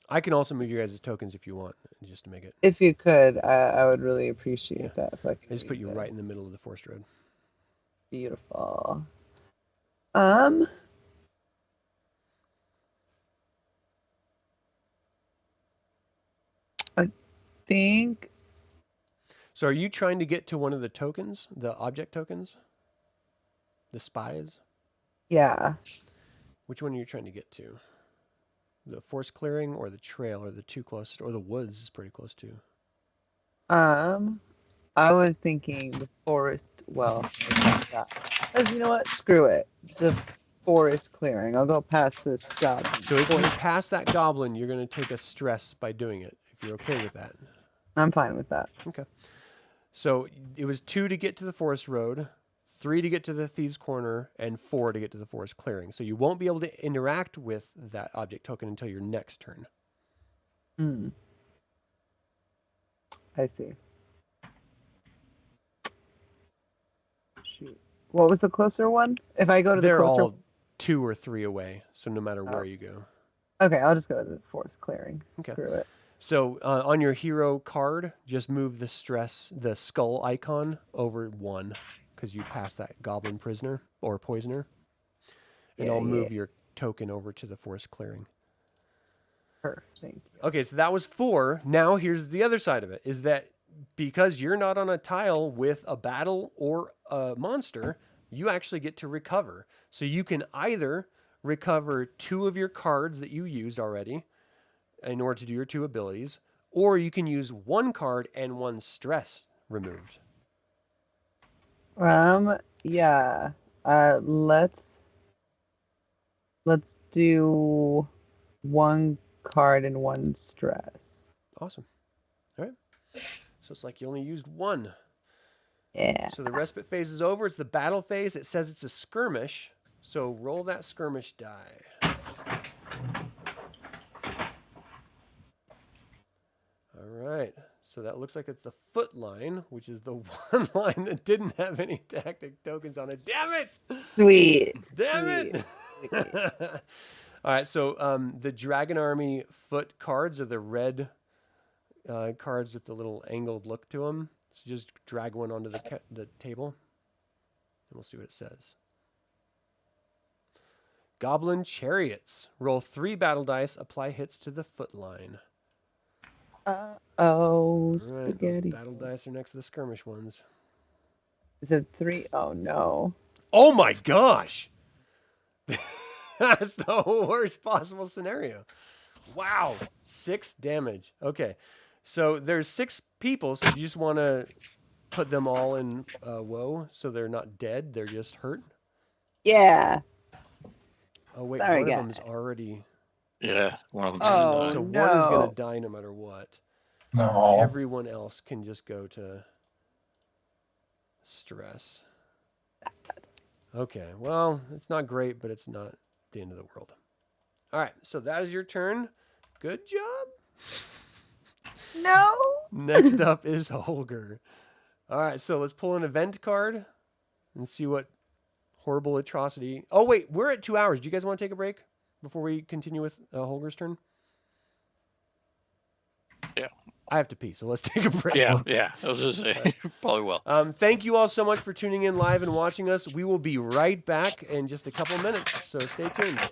I can also move you guys as tokens if you want, just to make it. If you could, I would really appreciate that. So I just put you right in the middle of the forest road. Beautiful. I think. So are you trying to get to one of the tokens, the object tokens? The spies? Yeah. Which one are you trying to get to? The forest clearing or the trail, or the 2 closest, or the woods is pretty close too? I was thinking the forest. Well, you know what? Screw it. The forest clearing. I'll go past this goblin. So if you pass that goblin, you're going to take a stress by doing it. If you're okay with that. I'm fine with that. Okay. So it was 2 to get to the forest road, 3 to get to the thieves' corner, and 4 to get to the forest clearing. So you won't be able to interact with that object token until your next turn. I see. Shoot. What was the closer one? If I go to the closer... They're all 2 or 3 away, so no matter where you go. Okay, I'll just go to the forest clearing. Okay. Screw it. So on your hero card, just move the skull icon over 1, because you passed that goblin prisoner or poisoner. And I'll move your token over to the forest clearing. Perfect. Thank you. Okay, so that was 4. Now here's the other side of it, is that because you're not on a tile with a battle or a monster, you actually get to recover. So you can either recover 2 of your cards that you used already in order to do your 2 abilities, or you can use 1 card and 1 stress removed. Yeah. Let's do 1 card and 1 stress. Awesome. All right. So it's like you only used 1. Yeah. So the respite phase is over. It's the battle phase. It says it's a skirmish. So roll that skirmish die. All right. So that looks like it's the foot line, which is the one line that didn't have any tactic tokens on it. Damn it! Sweet. Damn it! All right. So the Dragon Army foot cards are the red cards with the little angled look to them. So just drag one onto the table, and we'll see what it says. Goblin Chariots. Roll 3 battle dice. Apply hits to the foot line. Spaghetti. Battle dice are next to the skirmish ones. Is it 3? Oh, no. Oh, my gosh. That's the worst possible scenario. Wow. 6 damage. Okay. So there's 6 people, so you just want to put them all in woe so they're not dead. They're just hurt. Yeah. Oh, wait. Sorry, one of guys. them's already... Yeah, one of them. Oh, so no. one is going to die no matter what. No. Everyone else can just go to stress. Okay, well, it's not great, but it's not the end of the world. All right, so that is your turn. Good job. No. Next up is Holgr. All right, so let's pull an event card and see what horrible atrocity. Oh, wait, we're at 2 hours. Do you guys want to take a break before we continue with Holger's turn? Yeah. I have to pee, so let's take a break. Yeah. I was just saying, probably will. Thank you all so much for tuning in live and watching us. We will be right back in just a couple minutes, so stay tuned.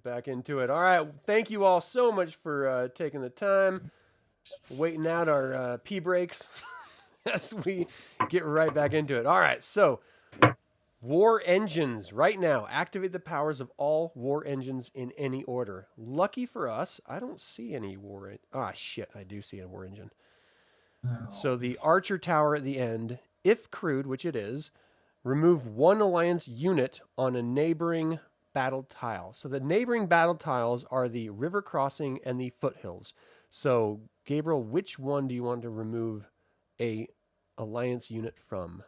get back into it. All right. Thank you all so much for taking the time, waiting out our pee breaks as we get right back into it. All right. So, war engines. Right now, activate the powers of all war engines in any order. Lucky for us, I don't see any war. Shit. I do see a war engine. So the Archer Tower at the end, if crewed, which it is, remove one Alliance unit on a neighboring battle tile. So the neighboring battle tiles are the River Crossing and the Foothills. So, Gabriel, which one do you want to remove a Alliance unit from?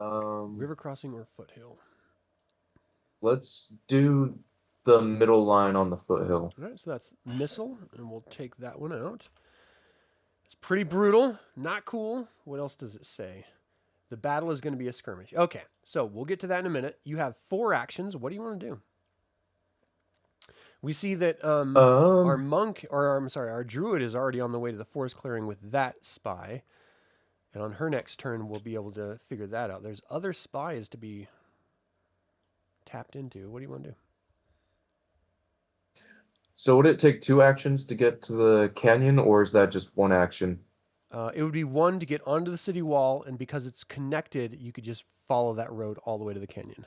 River Crossing or Foothill? Let's do the middle line on the Foothill. All right, so that's Missile, and we'll take that one out. It's pretty brutal, not cool. What else does it say? The battle is going to be a skirmish. Okay, so we'll get to that in a minute. You have 4 actions. What do you want to do? We see that our monk, or I'm sorry, our druid is already on the way to the forest clearing with that spy. And on her next turn, we'll be able to figure that out. There's other spies to be tapped into. What do you want to do? So would it take 2 actions to get to the canyon, or is that just 1 action? It would be 1 to get onto the city wall, and because it's connected, you could just follow that road all the way to the canyon.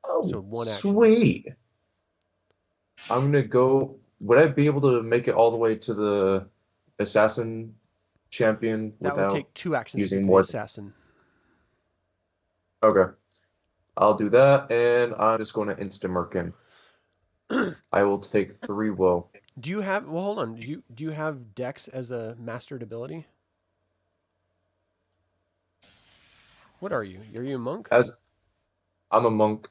Oh, so 1 action. Sweet. I'm going to go... Would I be able to make it all the way to the assassin champion that without would take 2 actions using to more assassin? Okay. I'll do that, and I'm just going to insta-merkin. I will take 3 woe. Do you have... Well, hold on. Do you have Dex as a mastered ability? What are you? Are you a monk? I'm a monk.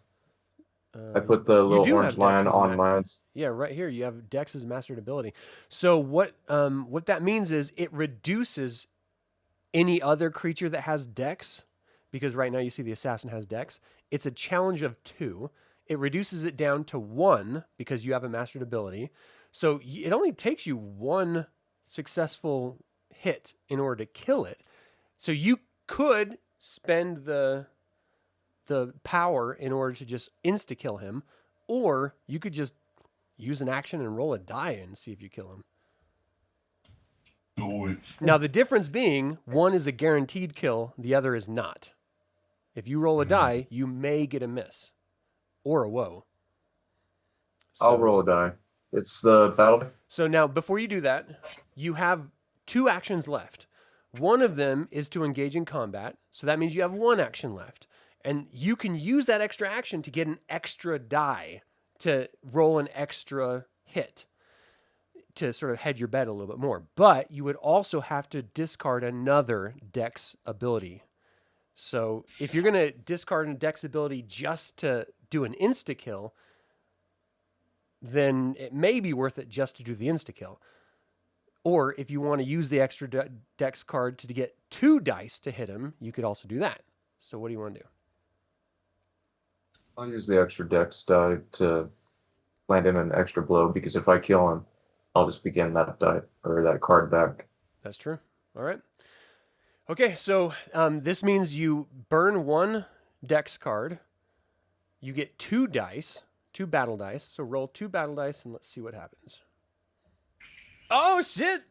I put the little orange line on mine. Yeah, right here. You have Dex as mastered ability. So what that means is it reduces any other creature that has Dex, because right now you see the assassin has Dex. It's a challenge of 2. It reduces it down to 1 because you have a mastered ability. So it only takes you 1 successful hit in order to kill it. So you could spend the power in order to just insta-kill him, or you could just use an action and roll a die and see if you kill him. Do it. Now, the difference being, 1 is a guaranteed kill, the other is not. If you roll a die, you may get a miss. Or a woe. I'll roll a die. It's the battle. So now, before you do that, you have 2 actions left. One of them is to engage in combat, so that means you have 1 action left. And you can use that extra action to get an extra die to roll an extra hit to sort of hedge your bet a little bit more. But you would also have to discard another Dex ability. So if you're going to discard a Dex ability just to do an insta-kill, then it may be worth it just to do the insta-kill. Or if you want to use the extra Dex card to get 2 dice to hit him, you could also do that. So what do you want to do? I'll use the extra Dex die to land in an extra blow, because if I kill him, I'll just begin that die or that card back. That's true. All right. Okay, so this means you burn 1 Dex card. You get 2 dice, 2 battle dice. So roll 2 battle dice and let's see what happens. Oh, shit!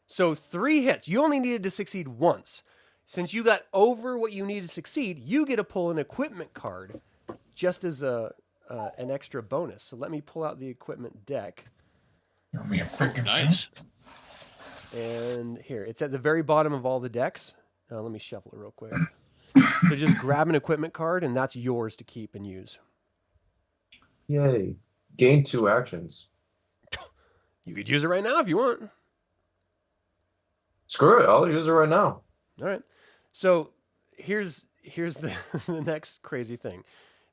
So 3 hits. You only needed to succeed once. Since you got over what you needed to succeed, you get to pull an equipment card just as an extra bonus. So let me pull out the equipment deck. You're me a freaking Nice. And here, it's at the very bottom of all the decks. Let me shuffle it real quick. So just grab an equipment card, and that's yours to keep and use. Yay. Gain 2 actions. You could use it right now if you want. Screw it. I'll use it right now. All right. So here's the, the next crazy thing.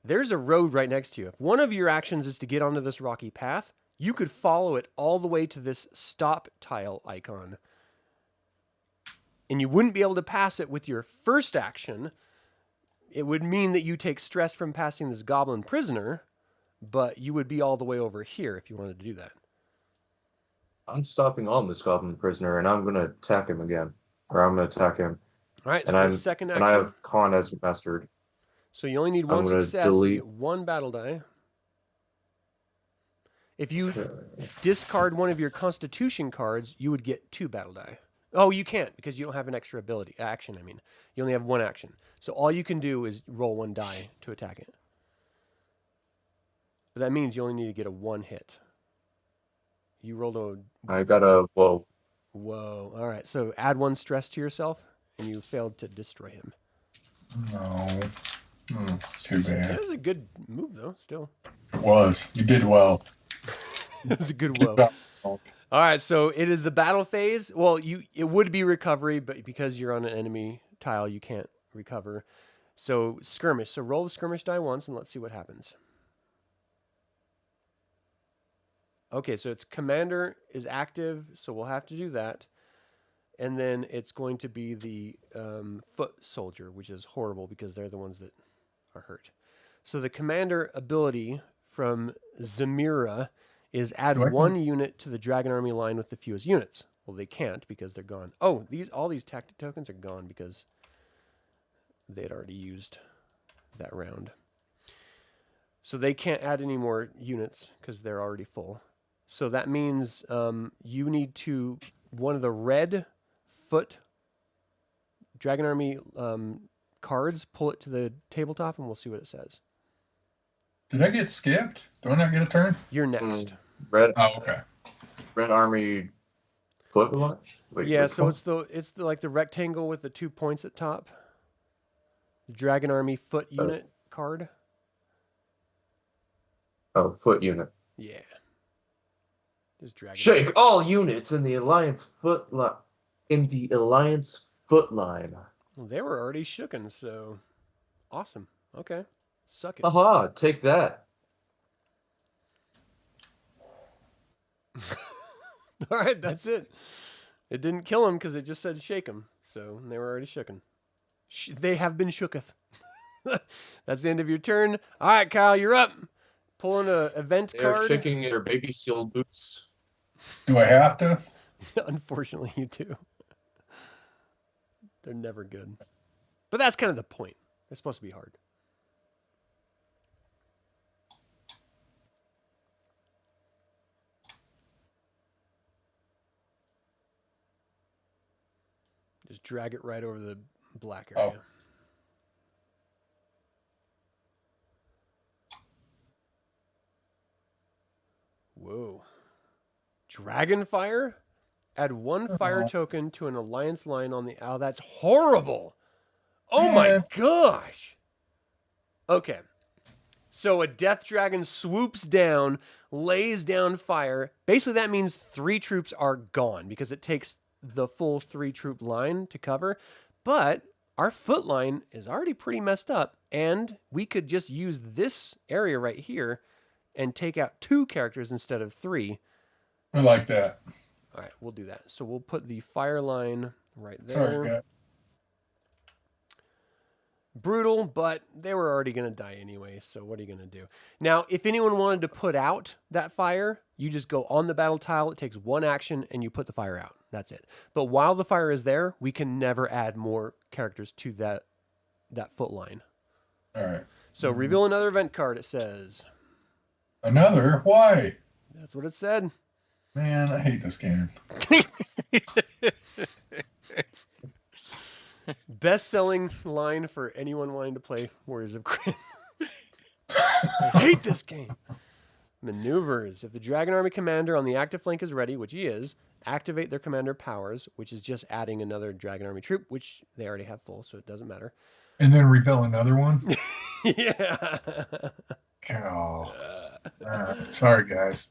There's a road right next to you. If one of your actions is to get onto this rocky path, you could follow it all the way to this stop tile icon. And you wouldn't be able to pass it with your first action. It would mean that you take stress from passing this goblin prisoner, but you would be all the way over here if you wanted to do that. I'm stopping on this goblin prisoner, and I'm going to attack him again. Or I'm going to attack him. All right, And so the second action. And I have con as mastered. So you only need I'm one gonna success. You delete- get one battle die. If you Okay. discard one of your Constitution cards, you would get 2 battle die. Oh, you can't because you don't have an extra action. I mean, you only have 1 action. So all you can do is roll 1 die to attack it. But that means you only need to get a 1 hit. You rolled a I got a whoa. whoa. All right, so add 1 stress to yourself, and you failed to destroy him. No. It's too bad. It was a good move though. Still, It was. You did well. it was a good whoa. All right, so it is the battle phase. Well, it would be recovery, but because you're on an enemy tile, you can't recover. So skirmish. So roll the skirmish die once, and let's see what happens. Okay, so its commander is active, so we'll have to do that. And then it's going to be the foot soldier, which is horrible because they're the ones that are hurt. So the commander ability from Zamira is add 1 unit to the Dragon Army line with the fewest units. Well, they can't because they're gone. Oh, all these tactic tokens are gone because they had already used that round. So they can't add any more units because they're already full. So that means you need to, one of the red foot Dragon Army cards, pull it to the tabletop, and we'll see what it says. Did I get skipped? Do I not get a turn? You're next. Red Oh, okay. Red Army foot launch? Wait, Yeah, which so one? it's the like the rectangle with the 2 points at top. The Dragon Army foot unit card. Oh, foot unit. Yeah. Just Dragon Shake all units in the Alliance foot line. Well, they were already shooken, so awesome. Okay. Suck it. Aha, take that. All right, that's it. It didn't kill him because it just said shake him. So they were already shooken. They have been shooketh. That's the end of your turn. All right, Kyle, you're up. Pulling an event They are card. shaking their baby seal boots. Do I have to? Unfortunately, you do. They're never good. But that's kind of the point. They're supposed to be hard. Just drag it right over the black area. Oh. Whoa. Dragonfire? Add 1 fire Oh. token to an alliance line on the... Oh, that's horrible. Oh my Yeah. gosh. Okay. So a death dragon swoops down, lays down fire. Basically, that means 3 troops are gone because it takes the full 3-troop line to cover. But our foot line is already pretty messed up, and we could just use this area right here and take out 2 characters instead of 3. I like that. All right, we'll do that. So we'll put the fire line right there. Sorry, guy. Brutal, but they were already going to die anyway, so what are you going to do? Now, if anyone wanted to put out that fire, you just go on the battle tile, it takes 1 action, and you put the fire out. That's it. But while the fire is there, we can never add more characters to that foot line. All right. So reveal another event card, it says. Another? Why? That's what it said. Man, I hate this game. Best-selling line for anyone wanting to play Warriors of Krynn. I hate this game. Maneuvers. If the Dragon Army commander on the active flank is ready, which he is, activate their commander powers, which is just adding another Dragon Army troop, which they already have full, so it doesn't matter. And then reveal another one? Yeah. Oh. Sorry, guys.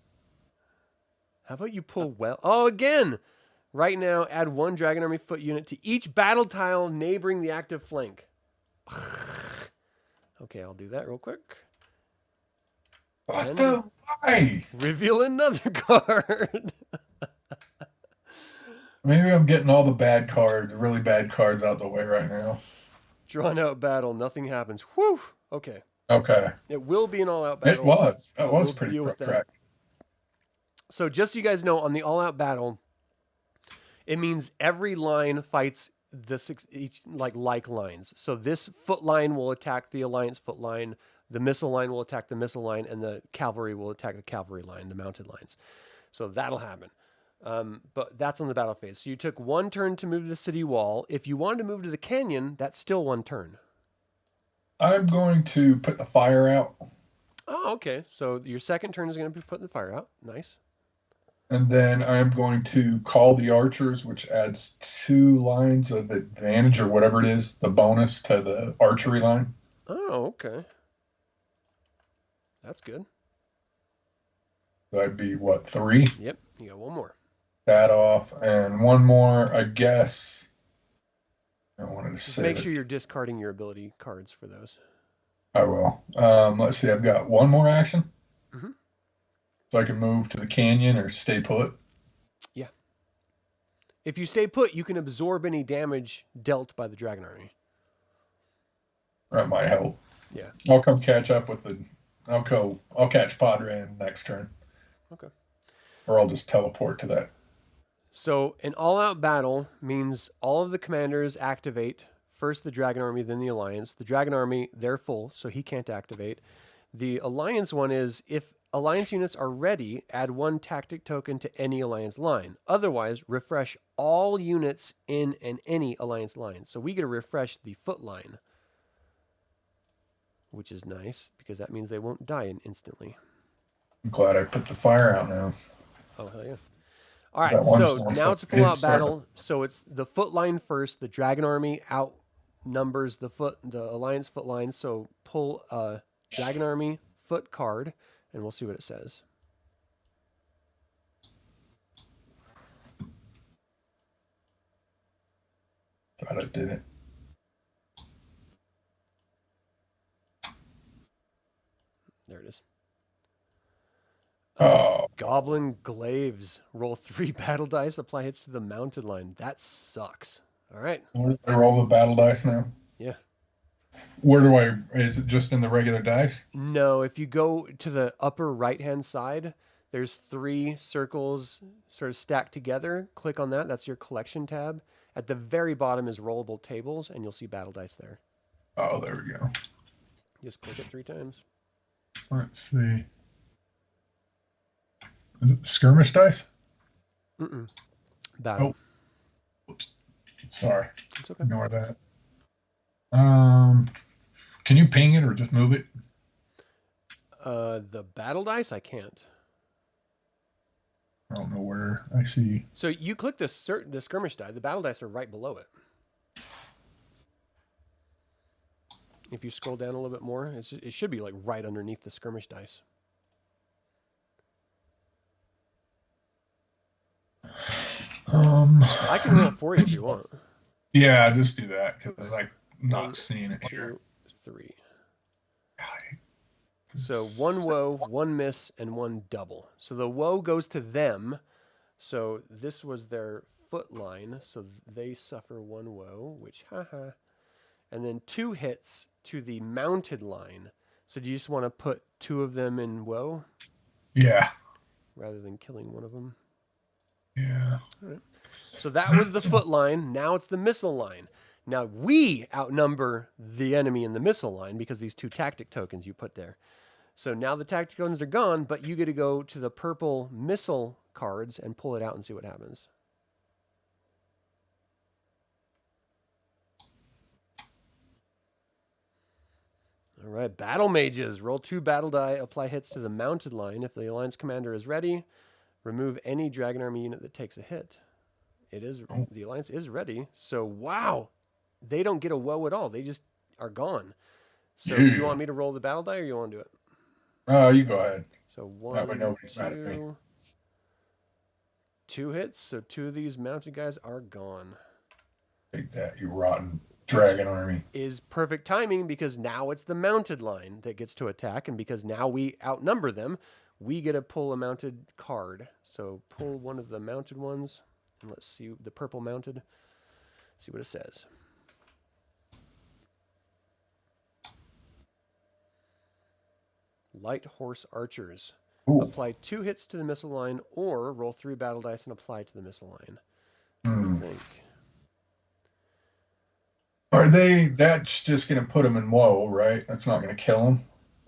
How about you pull well? Oh, again. Right now, add 1 Dragon Army foot unit to each battle tile neighboring the active flank. Okay, I'll do that real quick. What And the? Why? reveal another card. Maybe I'm getting all the bad cards, really bad cards out the way right now. Drawn out battle. Nothing happens. Whew. Okay. Okay. It will be an all-out battle. It was. It but was we'll pretty deal with that. correct. So just so you guys know, on the all-out battle, it means every line fights each like lines. So this foot line will attack the alliance foot line, the missile line will attack the missile line, and the cavalry will attack the cavalry line, the mounted lines. So that'll happen. But that's on the battle phase. So you took 1 turn to move to the city wall. If you wanted to move to the canyon, that's still 1 turn. I'm going to put the fire out. Oh, okay. So your second turn is going to be putting the fire out. Nice. And then I'm going to call the archers, which adds 2 lines of advantage or whatever it is, the bonus to the archery line. Oh, okay. That's good. That'd be what, 3? Yep. You got 1 more. That off, and 1 more, I guess. I wanted to Just save make it. sure you're discarding your ability cards for those. I will. Let's see, I've got 1 more action. Mhm. So I can move to the canyon or stay put. Yeah. If you stay put, you can absorb any damage dealt by the Dragon Army. That might help. Yeah. I'll come catch up with the. I'll catch Padre in the next turn. Okay. Or I'll just teleport to that. So an all-out battle means all of the commanders activate. First the Dragon Army, then the Alliance. The Dragon Army, they're full, so he can't activate. The Alliance one is if Alliance units are ready, add 1 tactic token to any Alliance line. Otherwise, refresh all units in any Alliance line. So we get to refresh the foot line, which is nice because that means they won't die instantly. I'm glad I put the fire out now. Oh, hell yeah. All right, That one's so the one now so it's a full-out it's starting battle. So it's the foot line first. The Dragon Army outnumbers the Alliance foot line. So pull a Dragon Army foot card, and we'll see what it says. Thought I did it. There it is. Oh. Goblin Glaives. Roll 3 battle dice. Apply hits to the mounted line. That sucks. All right. Where do I roll the battle dice now? Yeah. Where do I? Is it just in the regular dice? No, if you go to the upper right-hand side, there's 3 circles sort of stacked together. Click on that. That's your collection tab. At the very bottom is rollable tables, and you'll see battle dice there. Oh, there we go. Just click it 3 times. Let's see. Is it skirmish dice? Mm-mm. Battle. Oh. Oops. Sorry. It's okay. Ignore that. Can you ping it or just move it? The battle dice, I can't. I don't know where I see. So you click the skirmish die. The battle dice are right below it. If you scroll down a little bit more, it should be like right underneath the skirmish dice. I can roll it for you if you want. Yeah, just do that because I'm not 1, seeing it here. 2, 3. So 1 woe, 1 miss, and 1 double. So the woe goes to them. So this was their foot line. So they suffer 1 woe, which haha. And then 2 hits to the mounted line. So do you just want to put 2 of them in woe? Yeah. Rather than killing 1 of them? Yeah. All right. So that was the foot line. Now it's the missile line. Now we outnumber the enemy in the missile line because these 2 tactic tokens you put there. So now the tactic tokens are gone, but you get to go to the purple missile cards and pull it out and see what happens. All right, battle mages. Roll 2 battle die, apply hits to the mounted line. If the alliance commander is ready, remove any Dragon Army unit that takes a hit. The alliance is ready. So wow, they don't get a woe at all. They just are gone. So do you want me to roll the battle die, or you want to do it? You go ahead. So That way 1, nobody's mad at me. 2 hits. So 2 of these mounted guys are gone. Take that, you rotten Dragon Army. Is perfect timing because now it's the mounted line that gets to attack, and because now we outnumber them, we get to pull a mounted card. So pull one of the mounted ones, and let's see the purple mounted. See what it says. Light horse archers. Ooh. Apply 2 hits to the missile line, or roll 3 battle dice and apply to the missile line. What do you think? Are they? That's just gonna put them in woe, right? That's not gonna kill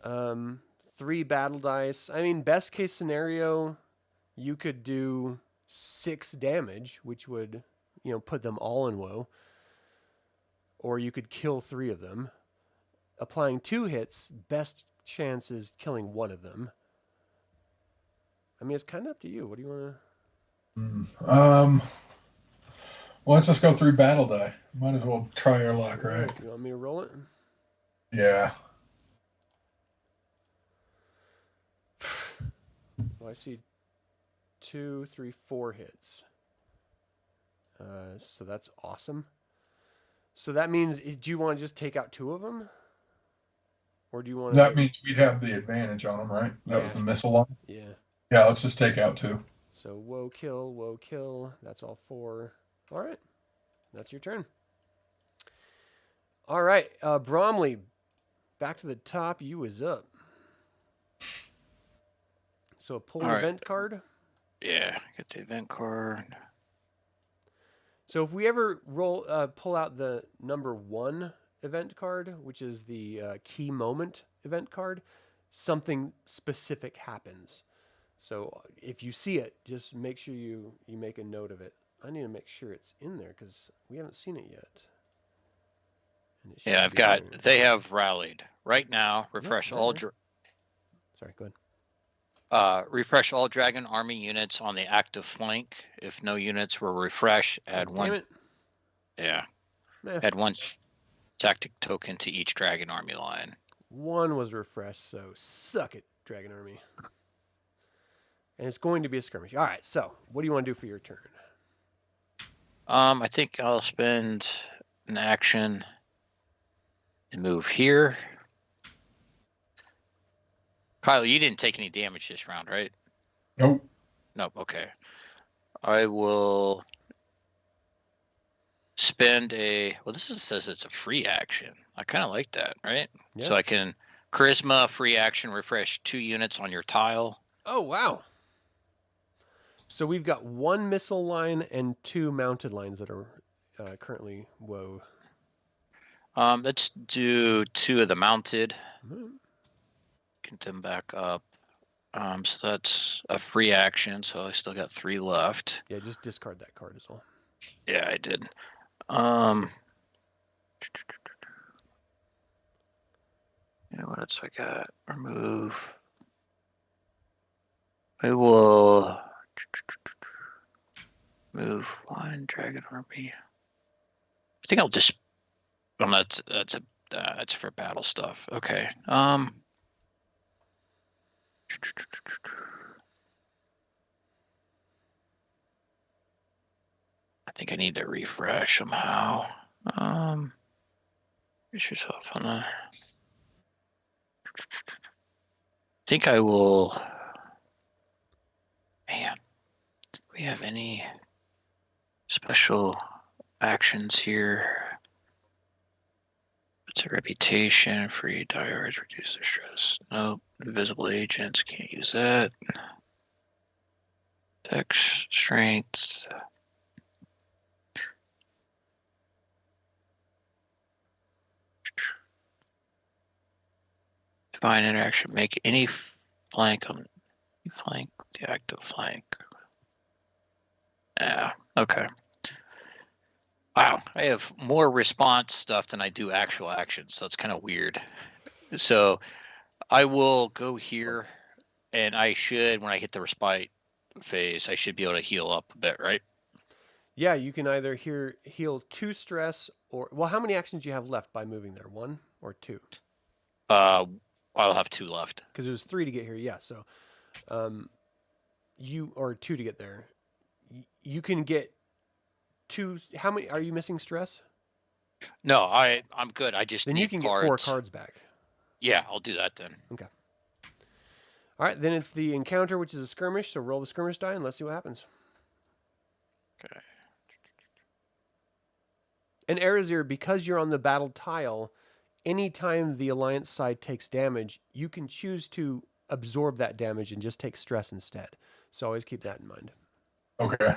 them. 3 battle dice. I mean, best case scenario, you could do 6 damage, which would, put them all in woe. Or you could kill 3 of them. Applying 2 hits, best chance is killing 1 of them. I mean, it's kind of up to you. What do you want to... Well, let's just go 3 battle die. Might as well try our luck, right? You want me to roll it? Yeah. Well, I see 2, 3, 4 hits. So that's awesome. So that means, do you want to just take out 2 of them? Or do you want to... That means we'd have the advantage on them, right? That was the missile one? Yeah. Yeah, let's just take out 2. So woe kill. That's all 4. All right. That's your turn. All right. Bromly, back to the top. You is up. So pull an event card. Yeah, get the event card. So if we ever pull out the number 1 event card, which is the key moment event card, something specific happens. So if you see it, just make sure you make a note of it. I need to make sure it's in there because we haven't seen it yet. Yeah, I've got. They have rallied right now. Refresh all. Sorry, go ahead. Refresh all Dragon Army units on the active flank. If no units were refreshed, add 1. It. Yeah. Add 1 tactic token to each Dragon Army line. 1 was refreshed, so suck it, Dragon Army. And it's going to be a skirmish. All right, so what do you want to do for your turn? I think I'll spend an action and move here. Kyle, you didn't take any damage this round, right? Nope. Nope, okay. I will spend says it's a free action. I kind of like that, right? Yeah. So I can charisma, free action, refresh 2 units on your tile. Oh, wow. So we've got 1 missile line and 2 mounted lines that are currently woe. Let's do 2 of the mounted. Mm-hmm. Get them back up. So that's a free action. So I still got 3 left. Yeah, just discard that card as well. Yeah, I did. What else I got? Remove. I will move 1 Dragon Army. I think I'll just. That's for battle stuff. Okay. I think I need to refresh somehow. Get yourself on a. I think I will. Man, do we have any special actions here? It's a reputation, free diodes, reduce their stress. Nope, invisible agents, can't use that. Dex, strength. Divine interaction, make any flank on the active flank. Yeah, okay. Wow, I have more response stuff than I do actual actions, so it's kind of weird. So I will go here, and I should, when I hit the respite phase, I should be able to heal up a bit, right? Yeah, you can either heal 2 stress or... Well, how many actions do you have left by moving there? 1 or 2? I'll have 2 left. Because it was 3 to get here, yeah. So, or 2 to get there. You can get 2. How many are you missing stress? No, I'm good. I just then need you can cards. Get 4 cards back. Yeah, I'll do that then. Okay. All right, then it's the encounter, which is a skirmish. So roll the skirmish die and let's see what happens. Okay. And Arizyre, because you're on the battle tile, anytime the alliance side takes damage, you can choose to absorb that damage and just take stress instead. So always keep that in mind. Okay.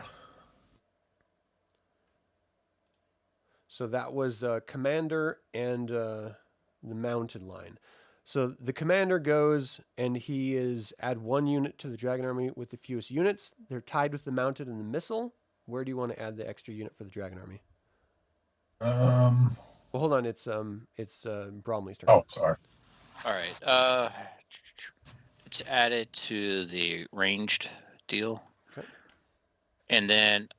So that was commander and the mounted line. So the commander goes and he is add 1 unit to the Dragon Army with the fewest units. They're tied with the mounted and the missile. Where do you want to add the extra unit for the Dragon Army? Well, hold on. It's Bromley's turn. Oh, sorry. All right. It's added to the ranged deal. Okay. And then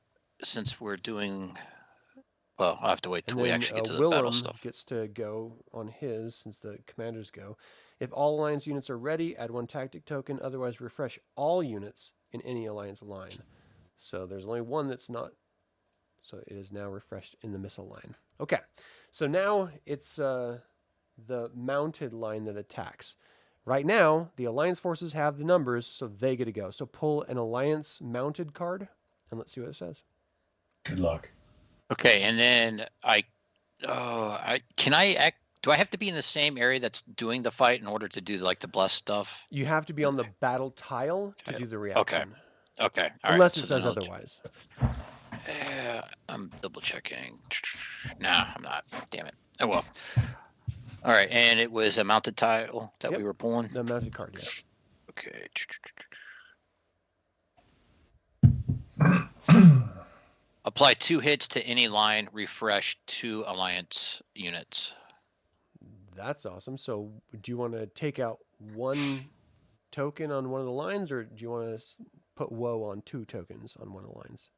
since we're doing, well, I'll have to wait till we actually get to the Willem battle stuff. gets to go on his since the commanders go. If all alliance units are ready, add 1 tactic token. Otherwise, refresh all units in any alliance line. So there's only 1 that's not. So it is now refreshed in the missile line. Okay. So now it's the mounted line that attacks. Right now, the alliance forces have the numbers, so they get to go. So pull an alliance mounted card, and let's see what it says. Good luck. Okay, and then do I have to be in the same area that's doing the fight in order to do like the bless stuff? You have to be on the battle tile to do the reaction. Okay. All right. Unless it So says then I'll- otherwise. I'm double checking. Nah, I'm not. Damn it. Oh well. All right, and it was a mounted tile that Yep. we were pulling. The mounted card, yeah. Okay. Apply 2 hits to any line. Refresh 2 alliance units. That's awesome. So do you want to take out 1 token on one of the lines, or do you want to put woe on 2 tokens on one of the lines?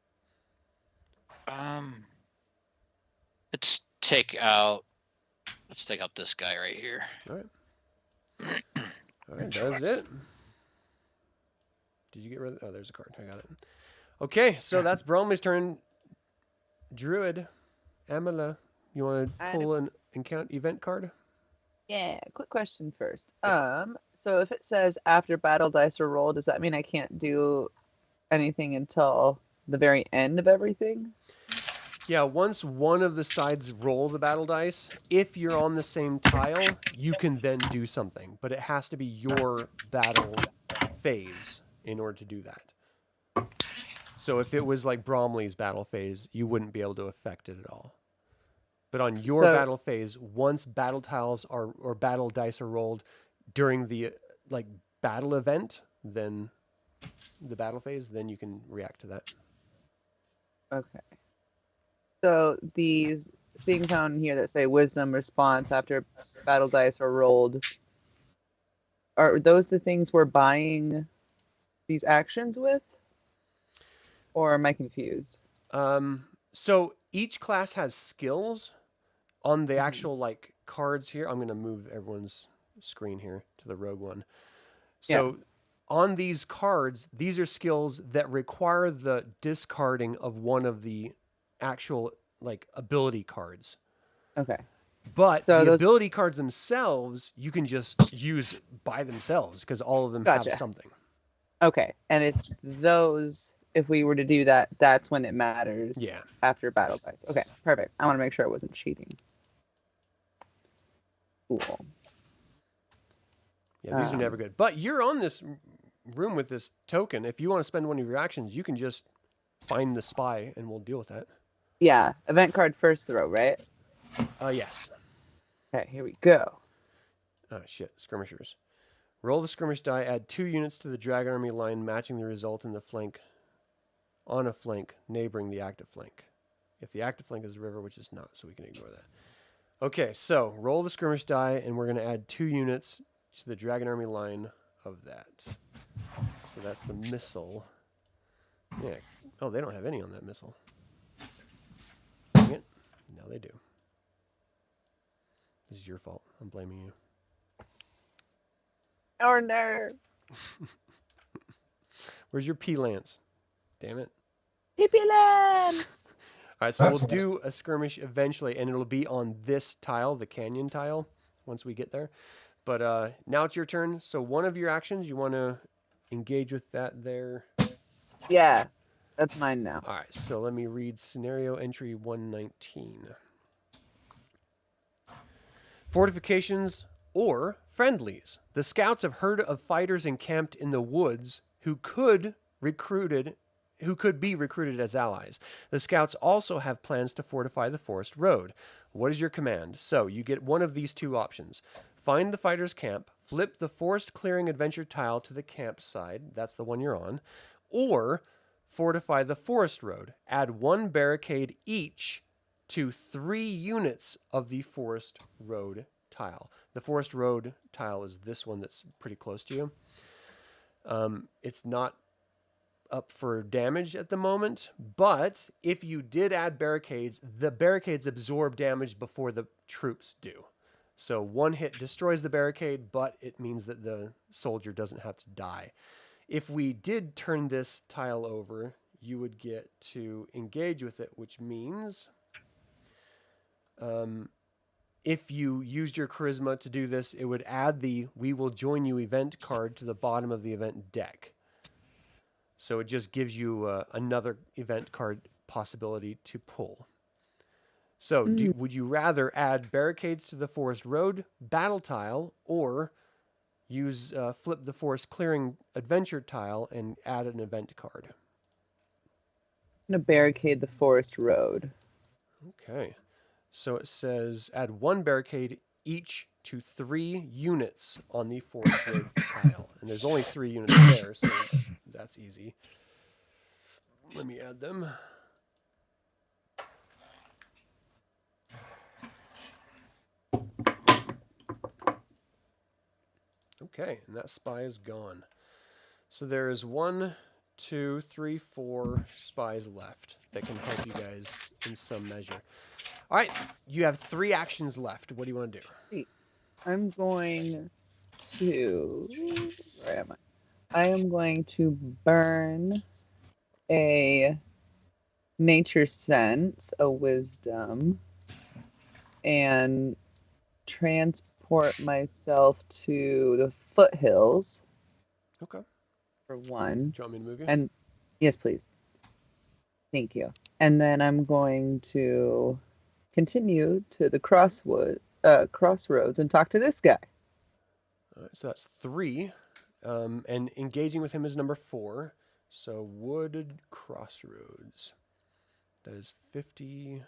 Let's take out this guy right here. All right. All right, that's it. Did you get rid of it? Oh, there's a card. I got it. Okay, so that's Bromley's turn. Druid, Aamela, you want to pull an event card? Yeah, quick question first. So if it says after battle dice are rolled, does that mean I can't do anything until the very end of everything? Yeah, once one of the sides roll the battle dice, if you're on the same tile, you can then do something, but it has to be your battle phase in order to do that. So if it was like Bromley's battle phase, you wouldn't be able to affect it at all. But on your battle phase, once battle tiles are or battle dice are rolled during the like battle event, then the battle phase, then you can react to that. Okay. So these things on here that say wisdom response after battle dice are rolled, are those the things we're buying these actions with? Or am I confused? So each class has skills on the actual like cards here. I'm going to move everyone's screen here to the rogue one. So on these cards, these are skills that require the discarding of one of the actual like ability cards. Okay. But So the those- ability cards themselves, you can just use by themselves because all of them have Gotcha. something. Okay. And it's those, if we were to do that, that's when it matters. Yeah. After battle dice. Okay, perfect. I want to make sure I wasn't cheating. Cool. Yeah, these are never good. But you're on this room with this token. If you want to spend one of your actions, you can just find the spy and we'll deal with that. Yeah, event card first throw, right? Yes. Okay, here we go. Oh, shit. Skirmishers. Roll the skirmish die. Add 2 units to the Dragon Army line, matching the result in the flank. On a flank, neighboring the active flank. If the active flank is the river, which is not, so we can ignore that. Okay, so roll the skirmish die, and we're going to add 2 units to the Dragon Army line of that. So that's the missile. Yeah. Oh, they don't have any on that missile. Dang it. Now they do. This is your fault. I'm blaming you. Or no. Where's your P-Lance? Damn it. Hippie Lance! All right, so That's we'll do a skirmish eventually, and it'll be on this tile, the canyon tile, once we get there. But now it's your turn. So one of your actions, you want to engage with that there. Yeah, that's mine now. All right, so let me read scenario entry 119. Fortifications or friendlies. The scouts have heard of fighters encamped in the woods who could recruited who could be recruited as allies. The scouts also have plans to fortify the forest road. What is your command? So you get one of these two options. Find the fighter's camp, flip the forest clearing adventure tile to the camp side. That's the one you're on. Or fortify the forest road. Add 1 barricade each to 3 units of the forest road tile. The forest road tile is this one that's pretty close to you. It's not up for damage at the moment, but if you did add barricades, the barricades absorb damage before the troops do. So 1 hit destroys the barricade, but it means that the soldier doesn't have to die. If we did turn this tile over, you would get to engage with it, which means if you used your charisma to do this, it would add the "We will join you" event card to the bottom of the event deck. So it just gives you another event card possibility to pull. So would you rather add barricades to the forest road battle tile, or use flip the forest clearing adventure tile and add an event card? I'm going to barricade the forest road. Okay. So it says add 1 barricade each to 3 units on the forest road tile. And there's only 3 units there, so that's easy. Let me add them. Okay, and that spy is gone. So there's 1, 2, 3, 4 spies left that can help you guys in some measure. All right, you have 3 actions left. What do you want to do? I'm going to... Where am I? I am going to burn a nature sense, a wisdom, and transport myself to the foothills. Okay. For 1. Do you want me to move you? And yes, please. Thank you. And then I'm going to continue to the crossroads and talk to this guy. All right, so that's 3. And engaging with him is number 4. So wooded crossroads. That is 50.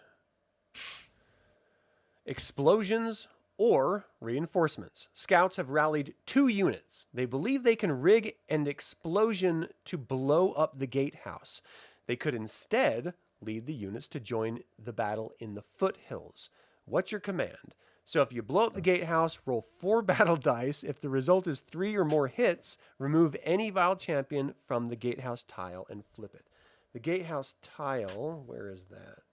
Explosions or reinforcements. Scouts have rallied 2 units. They believe they can rig an explosion to blow up the gatehouse. They could instead lead the units to join the battle in the foothills. What's your command? So if you blow up the gatehouse, roll 4 battle dice. If the result is 3 or more hits, remove any vile champion from the gatehouse tile and flip it. The gatehouse tile, where is that?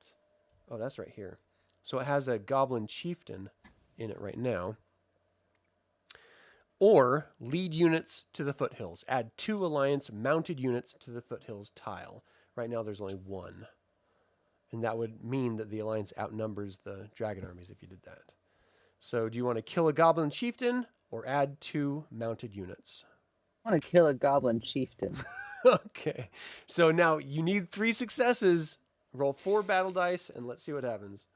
Oh, that's right here. So it has a goblin chieftain in it right now. Or lead units to the foothills. Add 2 alliance mounted units to the foothills tile. Right now there's only 1. And that would mean that the alliance outnumbers the dragon armies if you did that. So do you want to kill a goblin chieftain or add 2 mounted units? I want to kill a goblin chieftain. Okay. So now you need 3 successes. Roll 4 battle dice and let's see what happens.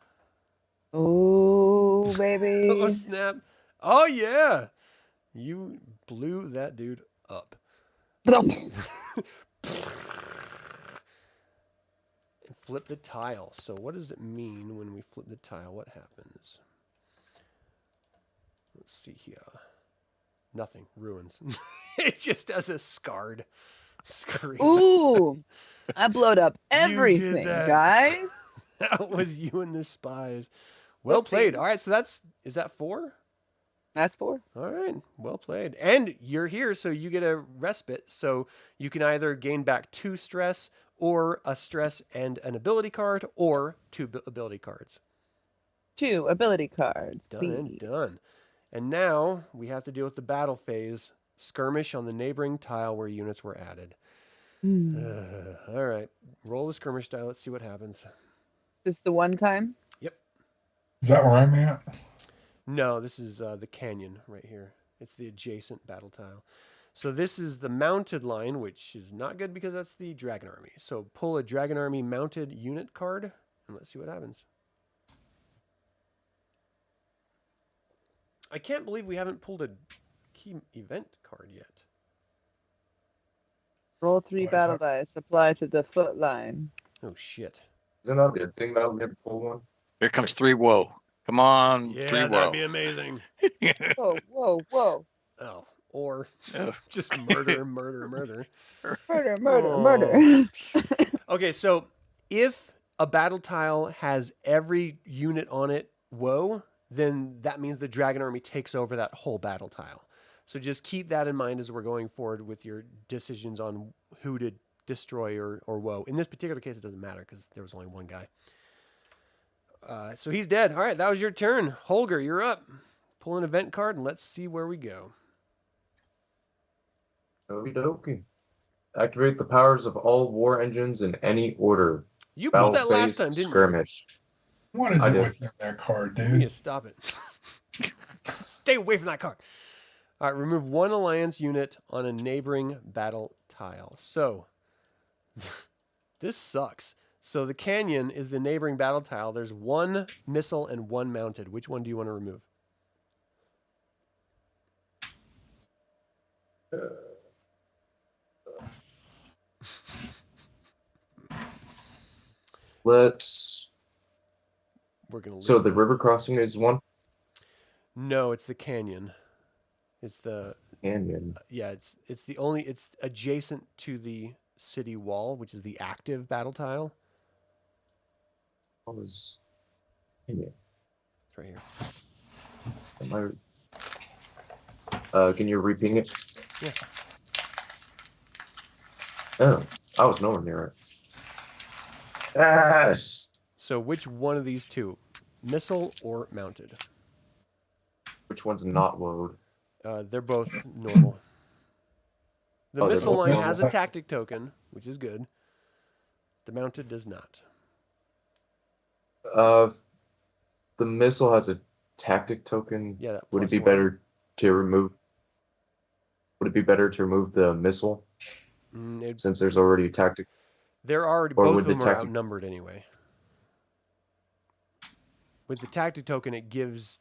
Oh, baby. Oh, snap. Oh, yeah. You blew that dude up. And flip the tile. So what does it mean when we flip the tile? What happens? Let's see here. Nothing. Ruins. It just has a scarred screen. Ooh, I blowed up You everything, did that. guys. That was you and the spies. Well played. All right, so is that 4? That's 4. All right, well played. And you're here, so you get a respite. So you can either gain back 2 stress, or a stress and an ability card, or 2 ability cards. 2 ability cards. Done please. and done. And now we have to deal with the battle phase. Skirmish on the neighboring tile where units were added. All right, roll the skirmish die. Let's see what happens. Just the one time? Yep. Is that where I'm at? No, this is the canyon right here. It's the adjacent battle tile. So this is the mounted line, which is not good because that's the dragon army. So pull a dragon army mounted unit card, and let's see what happens. I can't believe we haven't pulled a key event card yet. Roll 3 What is battle that? dice. Apply to the foot line. Oh shit. Isn't that a good thing that we never pull one? Here comes 3 woe. Come on, 3 Yeah, that'd woe. be amazing. Whoa, whoa, whoa. Oh, or Ugh. just murder, murder, murder. Murder, murder, Oh. murder. Okay, so if a battle tile has every unit on it woe, then that means the dragon army takes over that whole battle tile. So just keep that in mind as we're going forward with your decisions on who to destroy or woe. In this particular case, it doesn't matter because there was only one guy. So he's dead. All right, that was your turn. Holgr, you're up. Pull an event card and let's see where we go. Okie dokie. Activate the powers of all war engines in any order. You pulled that last Battle phase, time, didn't skirmish. What is I it did. with that card, you? You need dude? to stop it. Stay away from that card. All right, remove one alliance unit on a neighboring battle tile. So, this sucks. So the canyon is the neighboring battle tile. There's one missile and one mounted. Which one do you want to remove? Let's. We're gonna. So lose the that. river crossing is one No, it's the canyon. It's the canyon. yeah. It's the only. It's adjacent to the city wall, which is the active battle tile. What was canyon? It's right here. Am can you repeat it? Yeah. Oh, I was nowhere near it. Ah, So which one of these two, missile or mounted? which one's not load? They're both normal. The Oh, they're missile both line normal. has a tactic token, which is good. The mounted does not. The missile has a tactic token. Yeah, that Would it plus be one. better to remove? Would it be better to remove the missile since there's already a tactic? They're already Or both would of the them are tactic- outnumbered anyway. With the tactic token, it gives.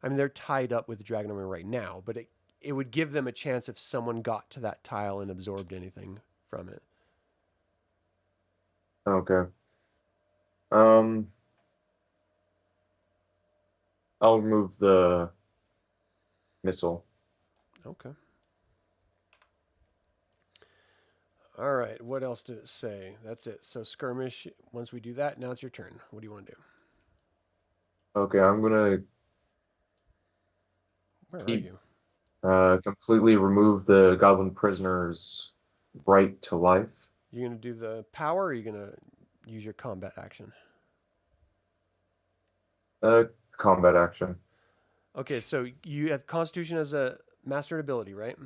I mean, they're tied up with the Dragon Army right now, but it would give them a chance if someone got to that tile and absorbed anything from it. Okay. I'll remove the missile. Okay. All right. What else did it say? That's it. So skirmish. Once we do that, now it's your turn. What do you want to do? Okay, I'm gonna Where are Keep- you? completely remove the goblin prisoner's right to life. You gonna do the power, or are you gonna use your combat action? Combat action. Okay, so you have Constitution as a mastered ability, right?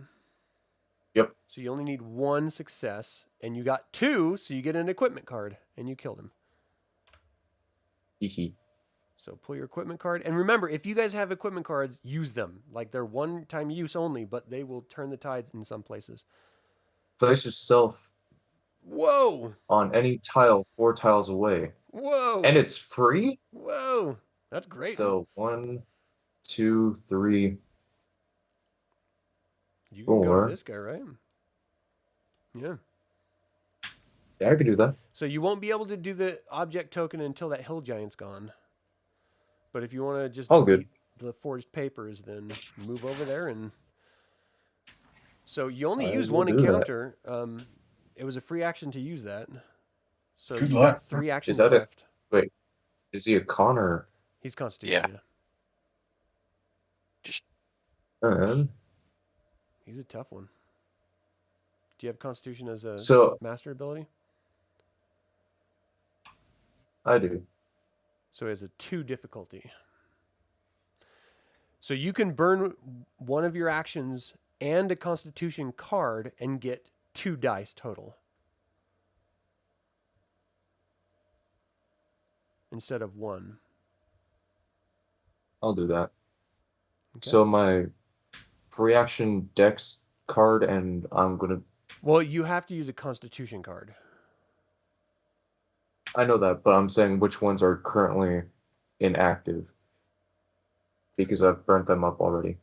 Yep. So you only need one success, and you got two, so you get an equipment card, and you killed him. Hee. So pull your equipment card, and remember, if you guys have equipment cards, use them. Like they're one-time use only, but they will turn the tides in some places. Place yourself Whoa! on any tile 4 tiles away. Whoa! And it's free? Whoa! That's great. So 1, 2, 3. you can go four. to this guy, right? Yeah. Yeah, I could do that. So you won't be able to do the object token until that hill giant's gone. But if you want to just Oh, good. delete the forged papers, then move over there and. So you only I used will one do that. encounter. It was a free action to use that. So Good you luck. got 3 actions that it? left. Is he a con or? He's Constitution. Yeah. He's a tough one. Do you have Constitution as a So master ability? I do. So he has a 2 difficulty. So you can burn one of your actions and a Constitution card and get 2 dice total. Instead of 1. I'll do that. Okay. So my free action dex card, and I'm gonna. Well, you have to use a Constitution card. I know that, but I'm saying which ones are currently inactive because I've burnt them up already.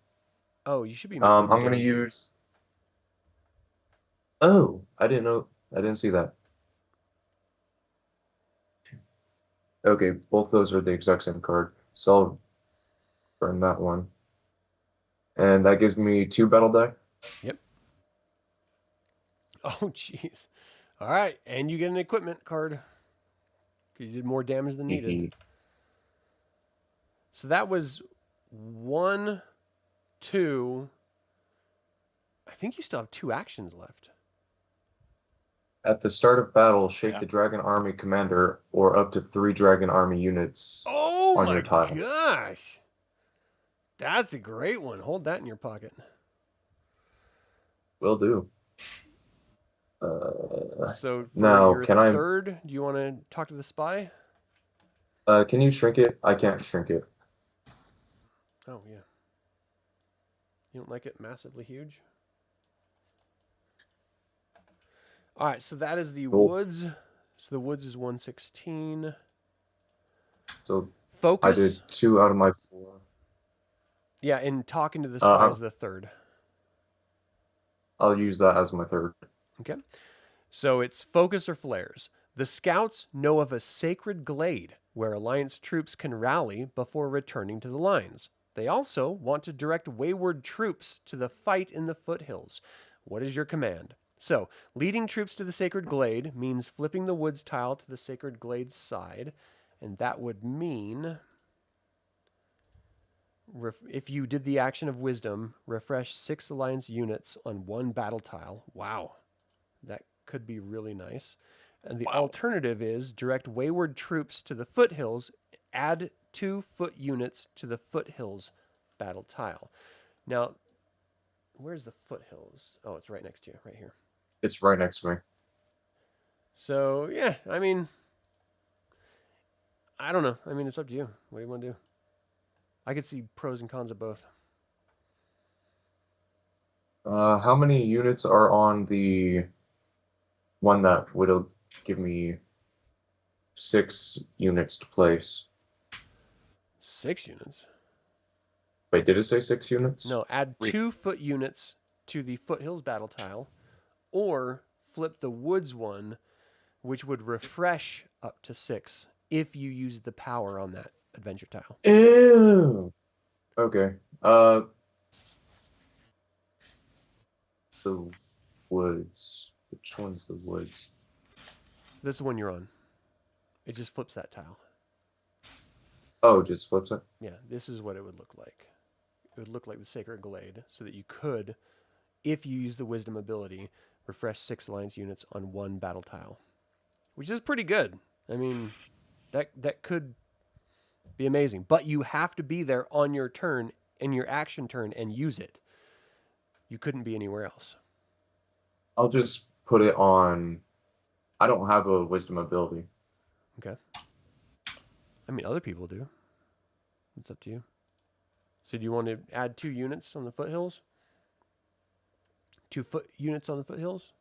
Oh, you should be. I'm making gonna them. use. Oh, I didn't know. I didn't see that. Okay, both those are the exact same card. So I'll burn that one. And that gives me 2 battle die. Yep. Oh, jeez. All right, and you get an equipment card because you did more damage than needed. So that was 1, 2. I think you still have 2 actions left. At the start of battle, shake Yeah. the Dragon Army commander or up to 3 Dragon Army units Oh on my your tiles. gosh. That's a great one. Hold that in your pocket. Will do. So for now, your can I- third, do you want to talk to the spy? Can you shrink it? I can't shrink it. Oh, yeah. You don't like it massively huge? All right, so that is the Cool. woods. So the woods is 116. So I Focus. did 2 out of my 4. Yeah, and talking to the spy is the third. I'll use that as my third. Okay. So it's focus or flares. The scouts know of a sacred glade where Alliance troops can rally before returning to the lines. They also want to direct wayward troops to the fight in the foothills. What is your command? So, leading troops to the sacred glade means flipping the woods tile to the sacred glade's side, and that would mean if you did the action of wisdom, refresh 6 alliance units on 1 battle tile. Wow. That could be really nice. And the alternative is direct wayward troops to the foothills, add 2 foot units to the foothills battle tile. Now, where's the foothills? Oh, it's right next to you, right here. It's right next to me. So, yeah, I mean, I don't know. I mean, it's up to you. What do you want to do? I could see pros and cons of both. How many units are on the one that would give me 6 units to place? 6 units? Wait, did it say 6 units? No, add 2 foot units to the foothills battle tile, or flip the woods one, which would refresh up to 6 if you use the power on that adventure tile. Ew. Okay. The woods. Which one's the woods? This is the one you're on. It just flips that tile. Oh, it just flips it? Yeah, this is what it would look like. It would look like the Sacred Glade, so that you could, if you use the Wisdom ability, refresh 6 alliance units on 1 battle tile, which is pretty good. I mean, that could be amazing, but you have to be there on your turn, in your action turn, and use it. You couldn't be anywhere else. I'll just put it on. I don't have a wisdom ability. Okay. I mean, other people do. It's up to you. So do you want to add 2 units on the foothills? 2 foot units on the foothills?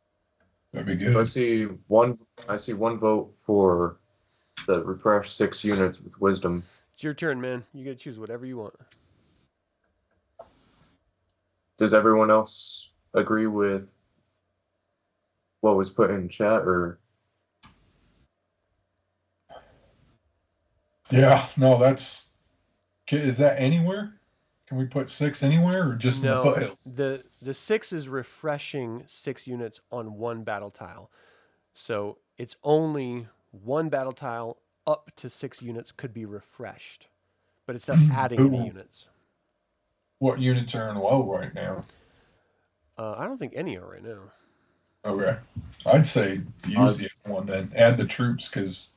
That'd be So I good. see one vote for the refresh 6 units with wisdom. It's your turn, man. You get to choose whatever you want. Does everyone else agree with what was put in chat, or? Yeah, no, that's. Is that anywhere? Can we put 6 anywhere or just in the No, foothills? the 6 is refreshing 6 units on 1 battle tile. So it's only 1 battle tile up to 6 units could be refreshed. But it's not adding any Ooh. units. What units are in low right now? I don't think any are right now. Okay. I'd say use the other one then. Add the troops, because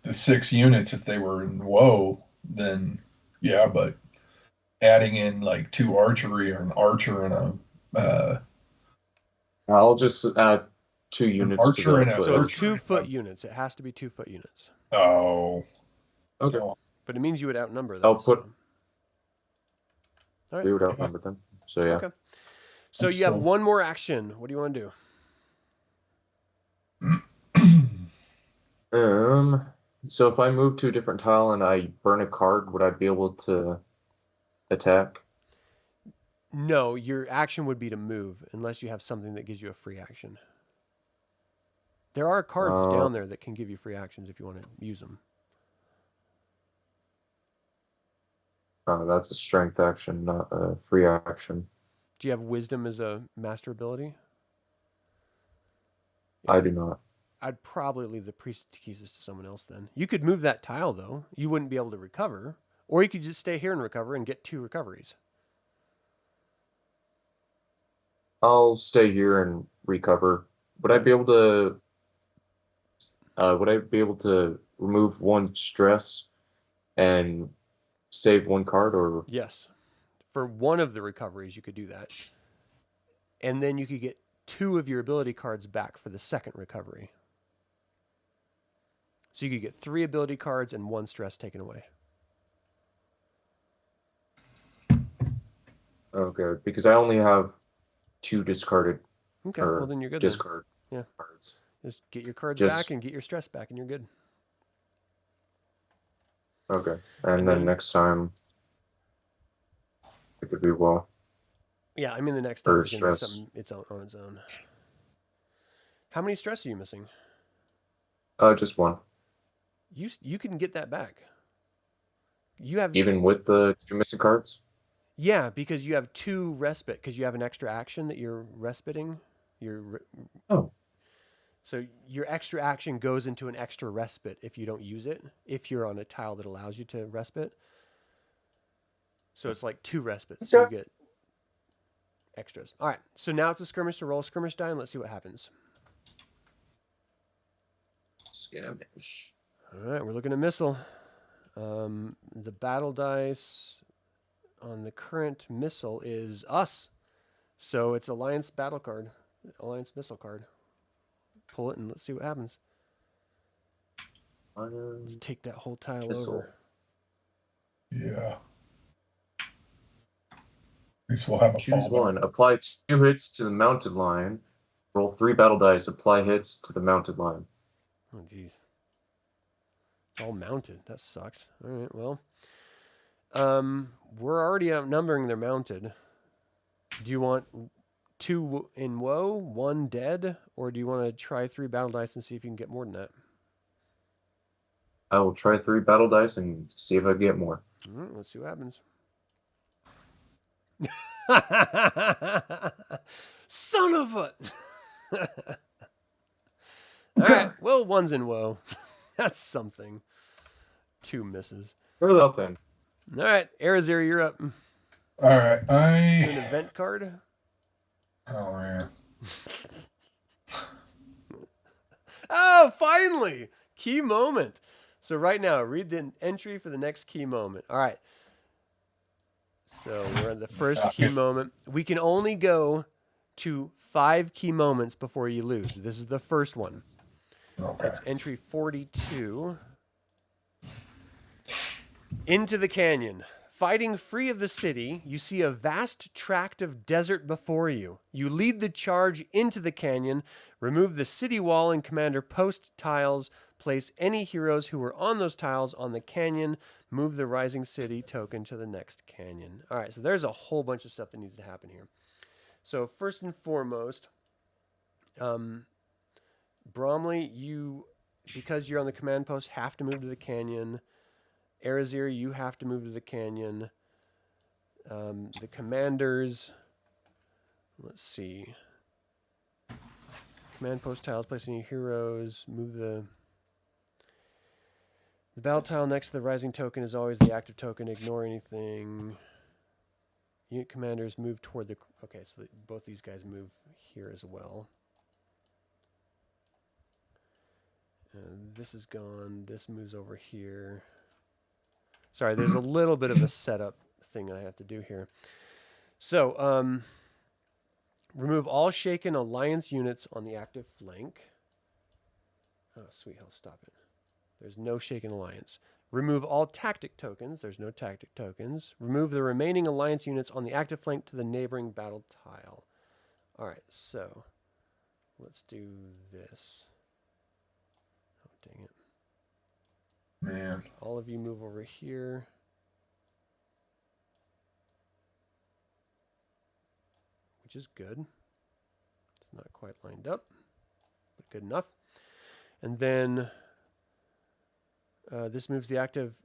the 6 units, if they were in woe, then yeah, but adding in like 2 archery or an archer and a I'll just add 2 units archer to the and a- So foothills. it's 2 foot units. It has to be 2 foot units. oh. Okay. No. But it means you would outnumber them. I'll put- So. All right. We would outnumber them. So yeah. Okay. So That's you have still- 1 more action. What do you want to do? So if I move to a different tile and I burn a card, would I be able to attack? No, your action would be to move unless you have something that gives you a free action. There are cards down there that can give you free actions if you want to use them. That's a strength action, not a free action. Do you have wisdom as a master ability? I do not. I'd probably leave the priest Takhisis to someone else then. You could move that tile though. You wouldn't be able to recover. Or you could just stay here and recover and get 2 recoveries. I'll stay here and recover. Would I be able to remove 1 stress and save 1 card, or? Yes. For one of the recoveries, you could do that. And then you could get 2 of your ability cards back for the second recovery. So you could get 3 ability cards and 1 stress taken away. Okay, because I only have 2 discarded. Okay, well then you're good. Discard Yeah. cards. Just get your cards Just- back and get your stress back, and you're good. Okay, And and then- then next time it could be well. Yeah, I mean the next time Or it's gonna be stress. something it's on its own. How many stress are you missing? Just 1. You can get that back. You have Even with the 2 missing cards. Yeah, because you have 2 respite, because you have an extra action that you're respiting. Oh. So your extra action goes into an extra respite if you don't use it, if you're on a tile that allows you to respite. So it's like 2 respites, so you Okay. get extras. All right, so now it's a skirmish to roll a skirmish die, and let's see what happens. Skirmish. All right, we're looking at missile. The battle dice on the current missile is us. So it's Alliance battle card, Alliance missile card. Pull it and let's see what happens. Let's take that whole tile Missile. over. Yeah. At least we'll have a Choose fallback. 1. Apply 2 hits to the mounted line. Roll 3 battle dice. Apply hits to the mounted line. Oh, geez. It's all mounted. That sucks. All right, well. We're already outnumbering their mounted. Do you want 2 in woe, 1 dead, or do you want to try 3 battle dice and see if you can get more than that? I will try 3 battle dice and see if I get more. All right, let's see what happens. Son of a... All right, well, 1's in woe. That's something. 2 misses. Or nothing. All right, Arizyre, you're up. All right, An event card. Oh man. Oh, finally! Key moment. So right now, read the entry for the next key moment. All right. So we're at the first key moment. We can only go to 5 key moments before you lose. This is the first one. Okay. It's entry 42. Into the canyon. Fighting free of the city, you see a vast tract of desert before you. You lead the charge into the canyon, remove the city wall and commander post tiles, place any heroes who were on those tiles on the canyon, move the rising city token to the next canyon. All right, so there's a whole bunch of stuff that needs to happen here. So first and foremost, Bromly, you, because you're on the command post, have to move to the canyon. Arizyre, you have to move to the canyon. The commanders, let's see. Command post tiles, place any heroes, move the battle tile next to the rising token is always the active token, ignore anything. Unit commanders move toward the, okay, so both these guys move here as well. This is gone, this moves over here. Sorry, there's a little bit of a setup thing I have to do here. So, remove all shaken alliance units on the active flank. Oh, sweet hell, stop it. There's no shaken alliance. Remove all tactic tokens. There's no tactic tokens. Remove the remaining alliance units on the active flank to the neighboring battle tile. All right, so let's do this. Oh, dang it. Man. All of you move over here. which is good. It's not quite lined up, but good enough. And then this moves the active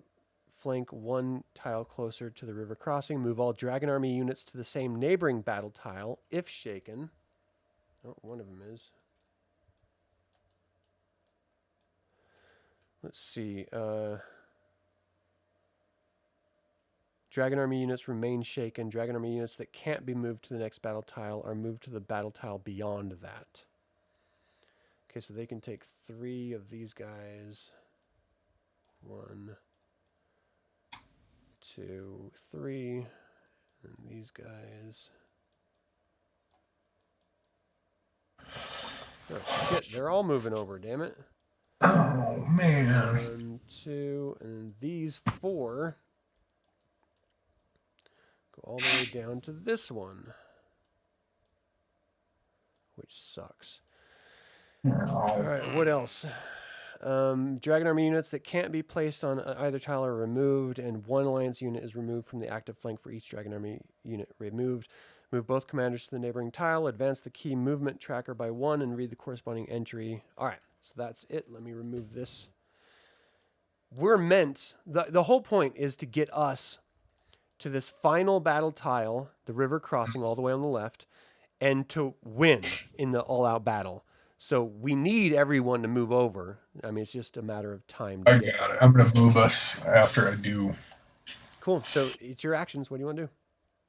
flank 1 tile closer to the river crossing. Move all Dragon Army units to the same neighboring battle tile if shaken. Oh, one of them is. Let's see. Dragon Army units remain shaken. Dragon Army units that can't be moved to the next battle tile are moved to the battle tile beyond that. Okay, so they can take 3 of these guys. 1, 2, 3. And these guys. Oh, shit, they're all moving over, damn it. Oh, man. 1, 2, and these 4 go all the way down to this one, which sucks. All right, what else? Dragon Army units that can't be placed on either tile are removed, and 1 Alliance unit is removed from the active flank for each Dragon Army unit removed. Move both commanders to the neighboring tile, advance the key movement tracker by 1, and read the corresponding entry. All right, so that's it. Let me remove this. We're meant, the whole point is to get us to this final battle tile, the river crossing all the way on the left, and to win in the all-out battle. So we need everyone to move over. I mean, it's just a matter of time. I got it. I'm going to move us after I do. Cool. So it's your actions. What do you want to do?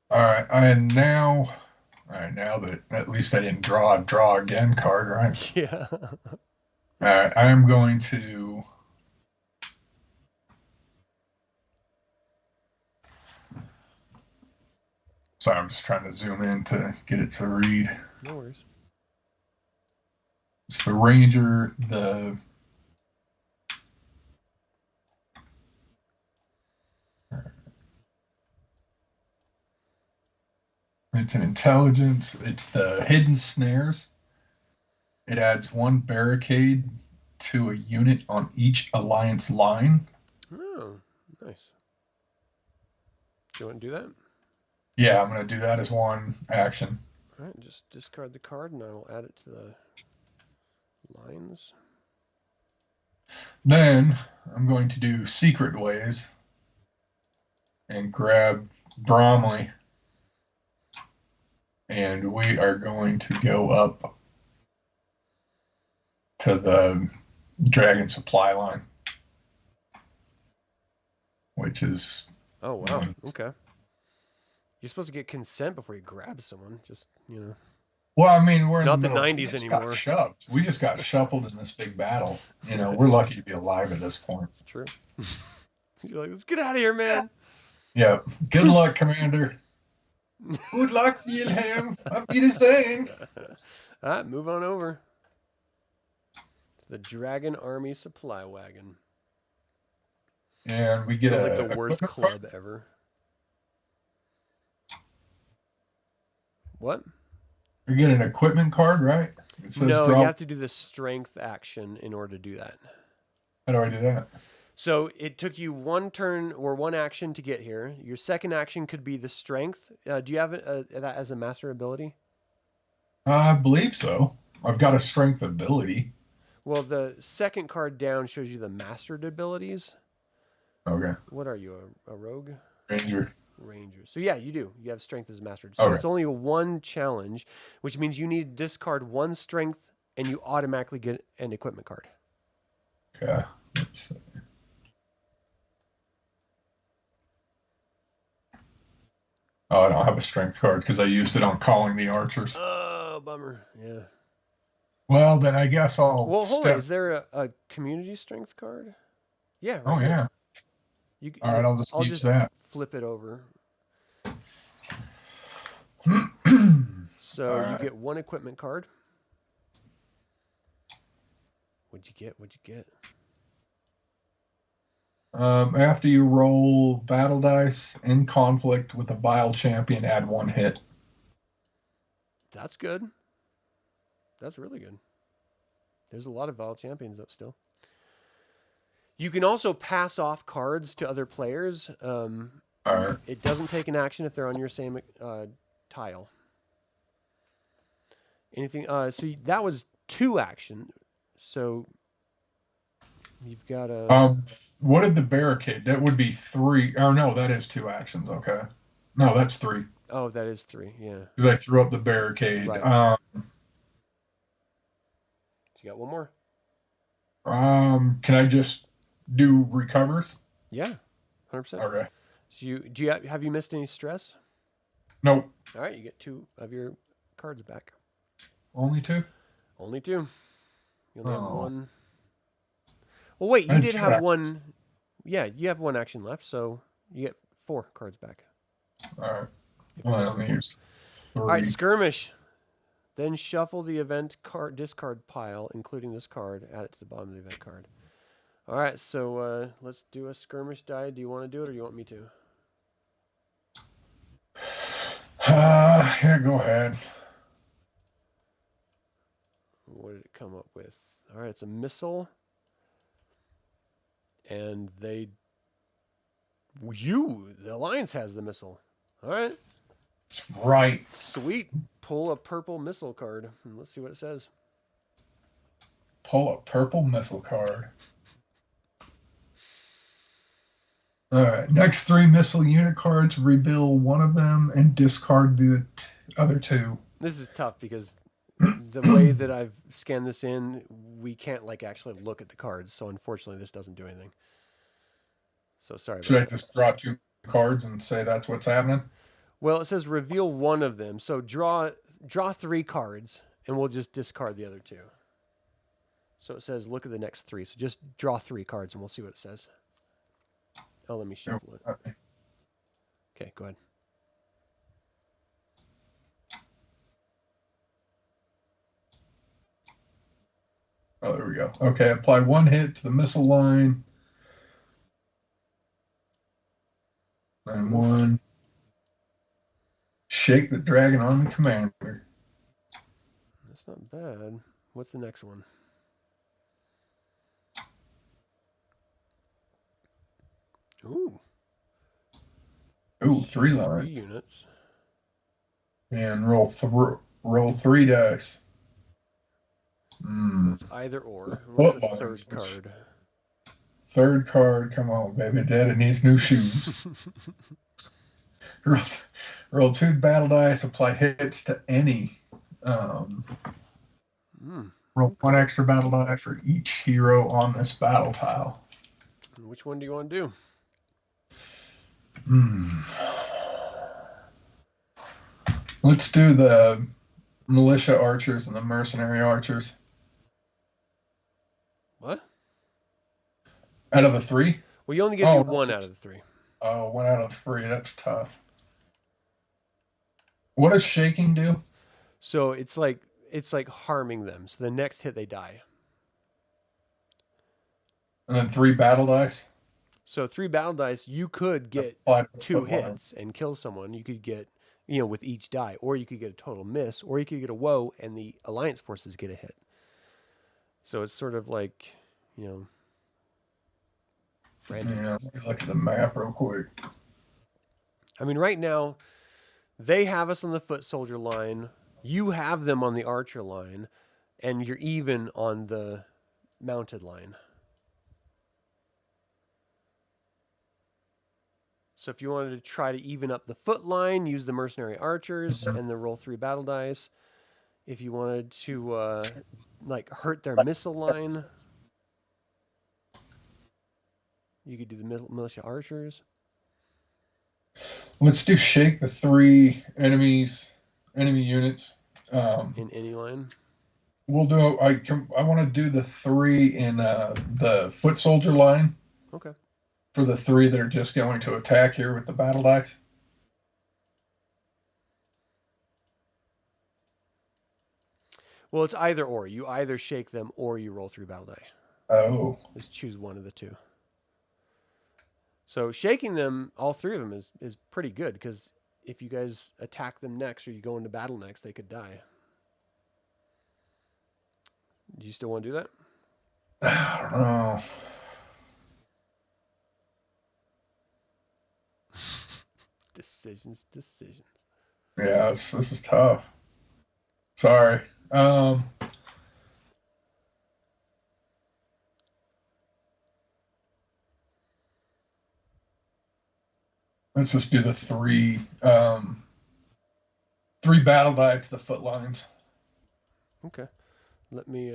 All right. Now that at least I didn't draw a draw again card, right? Yeah. All right. I am going to. Sorry, I'm just trying to zoom in to get it to read. No worries. It's the Ranger, it's an intelligence. It's the hidden snares. It adds 1 barricade to a unit on each alliance line. Oh, nice. Do you want to do that? Yeah, I'm going to do that as 1 action. All right, just discard the card, and I will add it to the lines. Then I'm going to do Secret Ways and grab Bromly. And we are going to go up to the Dragon supply line, which is... Oh, wow. Okay. You're supposed to get consent before you grab someone. Just, you know. Well, I mean, we're It's in not the middle. 90s We just anymore. got shoved. We just got shuffled in this big battle. You know, we're lucky to be alive at this point. It's true. You're like, let's get out of here, man. Yeah. Good luck, Commander. Good luck, Wilhelm. Auf Wiedersehen. All right, move on over. The Dragon Army supply wagon. And we get Sounds a like the worst equipment club card. ever. What? We get an equipment card, right? It says No, draw. you have to do the strength action in order to do that. How do I do that? So it took you 1 turn or 1 action to get here. Your second action could be the strength. Do you have that as a master ability? I believe so. I've got a strength ability. Well, the second card down shows you the mastered abilities. Okay. What are you, a rogue? Ranger. Ranger. So yeah, you do. You have strength as mastered. So Okay. it's only a 1 challenge, which means you need to discard 1 strength and you automatically get an equipment card. Okay. Let's see. Oh, I don't have a strength card because I used it on calling the archers. Oh, bummer. Yeah. Well, then I guess I'll Well, hold on. step. Is there a community strength card? Yeah. Oh, right here. yeah. You, All right, I'll just use that. flip it over. All So you right. get 1 equipment card. What'd you get? What'd you get? After you roll battle dice in conflict with a vile champion, add 1 hit. That's good. That's really good. There's a lot of Vile champions up still. You can also pass off cards to other players. All right. It doesn't take an action if they're on your same tile. Anything? So that was 2 action. So you've got a. What did the barricade? That would be 3. Or no, that is 2 actions. Okay. No, that's 3. Oh, that is 3. Yeah. Because I threw up the barricade. Right. So you got one more. Can I just do recovers? Yeah, 100%. Okay. So have you missed any stress? Nope. All right, you get 2 of your cards back. Only 2? Only 2. You only have Oh. 1. Well, wait, you And did 2 have actions. 1. Yeah, you have 1 action left, so you get 4 cards back. All right. If you Well, miss let me your 4. use 3. All right, skirmish. Then shuffle the event card discard pile, including this card. Add it to the bottom of the event card. All right, so let's do a skirmish die. Do you want to do it, or do you want me to? Yeah, go ahead. What did it come up with? All right, it's a missile. And the Alliance has the missile. All right. That's right. Sweet. Pull a purple missile card. And let's see what it says. Pull a purple missile card. All right. Next 3 missile unit cards, reveal one of them and discard the other 2. This is tough because the way that I've scanned this in, we can't actually look at the cards. So unfortunately, this doesn't do anything. So sorry Should I about that. just draw 2 cards and say that's what's happening? Well, it says reveal one of them. So draw 3 cards, and we'll just discard the other 2. So it says look at the next 3. So just draw 3 cards, and we'll see what it says. Oh, let me shuffle it. Okay. Okay, go ahead. Oh, there we go. Okay, apply 1 hit to the missile line. And 1. Shake the Dragon Army Commander. That's not bad. What's the next one? Ooh. Ooh, 3 3 lines. units. And roll 3 dice. It's either or. What What's the lines? 3rd card? 3rd card, come on, baby. Daddy needs new shoes. roll 2 battle dice, apply hits to any. Roll 1 extra battle die for each hero on this battle tile. Which one do you want to do? Let's do the militia archers and the mercenary archers. What? Out of the 3? Well, you only get to do 1 out of the 3. Oh, 1 out of 3. That's tough. What does shaking do? So it's like harming them. So the next hit they die. And then 3 battle dice? So 3 battle dice, you could get Applied to the 2 foot line. hits and kill someone. You could get, with each die, or you could get a total miss, or you could get a woe and the Alliance forces get a hit. So it's sort of like, random. Yeah, let me look at the map real quick. I mean, right now, they have us on the foot soldier line. You have them on the archer line, and you're even on the mounted line. So if you wanted to try to even up the foot line, use the mercenary archers and then roll 3 battle dice. If you wanted to hurt their missile line, you could do the militia archers. Let's do shake the 3 enemy units. In any line. We'll do. I want to do the 3 in the foot soldier line. Okay. For the 3 that are just going to attack here with the battle dice. Well, it's either or. You either shake them or you roll 3 battle die. Oh. Just choose one of the 2. So shaking them, all 3 of them, is pretty good because if you guys attack them next or you go into battle next, they could die. Do you still want to do that? I don't know. Decisions. Yeah, this is tough. Sorry. Let's just do the three battle die to the foot lines. Okay. Let me.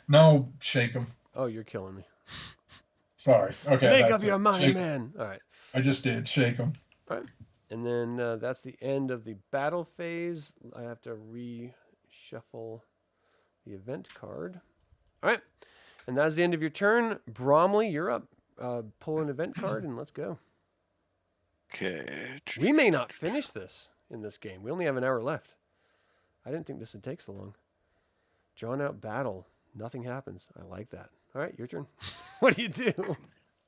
No, shake them. Oh, you're killing me. Sorry. Okay. Make that's up your it. mind, Shake 'em. man. All right. I just did shake them. All right. And then that's the end of the battle phase. I have to reshuffle the event card. All right. And that's the end of your turn. Bromly, you're up. Pull an event card and let's go. Okay. We may not finish this in this game. We only have an hour left. I didn't think this would take so long. Drawn out battle. Nothing happens. I like that. All right, your turn. What do you do?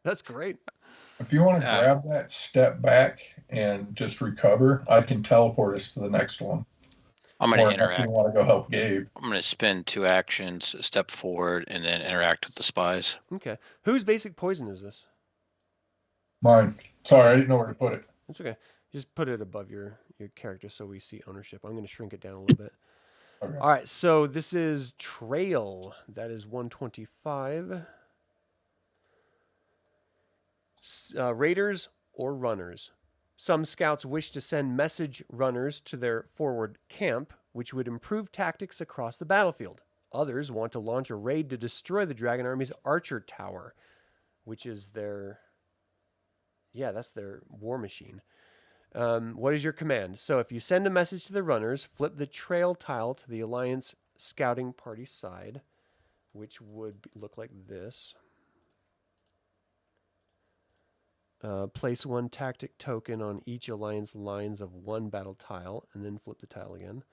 That's great. If you want to grab that, step back, and just recover, I can teleport us to the next one. I'm going to Or unless interact. you want to go help Gabe. I'm going to spend 2 actions, step forward, and then interact with the spies. Okay. Whose basic poison is this? Mine. Sorry, I didn't know where to put it. It's okay. Just put it above your character so we see ownership. I'm going to shrink it down a little bit. Okay. All right, so this is Trail. That is 125. Raiders or runners. Some scouts wish to send message runners to their forward camp, which would improve tactics across the battlefield. Others want to launch a raid to destroy the Dragon Army's Archer Tower, which is their... Yeah, that's their war machine. What is your command? So if you send a message to the runners, flip the trail tile to the Alliance scouting party side, which would look like this. Place 1 tactic token on each Alliance lines of 1 battle tile, and then flip the tile again.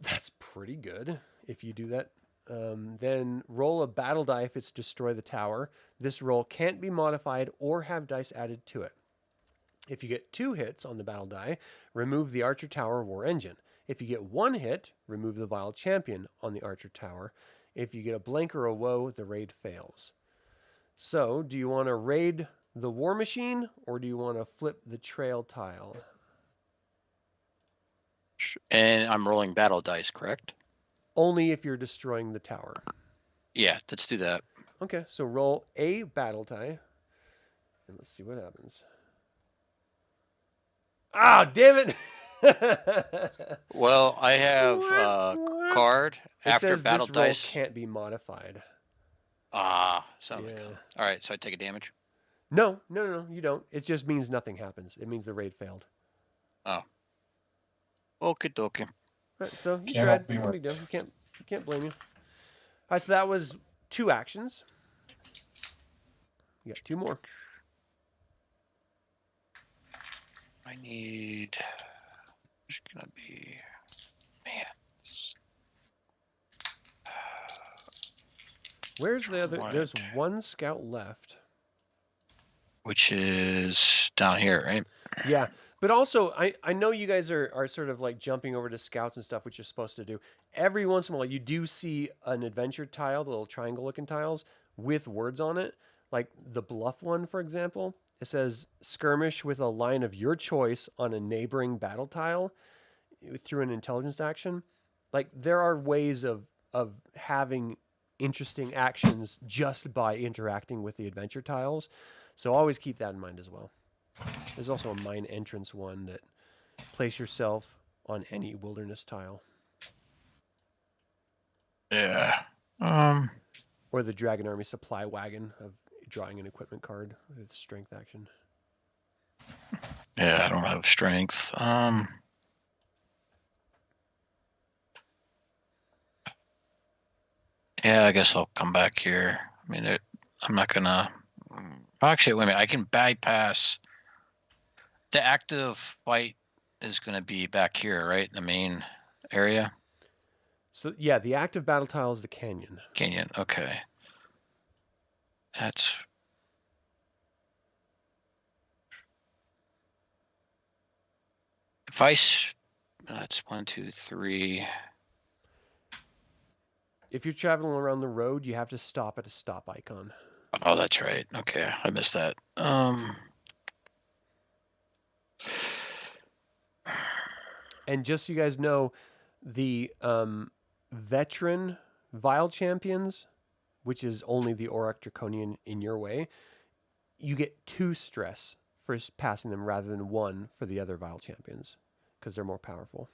That's pretty good if you do that. Then roll a battle die if it's destroy the tower. This roll can't be modified or have dice added to it. If you get 2 hits on the battle die, remove the Archer Tower War Engine. If you get 1 hit, remove the Vile Champion on the Archer Tower. If you get a blank or a woe, the raid fails. So, do you want to raid the War Machine, or do you want to flip the trail tile? And I'm rolling battle dice, correct? Only if you're destroying the tower. Yeah, let's do that. Okay, so roll a battle die, and let's see what happens. Ah, damn it! Well, I have card It after says battle this roll dice. can't be modified. Sounds like Yeah. all right. So I take a damage. No, you don't. It just means nothing happens. It means the raid failed. Okie dokie. All right, so you Cannot tried. be No big deal. worked. You can't blame you. All right, so that was 2 actions. You got 2 more. I need. It's gonna be. Man. Where's the other? Right. There's 1 scout left. Which is down here, right? Yeah, but also I know you guys are sort of like jumping over to scouts and stuff, which you're supposed to do. Every once in a while, you do see an adventure tile, the little triangle-looking tiles with words on it, like the bluff one, for example. It says skirmish with a line of your choice on a neighboring battle tile through an intelligence action. Like there are ways of having interesting actions just by interacting with the adventure tiles. So always keep that in mind as well. There's also a mine entrance one that place yourself on any wilderness tile. Yeah. Or the Dragon Army supply wagon of drawing an equipment card with strength action. Yeah, I don't have strength. Yeah, I guess I'll come back here. I mean, I'm not gonna. Actually, wait a minute. I can bypass. The active fight is gonna be back here, right? In the main area. So yeah, the active battle tile is the canyon. Canyon. Okay. That's. If that's 1, 2, 3. If you're traveling around the road, you have to stop at a stop icon. Oh, that's right. Okay, I missed that. And just so you guys know, The veteran Vile Champions, which is only the Auroch Draconian in your way, you get 2 stress for passing them rather than 1 for the other Vile Champions because they're more powerful.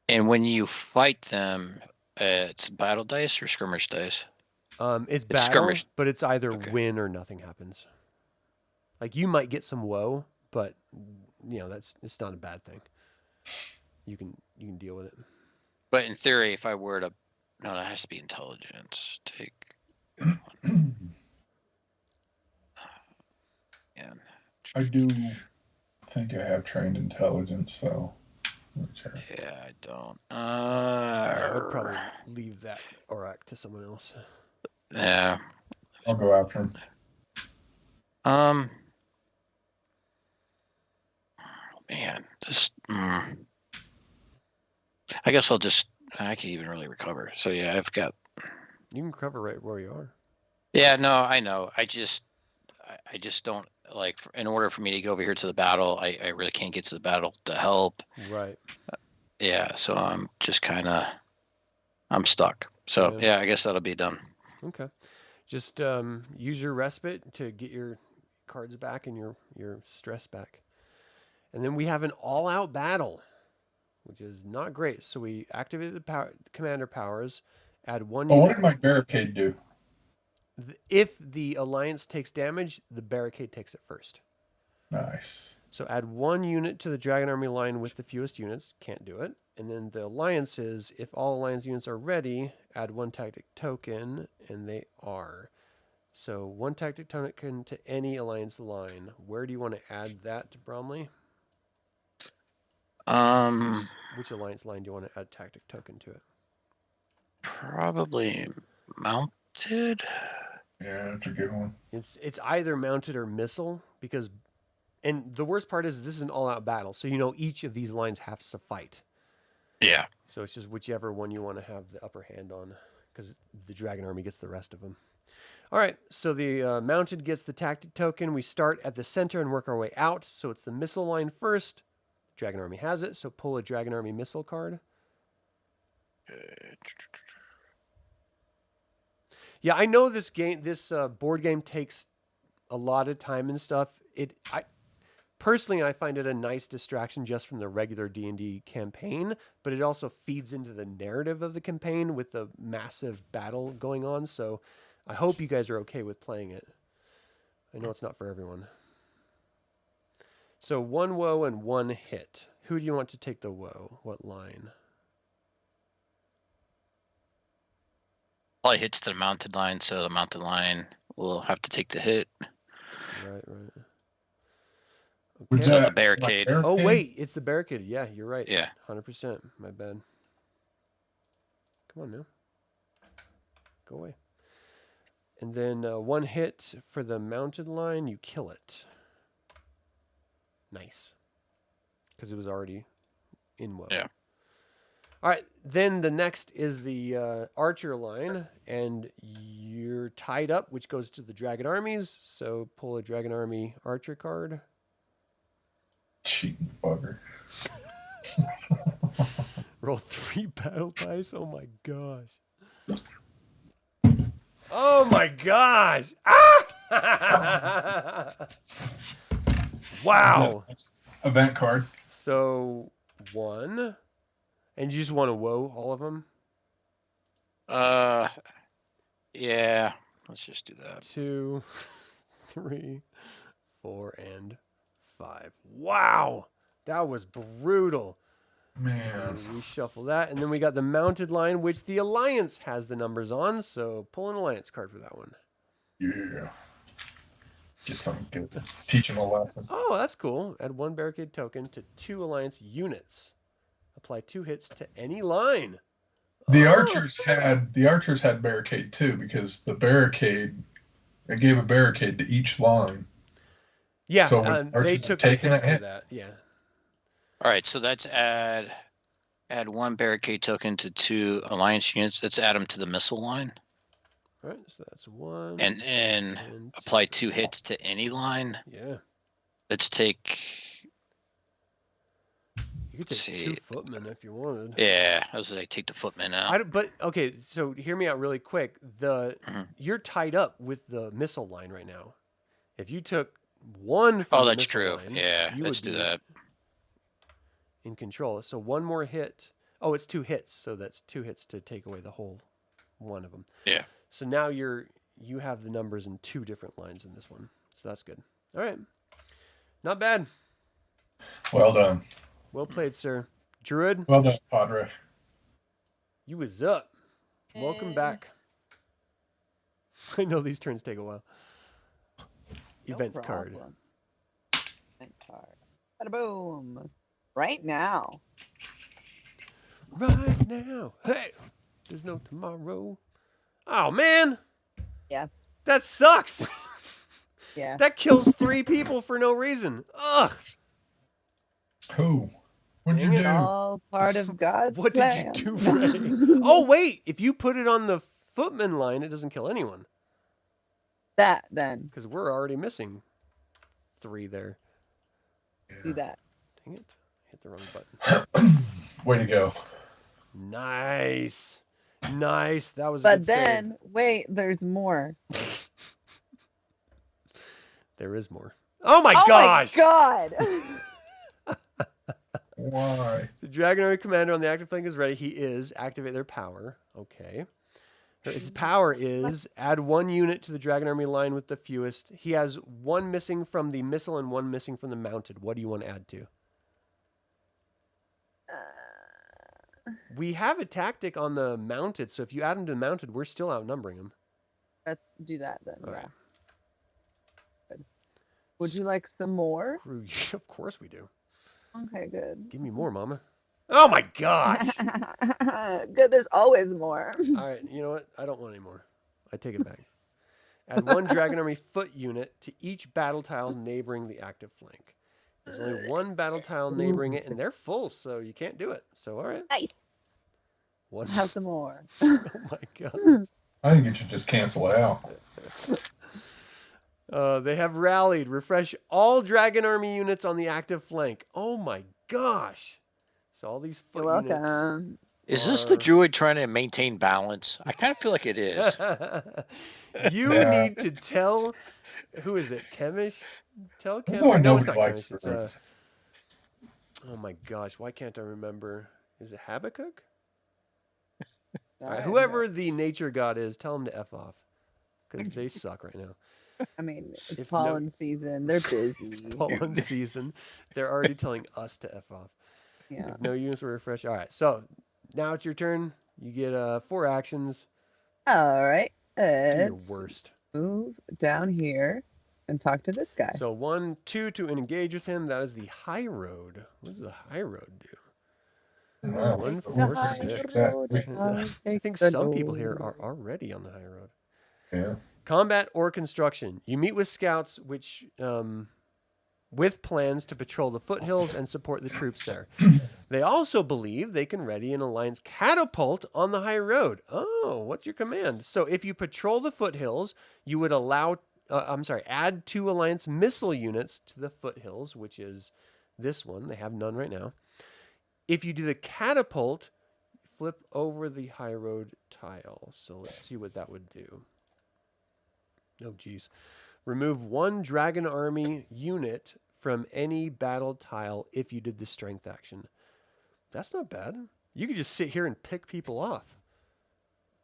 And when you fight them, it's battle dice or skirmish dice? It's battle, skirmish. but it's either Okay. win or nothing happens. Like you might get some woe, but it's not a bad thing. You can deal with it. But in theory, if I were to, no, that has to be intelligence. Take. Yeah. I do think I have trained intelligence, so. Yeah, I don't. I would probably leave that Auroch to someone else. Yeah. I'll go after him. Man, this. I guess I can even really recover. So yeah, I've got. You can cover right where you are. Yeah, no, I know. I just don't like. In order for me to get over here to the battle, I really can't get to the battle to help. Right. Yeah, so I'm just I'm stuck. So yeah, I guess that'll be done. Okay. Just use your respite to get your cards back and your stress back. And then we have an all-out battle, which is not great. So we activate the commander powers, add 1 Oh, unit. what did my barricade do? If the alliance takes damage, the barricade takes it first. Nice. So add 1 unit to the Dragon Army line with the fewest units. Can't do it. And then the alliances, if all alliance units are ready, add 1 tactic token, and they are. So 1 tactic token to any alliance line. Where do you want to add that to Bromly? Which alliance line do you want to add tactic token to it? Probably mounted. Yeah, that's a good one. It's either mounted or missile because, and the worst part is this is an all-out battle, so each of these lines has to fight. Yeah. So it's just whichever one you want to have the upper hand on, because the Dragon Army gets the rest of them. All right, so the mounted gets the tactic token. We start at the center and work our way out. So it's the missile line first. Dragon Army has it, so pull a Dragon Army missile card. Yeah, I know this board game takes a lot of time and stuff. Personally, I find it a nice distraction just from the regular D&D campaign, but it also feeds into the narrative of the campaign with the massive battle going on. So I hope you guys are okay with playing it. I know it's not for everyone. So 1 woe and 1 hit. Who do you want to take the woe? What line? Probably hits to the mounted line, so the mounted line will have to take the hit. Right. Was So that the barricade. Oh, wait, it's the barricade. Yeah, you're right. Yeah. 100%. My bad. Come on now. Go away. And then 1 hit for the mounted line, you kill it. Nice. Because it was already in woe. Yeah. All right, then the next is the archer line, and you're tied up, which goes to the Dragon Armies. So pull a Dragon Army archer card. Cheating bugger. Roll 3 battle dice. Oh my gosh. Oh my gosh. Ah! Wow. Event card. So 1. And you just want to woe all of them? Yeah. Let's just do that. 2, 3, 4, and 5. Wow. That was brutal. Man. Reshuffle that. And then we got the mounted line, which the Alliance has the numbers on. So pull an Alliance card for that one. Yeah. Get something good. Teach them a lesson. Oh, that's cool. Add 1 barricade token to 2 Alliance units. Apply 2 hits to any line. The archers had barricade too, because the barricade, it gave a barricade to each line. Yeah, So when they archers took have a taken hit a for hit. that. Yeah. All right, so that's add 1 barricade token to 2 alliance units. Let's add them to the missile line. All right, so that's 1. And then apply 2 hits to any line. Yeah. Let's take. You You could take See. 2 footmen if you wanted. Yeah, I was like, take the footman out. But okay, so hear me out really quick. Mhm. You're tied up with the missile line right now. If you took 1 from Oh, the that's missile true. line, Yeah, you let's would do be that. in control. So 1 more hit. Oh, it's 2 hits. So that's 2 hits to take away the whole one of them. Yeah. So now you have the numbers in 2 different lines in this one. So that's good. All right. Not bad. Well done. Well played, sir. Druid, Well done, Padre. you was up. Welcome back. I know these turns take a while. No Event card. problem. Event card. Bada boom. Right now. Right now. Hey, there's no tomorrow. Oh, man. Yeah. That sucks. Yeah. That kills 3 people for no reason. Ugh. Who? What'd Dang you it. do? All part of God's What plan. did you do, Ray? Oh, wait. If you put it on the footman line, it doesn't kill anyone. That then. Because we're already missing 3 there. Do that. Dang it. Hit the wrong button. Way to go. Nice. Nice. That was a But good then, wait, there's more. save. There is more. Oh my Oh gosh! my god! Why? The Dragon Army commander on the active flank is ready. He is. Activate their power. Okay. His power is add 1 unit to the Dragon Army line with the fewest. He has 1 missing from the missile and 1 missing from the mounted. What do you want to add to? We have a tactic on the mounted, so if you add him to the mounted, we're still outnumbering him. Let's do that then. All Yeah. right. Good. Would you like some more? Of course we do. Okay, good. Give me more, mama. Oh my gosh! Good, there's always more. All right, you know what? I don't want any more. I take it back. Add 1 Dragon Army foot unit to each battle tile neighboring the active flank. There's only 1 battle tile neighboring it, and they're full, so you can't do it. So, all right. Nice. 1. Have some more. Oh my god. I think you should just cancel it out. They have rallied. Refresh all Dragon Army units on the active flank. Oh my gosh. So all these foot You're units. welcome. Is this the druid trying to maintain balance? I kind of feel like it is. You Yeah. need to tell, who is it? Chemish? Tell That's Chemish. why No, it's nobody not likes Chemish. It's, druids. oh my gosh, why can't I remember? Is it Habakkuk? All I right, don't whoever know. the nature god is, tell him to F off. Because they suck right now. I mean, it's If pollen season. They're busy. It's pollen season. They're already telling us to F off. Yeah. If no units were refreshed. All right, so now it's your turn. You get 4 actions. All right. Do your Let's worst. move down here and talk to this guy. So 1, 2 to engage with him. That is the high road. What does the high road do? Wow. 1, The 4, high 6. road, We- I'll I take think the some people here load. are already on the high road. Yeah. Combat or construction. You meet with scouts which with plans to patrol the foothills and support the troops there. They also believe they can ready an alliance catapult on the high road. Oh, what's your command? So if you patrol the foothills, you would add 2 alliance missile units to the foothills, which is this one. They have none right now. If you do the catapult, flip over the high road tile. So let's see what that would do. Oh, geez. Remove 1 Dragon Army unit from any battle tile if you did the strength action. That's not bad. You could just sit here and pick people off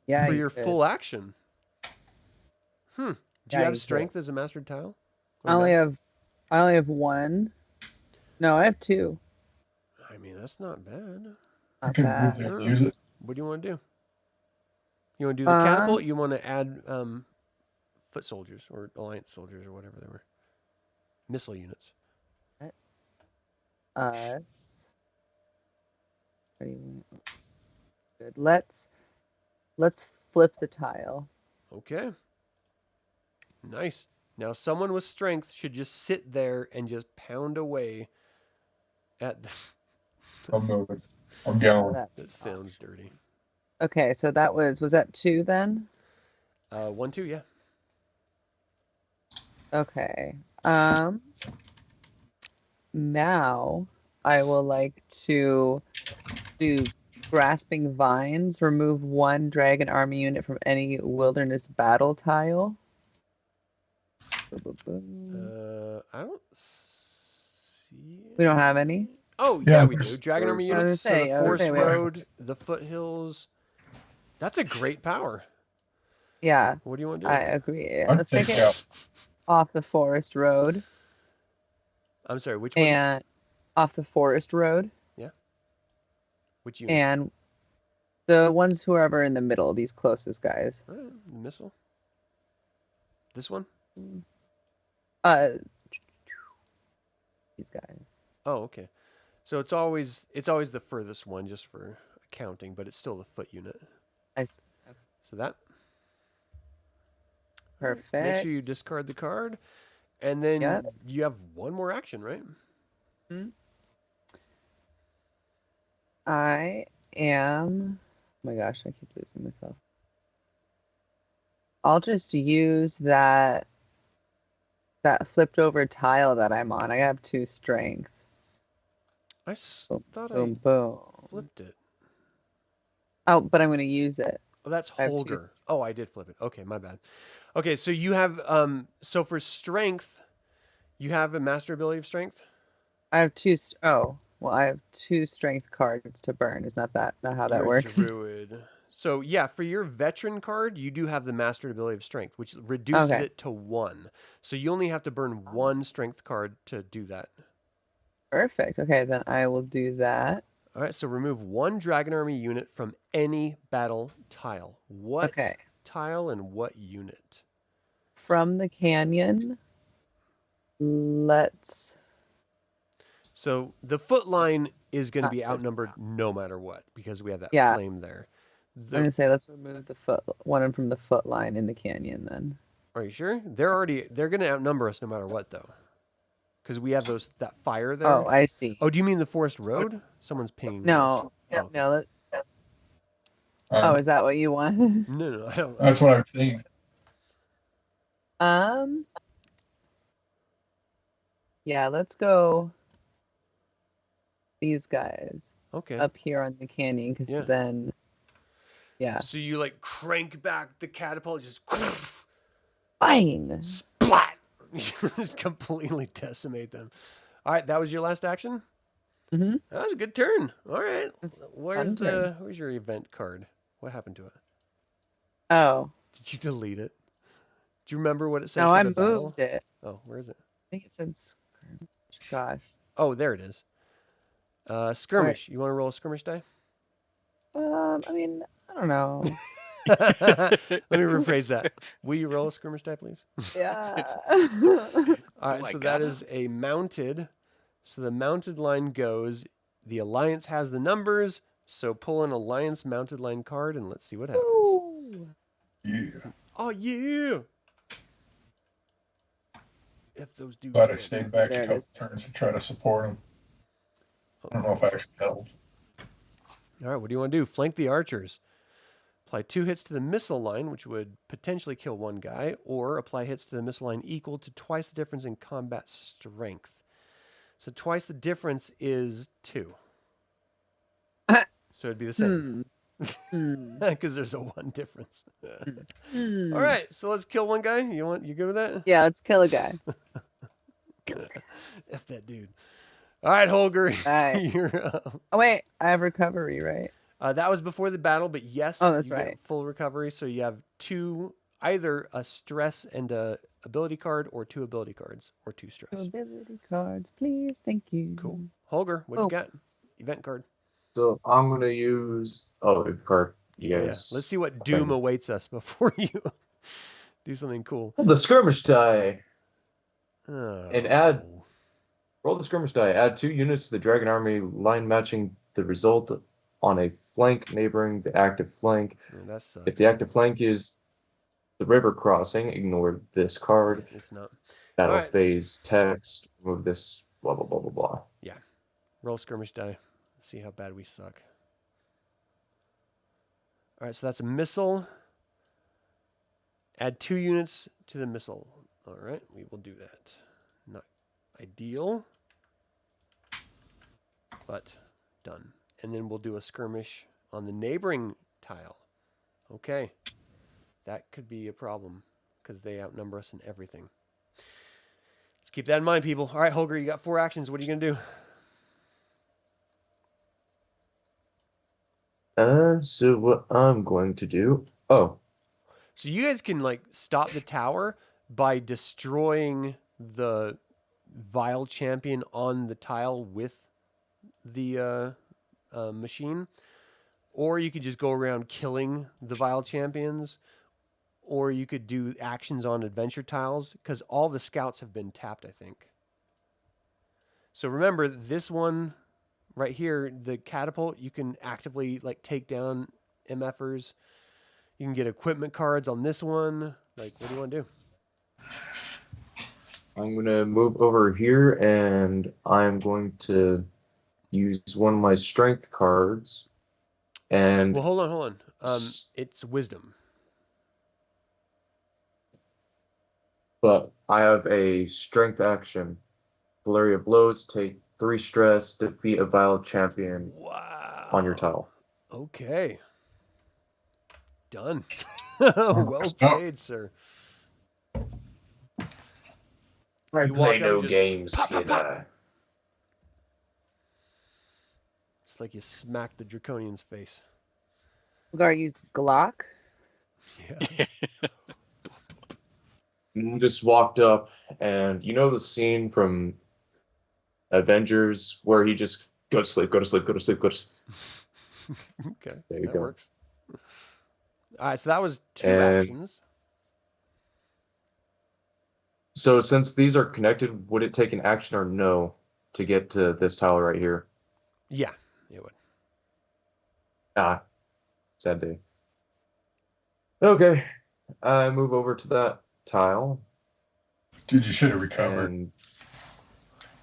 Yeah. for you your could. full action. Do Yeah, you have you strength as a mastered tile? I only have 1. No, I have 2. I mean, that's not bad. I Not can bad. move there and use it. What do you want to do? You want to do the catapult? You want to add foot soldiers or alliance soldiers or whatever they were. Missile units. Us. What do you want? Good. Let's flip the tile. Okay. Nice. Now, someone with strength should just sit there and just pound away at the... I'm moving. I'm going. That sounds dirty. Okay, so that was that 2 then? 1, 2, yeah. Okay. Now I will like to do Grasping Vines, remove 1 Dragon Army unit from any wilderness battle tile. I don't see. We don't have any? Oh, Yeah, yeah, we do. there's- Dragon Army I was units. gonna say, So the I was Forest gonna say, Road, the Foothills. That's a great power. Yeah, What do you want to do? I agree. I'd Let's take take it out. off the Forest Road I'm sorry, which one? and off the Forest Road Which unit? and the ones who are ever in the middle, these closest guys. All right, missile. This one? Uh, these guys. Oh, okay. So it's always the furthest one just for accounting, but it's still the foot unit. So that. Perfect. Make sure you discard the card, and then Yep. you have one more action, right? I am. Oh my gosh, I keep losing myself. I'll just use that flipped over tile that I'm on. I have 2 strength. I Boom, thought boom, I boom. flipped it. Oh, but I'm going to use it. Oh, that's I have two Holgr. Oh, I did flip it. Okay, my bad. Okay, so you have so for strength, you have a master ability of strength. I have 2. Oh, well, I have 2 strength cards to burn. Is not how that You're a works? druid. So yeah, for your veteran card, you do have the mastered ability of strength, which reduces Okay. it to 1. So you only have to burn 1 strength card to do that. Perfect. Okay, then I will do that. All right, so remove 1 Dragon Army unit from any battle tile. What Okay. tile and what unit? From the canyon, let's. So the foot line is going to Not be this outnumbered no matter what because we have that Yeah. flame there. I'm gonna say let's remove the one from the foot line in the canyon then. Are you sure? They're going to outnumber us no matter what though, because we have that fire there. Oh, I see. Oh, do you mean the forest road? Someone's pinging. No, us. Oh. no. Oh, is that what you want? No, I don't. That's what I'm thinking. Yeah, let's go. These guys Okay. up here on the canyon, because Yeah. then, yeah. So you like crank back the catapult, just Bang! splat, just completely decimate them. All right, that was your last action. Mhm. That was a good turn. All right, That's where's fun turn. where's your event card? What happened to it? Oh, Did you delete it? Do you remember what it said? no, for I the battle? moved it. Oh, where is it? I think it said skirmish. Gosh. Oh, there it is. Skirmish. You want to roll a skirmish die? I mean, I don't know. Let me rephrase that. Will you roll a skirmish die, please? Yeah. All right, Oh my so that God. is a mounted. So the mounted line goes, the alliance has the numbers, so pull an alliance mounted line card and let's see what happens. Ooh. Yeah. Oh, yeah. If those dudes. But I stayed back There a it couple is. turns to try to support him. I don't know if I actually helped. All right, what do you want to do? Flank the archers. Apply 2 hits to the missile line, which would potentially kill 1 guy, or apply hits to the missile line equal to twice the difference in combat strength. So twice the difference is 2. So it'd be the same. Because there's a 1 difference. Hmm. All right, so let's kill 1 guy. You good with that? Yeah, let's kill a guy. F that dude. All right, Holgr. Alright. You're up. Oh wait, I have recovery, right? That was before the battle, but yes, Oh, that's you get right. full recovery. So you have 2, either a stress and a ability card, or 2 ability cards, or 2 stress. Ability cards, please. Thank you. Cool. Holgr, what you Oh. got? Event card. So I'm gonna use the card. Yes. Let's see what doom awaits us before you do something cool. Roll the skirmish die. Oh. And roll the skirmish die. Add 2 units to the Dragon Army line, matching the result on a flank neighboring the active flank. That sucks. If the active flank is the river crossing, ignore this card. It's not. Battle Alright. phase text. Move this. Blah blah blah blah blah. Roll skirmish die. Let's see how bad we suck. All right, so that's a missile. Add 2 units to the missile. All right, we will do that. Not ideal. but done. And then we'll do a skirmish on the neighboring tile. Okay. That could be a problem because they outnumber us in everything. Let's keep that in mind, people. All right, Holgr, you got 4 actions. What are you going to do? So what I'm going to do... Oh, So you guys can like stop the tower by destroying the vile champion on the tile with the machine, or you could just go around killing the vile champions, or you could do actions on adventure tiles because all the scouts have been tapped, I think. So remember this one right here, the catapult, you can actively like take down MFers. You can get equipment cards on this one. Like, what do you want to do? I'm going to move over here, and I'm going to use one of my strength cards. And Well, hold on. It's wisdom. but I have a strength action. Flurry of blows, take 3 stress, defeat a vile champion Wow. on your tile. Okay. Done. Well played, sir. I You play walk out no and just games. pop, pop, pop. Yeah. It's like you smacked the draconian's face. Holgr used Glock. Yeah. Just walked up, and you know the scene from Avengers where he just go to sleep, go to sleep, go to sleep, go to sleep. Okay. There you that go. works. All right, so that was 2 And- actions. So since these are connected, would it take an action or no to get to this tile right here? Yeah, it would. Ah, sad day. Okay, I move over to that tile, Dude, you should have recovered. and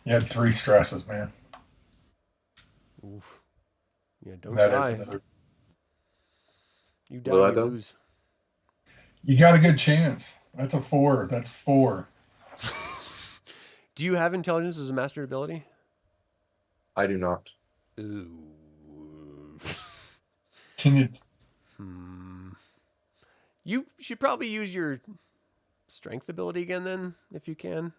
You had 3 stresses, man. Oof. Yeah, don't That die. is another. You die, Will I you though? lose. You got a good chance. That's a 4. That's 4. Do you have intelligence as a master ability? I do not. Ooh. Can you? You should probably use your strength ability again then, if you can.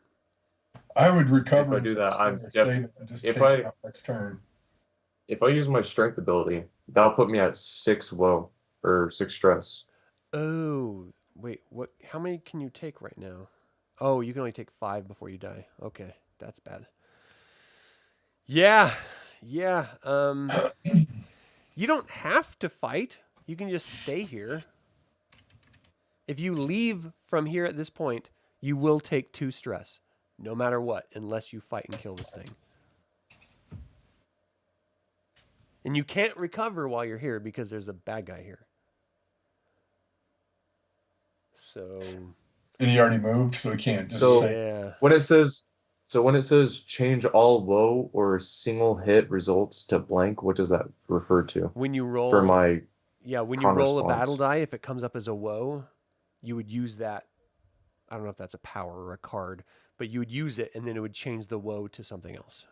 I would recover. If I do that, I'm save it and just if pick I- it up next turn. If I use my strength ability, that'll put me at 6 woe, or 6 stress. Oh, wait, what? How many can you take right now? Oh, you can only take 5 before you die. Okay, that's bad. Yeah. You don't have to fight. You can just stay here. If you leave from here at this point, you will take 2 stress, no matter what, unless you fight and kill this thing. And you can't recover while you're here because there's a bad guy here. So, And he already moved, so he can't just So- say. yeah. When it says change all woe or single hit results to blank, what does that refer to? When you roll, For my when you con roll a response. battle die, if it comes up as a woe, you would use that. I don't know if that's a power or a card, but you would use it, and then it would change the woe to something else.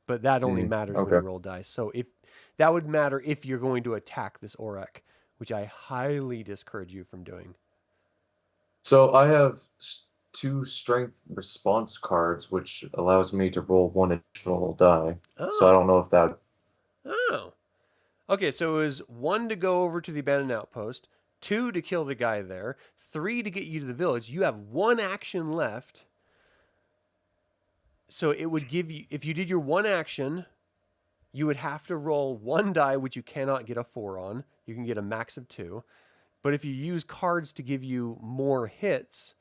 But that only matters when you okay. roll dice. So if that would matter if you're going to attack this Aurak, which I highly discourage you from doing. So I have 2 strength response cards, which allows me to roll 1 additional die. So I don't know if that. Oh. Okay, so it was 1 to go over to the abandoned outpost, 2 to kill the guy there, 3 to get you to the village. You have 1 action left. So it would give you, if you did your 1 action, you would have to roll 1 die, which you cannot get a 4 on. You can get a max of 2. But if you use cards to give you more hits,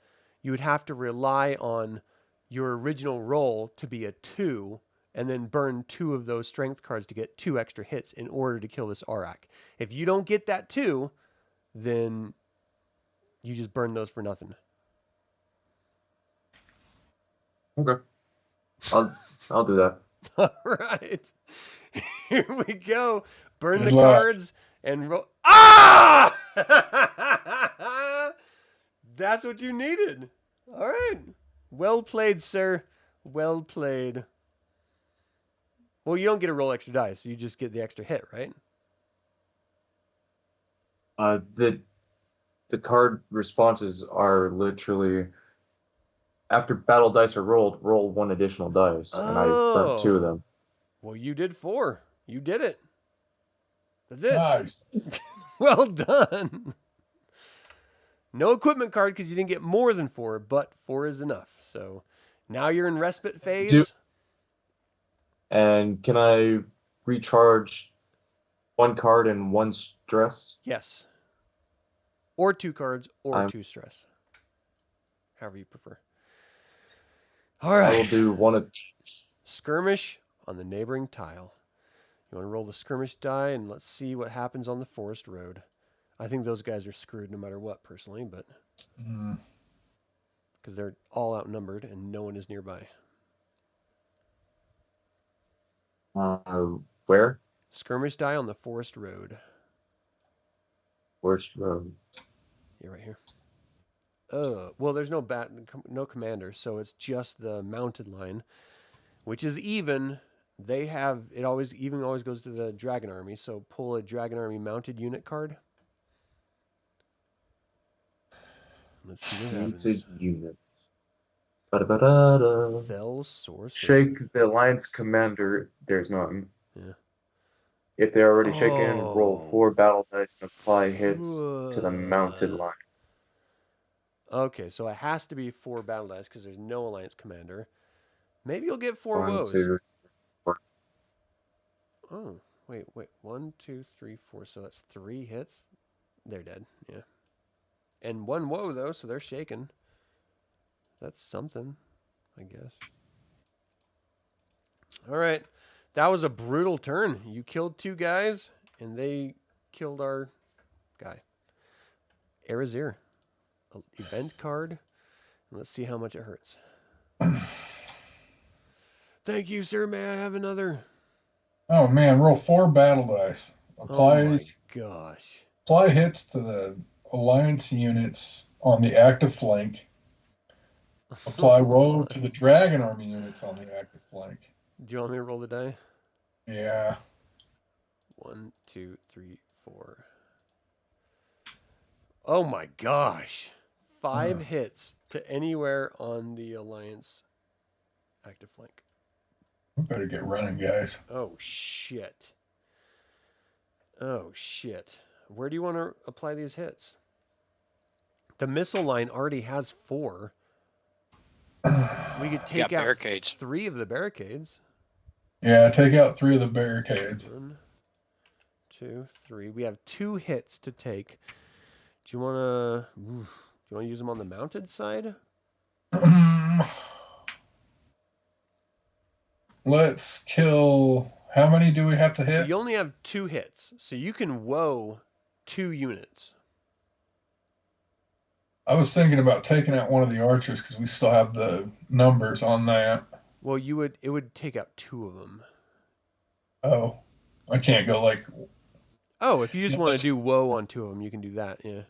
you would have to rely on your original roll to be a 2 and then burn 2 of those strength cards to get 2 extra hits in order to kill this Aurak. If you don't get that 2, then you just burn those for nothing. Okay. I'll do that. All right. Here we go. Burn Good the luck. cards and roll. Ah! That's what you needed. All right. Well played, sir. Well played. Well, you don't get to roll extra dice. You just get the extra hit, right? The card responses are literally after battle dice are rolled, roll 1 additional dice, and I burnt 2 of them. Well, you did 4. You did it. That's it. Nice. Well done. No equipment card because you didn't get more than 4, but 4 is enough. So now you're in respite phase. And can I recharge 1 card and 1 stress? Yes. Or 2 cards or 2 stress. However you prefer. All right. I will do 1 of each. Skirmish on the neighboring tile. You want to roll the skirmish die, and let's see what happens on the forest road. I think those guys are screwed no matter what, personally, but because they're all outnumbered and no one is nearby. Where? Skirmish die on the forest road. Forest road. Yeah, right here. Well, there's no commander, so it's just the mounted line, which is even. They have it always goes to the Dragon Army. So pull a Dragon Army mounted unit card. Let's see what happens. Mounted unit. Ba-da-ba-da-da. Fell Sorcerer. Shake the alliance commander. There's none. Yeah. If they're already shaken, roll 4 battle dice and apply hits to the mounted line. Okay, so it has to be 4 battle dice because there's no alliance commander. Maybe you'll get 4 1, woes. 2, 4. Oh, wait. 1, 2, 3, 4. So that's 3 hits. They're dead. Yeah. And 1 woe, though, so they're shaken. That's something, I guess. All right. That was a brutal turn. You killed 2 guys, and they killed our guy. Arizyre. Event card. Let's see how much it hurts. Thank you, sir. May I have another? Oh man, roll 4 battle dice. Applies. Oh my gosh. Apply hits to the alliance units on the active flank. Apply woe to the Dragon Army units on the active flank. Do you want me to roll the die? Yeah. 1, 2, 3, 4. Oh my gosh. 5 hits to anywhere on the alliance active flank. We better get running, guys. Oh shit. Oh shit. Where do you want to apply these hits? The missile line already has 4. We could take out barricades. 3 of the barricades. Yeah, take out 3 of the barricades. 1, 2, 3. We have 2 hits to take. Do you want to use them on the mounted side? Let's kill. How many do we have to hit? You only have 2 hits, so you can woe 2 units. I was thinking about taking out one of the archers because we still have the numbers on that. Well, it would take out 2 of them. Oh, I can't go like. Oh, if you just want to do woe on 2 of them, you can do that. Yeah.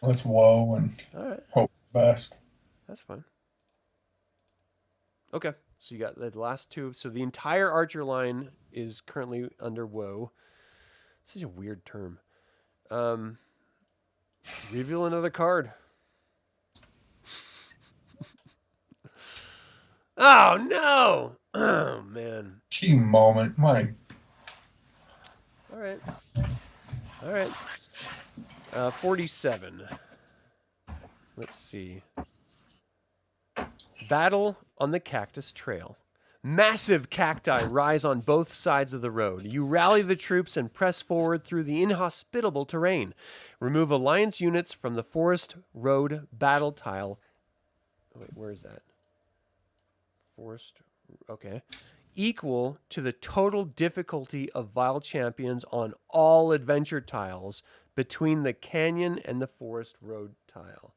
Let's woe and All right. hope for the best. That's fine. Okay. So you got the last 2. So the entire archer line is currently under woe. This is a weird term. Reveal another card. Oh no! Oh man. Key moment, my. All right. 47. Let's see. Battle on the Cactus Trail. Massive cacti rise on both sides of the road. You rally the troops and press forward through the inhospitable terrain. Remove alliance units from the forest road battle tile. Wait, where is that? Forest. Okay. Equal to the total difficulty of Vile Champions on all adventure tiles between the canyon and the forest road tile.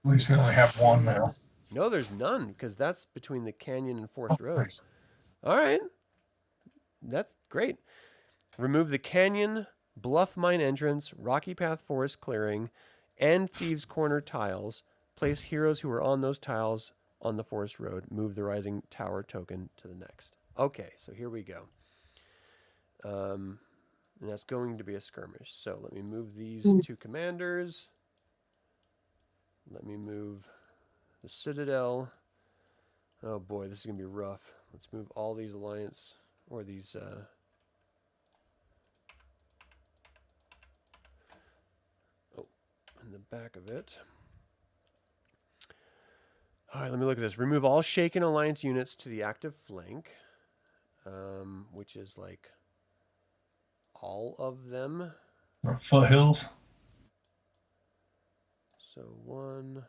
At least we only have 1 now. No, there's none, because that's between the canyon and forest road. All right. That's great. Remove the canyon, bluff mine entrance, rocky path forest clearing, and thieves corner tiles. Place heroes who are on those tiles on the forest road. Move the rising tower token to the next. Okay, so here we go. And that's going to be a skirmish. So let me move these two commanders. Let me move the Citadel. Oh boy, this is going to be rough. Let's move all these alliance, or these... in the back of it. All right, let me look at this. Remove all shaken alliance units to the active flank, which is like all of them. Or foothills. So 1,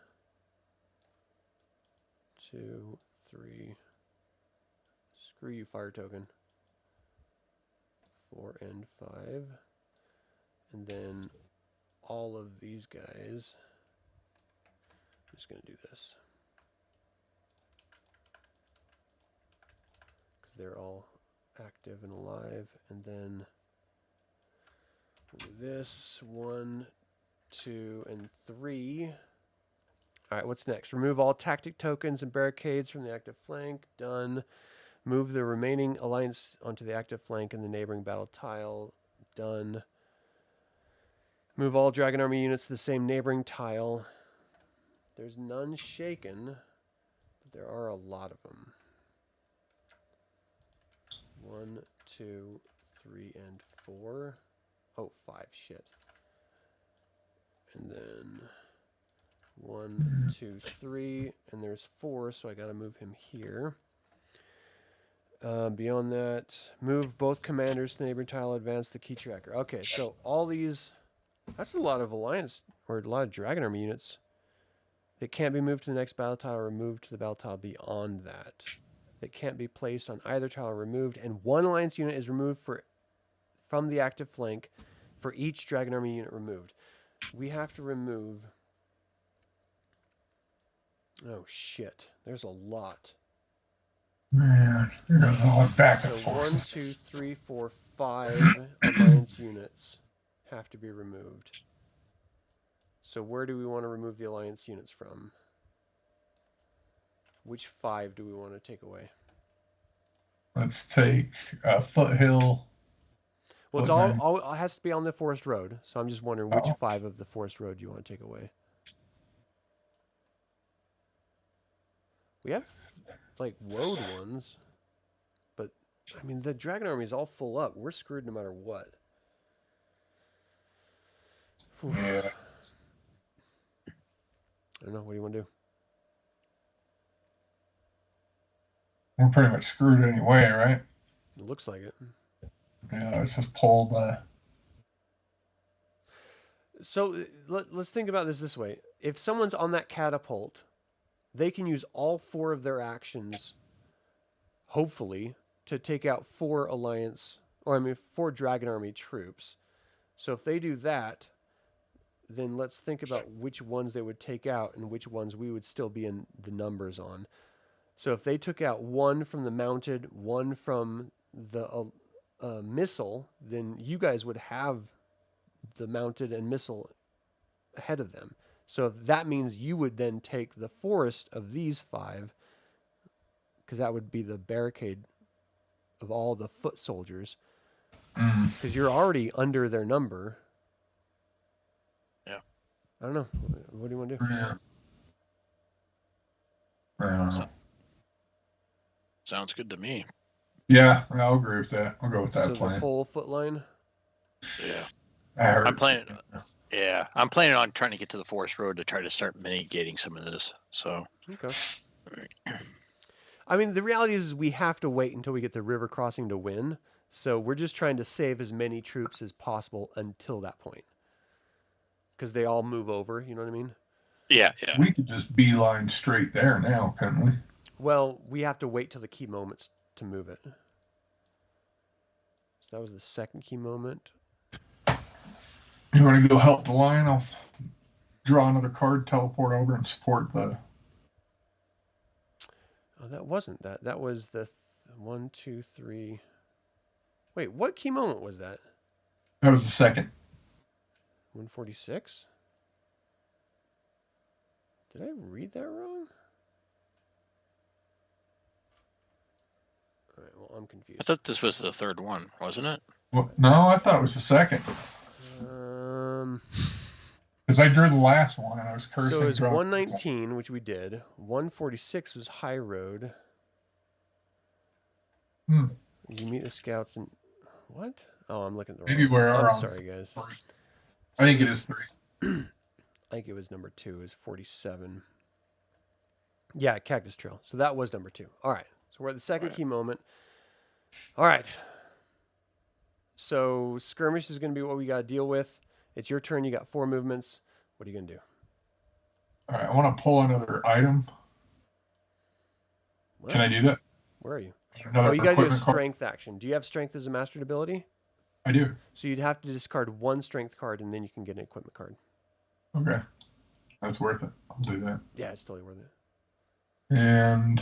2, 3. Screw you, fire token. 4 and 5. And then all of these guys. I'm just going to do this. Because they're all active and alive. And then we'll do this. 1, 2, and 3. All right, what's next? Remove all tactic tokens and barricades from the active flank. Done. Move the remaining alliance onto the active flank and the neighboring battle tile. Done. Move all Dragon Army units to the same neighboring tile. There's none shaken, but there are a lot of them. 1, 2, 3, and 4. Oh, 5, shit. And then 1, 2, 3, and there's 4, so I gotta move him here. Beyond that, move both commanders to the neighboring tile, advance the key tracker. Okay, so all these... That's a lot of alliance, or a lot of Dragon Army units that can't be moved to the next battle tile or moved to the battle tile beyond that. That can't be placed on either tile or removed, and one alliance unit is removed from the active flank for each Dragon Army unit removed. We have to remove... Oh, shit. There's a lot. Man, there goes all our backup So forces. 1, 2, 3, 4, 5 alliance units have to be removed. So where do we want to remove the alliance units from? Which 5 do we want to take away? Let's take Foothill. Well, it's Footman. all it has to be on the forest road. So I'm just wondering which Oh. 5 of the forest road you want to take away. We have like road ones, but I mean the Dragon Army is all full up. We're screwed no matter what. Whew. Yeah. I don't know. What do you want to do? We're pretty much screwed anyway, right? It looks like it. Yeah, let's just pull the... So let's think about this way. If someone's on that catapult, they can use all 4 of their actions, hopefully, to take out 4 alliance, or I mean 4 Dragon Army troops. So if they do that, then let's think about which ones they would take out and which ones we would still be in the numbers on. So if they took out 1 from the mounted, 1 from the missile, then you guys would have the mounted and missile ahead of them. So that means you would then take the forest of these 5, because that would be the barricade of all the foot soldiers, because you're already under their number. Yeah. I don't know. What do you want to do? Yeah. I don't know. Sounds good to me. Yeah, I'll agree with that. I'll go with that So plan. the whole foot line? Yeah. I heard. I'm planning on trying to get to the forest road to try to start mitigating some of this. So Okay. I mean, the reality is we have to wait until we get the river crossing to win. So we're just trying to save as many troops as possible until that point. Because they all move over, you know what I mean? yeah. We could just beeline straight there now, couldn't we? Well, we have to wait till the key moments to move it. So that was the second key moment. You want to go help the line? I'll draw another card, teleport over, and support the... Oh, that wasn't that. That was the 1, 2, 3. Wait, what key moment was that? That was the second. 146? Did I read that wrong? All right, well, I'm I confused. thought this was the third one, wasn't it? Well, no, I thought it was the second. Um, Because I drew the last one and I was cursing. so it was drawing- 119, which we did. 146 was High Road. Hmm. You meet the scouts and what? Oh, I'm looking at the Maybe wrong. we're I'm on sorry, guys. three. So I think it was- is 3. I think it was number 2. It was 47. Yeah, Cactus Trail. So that was number 2. All right. So we're at the second Right. key moment. All right. So skirmish is going to be what we got to deal with. It's your turn. You got 4 movements. What are you going to do? All right, I want to pull another item. What? Can I do that? Where are you? Another Oh, you got to do a equipment card? strength action. Do you have strength as a mastered ability? I do. So you'd have to discard 1 strength card and then you can get an equipment card. Okay. That's worth it. I'll do that. Yeah, it's totally worth it. And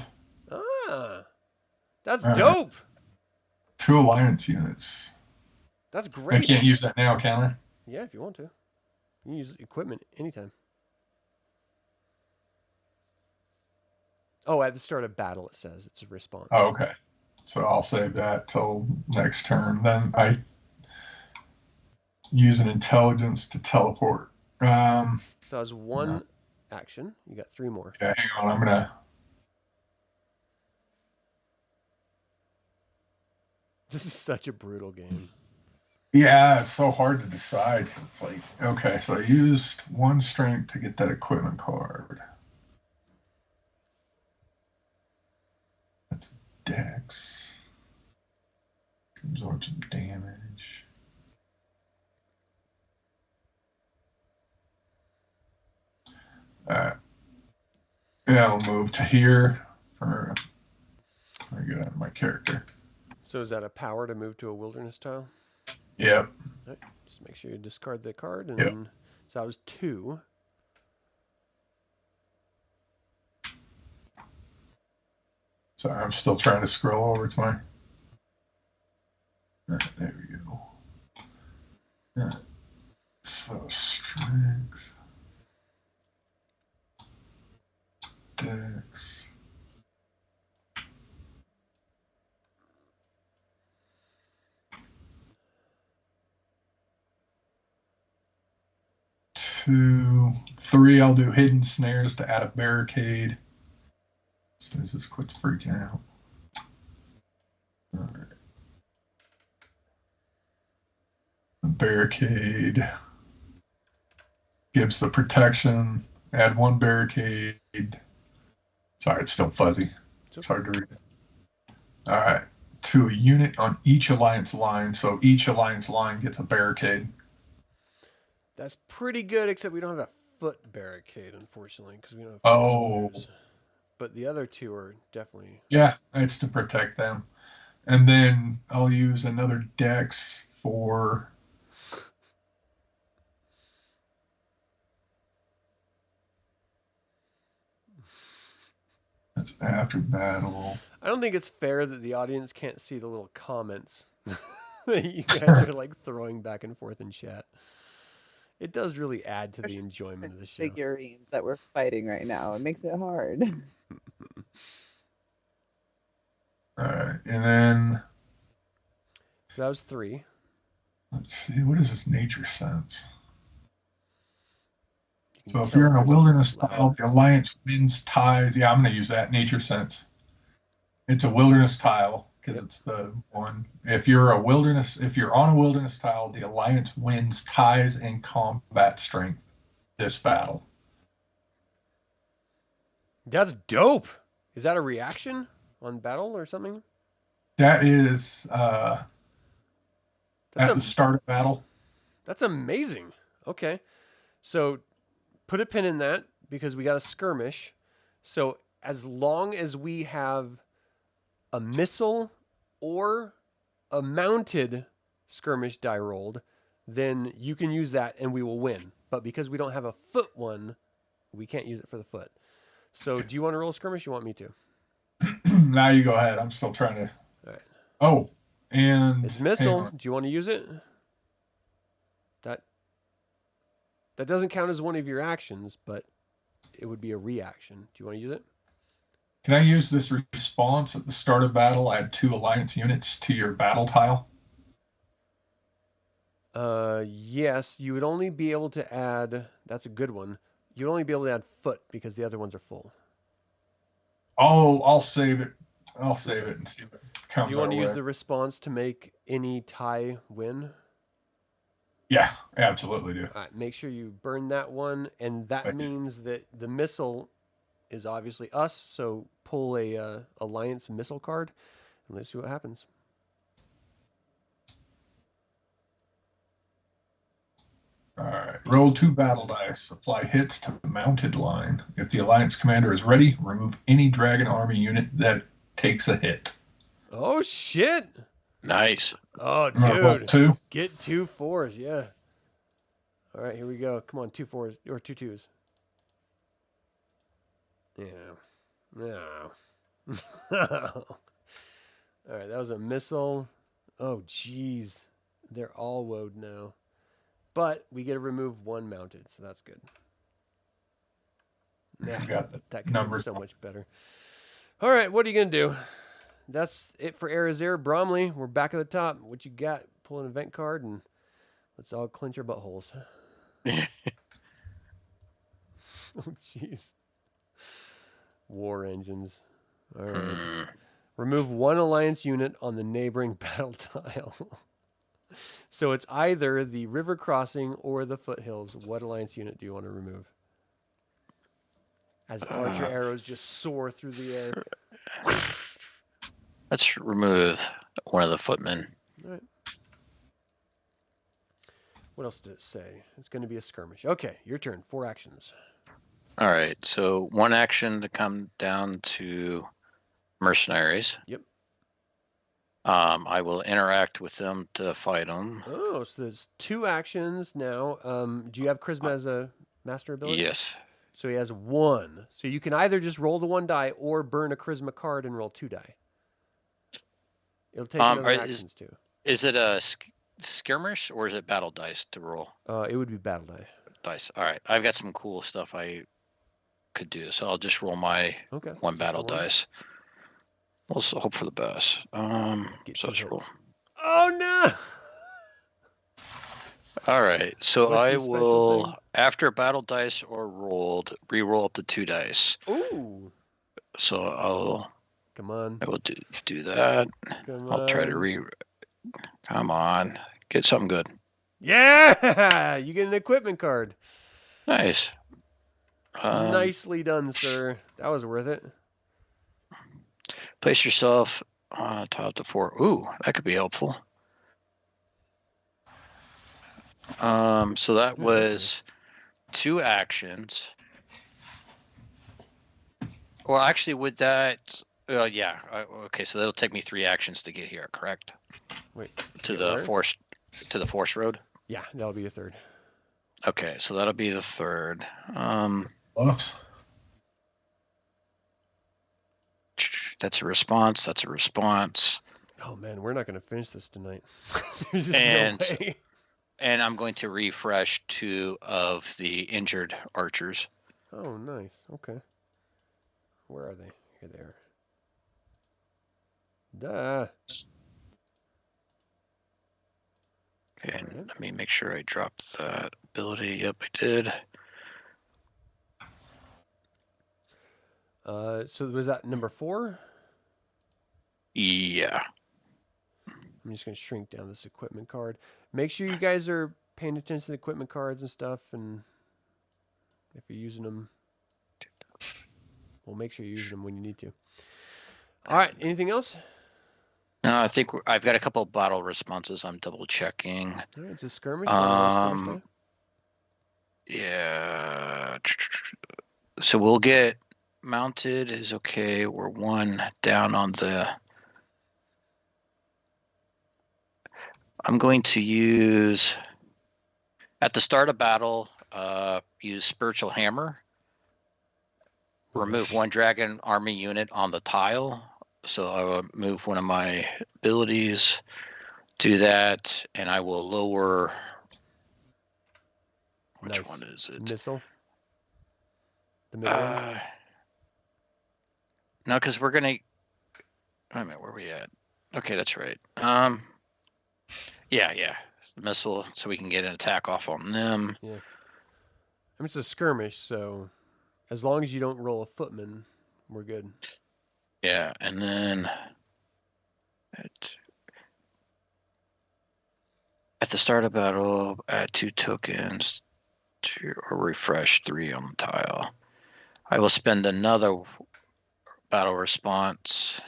That's All right. dope. 2 alliance units. That's I great. can't use that now, can I? Yeah, if you want to. You can use equipment anytime. Oh, at the start of battle, it says it's a response. Oh, okay. So I'll save that till next turn. Then I use an intelligence to teleport. So that was 1 action. You got 3 more. Yeah, hang on. I'm gonna. This is such a brutal game. Yeah, it's so hard to decide. It's like, okay, so I used 1 strength to get that equipment card. That's Dex. Absorb some damage. Yeah, I'll move to here for very good at my character. So is that a power to move to a wilderness tile? Yep. Right. Just make sure you discard the card. And Yep. then, so that was 2. Sorry, I'm still trying to scroll over to my. There we go. So strength, Dex. Two, 3. I'll do hidden snares to add a barricade. As soon as this quits freaking out. All right. The barricade gives the protection. Add 1 barricade. Sorry, it's still fuzzy. It's hard to read. All right. To a unit on each alliance line. So each alliance line gets a barricade. That's pretty good, except we don't have a foot barricade, unfortunately, because we don't have Oh. foot squares. But the other 2 are definitely. Yeah, it's to protect them. And then I'll use another Dex for. That's after battle. I don't think it's fair that the audience can't see the little comments that you guys are like throwing back and forth in chat. It does really add to the enjoyment of the show. Figurines that we're fighting right now. It makes it hard. All right, and then So that was 3. let's see, what is this nature sense? You So can if you're in a tell wilderness there's tile, the alliance wins ties. Yeah, I'm going to use that nature sense. It's a wilderness tile because Yep. it's the one. If you're on a wilderness tile, the alliance wins ties and combat strength this battle. That's dope. Is that a reaction on battle or something? That is at That's, the start of battle. that's amazing. Okay. So put a pin in that because we got a skirmish. So as long as we have a missile or a mounted skirmish die rolled, then you can use that and we will win. But because we don't have a foot one, we can't use it for the foot. So do you want to roll a skirmish? You want me to? Now you go ahead. I'm still trying to. All right. Oh, and It's hang missile. on. Do you want to use it? That doesn't count as one of your actions, but it would be a reaction. Do you want to use it? Can I use this response at the start of battle? Add 2 alliance units to your battle tile. Yes, you would only be able to add. That's a good one. You'd only be able to add foot because the other ones are full. Oh, I'll save it. I'll save it and see if it comes Do you want our to use way. the response to make any tie win? Yeah, absolutely do. All right, make sure you burn that one, and that Thank you. means that the missile is obviously us. So pull a alliance missile card, and let's see what happens. All right. Roll 2 battle dice. Apply hits to the mounted line. If the alliance commander is ready, remove any dragon army unit that takes a hit. Oh shit! Nice. Oh I'm gonna roll dude, 2. get 2 4s, yeah. All right, here we go. Come on, 2 4s or 2 2s. Yeah. No. All right, that was a missile. Oh jeez, they're all woed now. But we get to remove 1 mounted, so that's good. Yeah, You got the that could be numbers. so much better. All right, what are you gonna do? That's it for Arizyre. Bromly, we're back at the top. What you got? Pull an event card and let's all clench our buttholes. Oh jeez. War engines. All right. Remove 1 alliance unit on the neighboring battle tile. So it's either the river crossing or the foothills. What alliance unit do you want to remove? As archer arrows just soar through the air. Let's remove one of the footmen. All right. What else did it say? It's going to be a skirmish. Okay, your turn. 4 actions. All right, so 1 action to come down to mercenaries. Yep. I will interact with them to fight them. Oh, so there's 2 actions now. Do you have charisma as a master ability? Yes. So he has 1. So you can either just roll the 1 die or burn a charisma card and roll 2 die. It'll take another actions too. Is it a skirmish or is it battle dice to roll? It would be battle die. Dice. All right, I've got some cool stuff I could do, so I'll just roll my Okay. 1 battle Just roll 1. dice. We'll hope for the best. Get So 2 let's roll. hits. Oh All right, so What's I your special will, thing? after battle dice are rolled, re-roll up to 2 dice. no! Ooh! So Come on. I will do that. Come I'll try to come on, get something good. Yeah! You get an equipment card. Nice. Nicely done, sir. That was worth it. Place yourself on top to 4. Ooh, that could be helpful. So that Ooh, that's was 2 actions. Well, actually, would that? Yeah. Okay, so that'll take me 3 actions to get here. Correct? Wait. To get the where? force road. Yeah, that'll be a 3rd. Okay, so that'll be the 3rd. Buffs. That's a response. That's a response. Oh man, we're not going to finish this tonight. There's just And- no way. And I'm going to refresh 2 of the injured archers. Oh, nice. Okay. Where are they? Here they are. Duh. Okay, and Alright. let me make sure I dropped that ability. Yep, I did. So was that number 4? Yeah. I'm just going to shrink down this equipment card. Make sure you guys are paying attention to the equipment cards and stuff, and if you're using them, well, make sure you're using them when you need to. All right, anything else? No, I think I've got a couple of battle responses. I'm double checking. All right, it's a skirmish. Skirmish die. Yeah. So we'll get mounted is okay. We're 1 down on the. I'm going to use at the start of battle. Use spiritual hammer. Remove 1 dragon army unit on the tile. So I will move 1 of my abilities. Do that, and I will lower. Which Nice. one is it? Missile. The middle one. No, because we're gonna. Wait a minute, where are we at? Okay, that's right. Yeah. Missile, so we can get an attack off on them. Yeah. I mean, it's a skirmish, so as long as you don't roll a footman, we're good. Yeah, and then at the start of battle, add 2 tokens to or refresh 3 on the tile. I will spend another battle response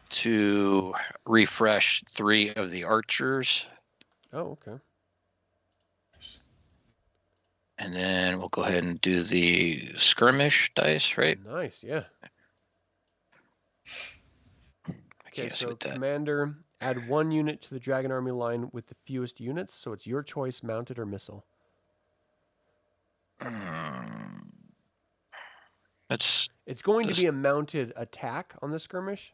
to refresh 3 of the archers. Oh, okay. And then we'll go ahead and do the skirmish dice, right? Nice, yeah. I Okay, can't see so what that. commander, add 1 unit to the Dragon Army line with the fewest units, so it's your choice, mounted or missile. That's It's going to Just- be a mounted attack on the skirmish,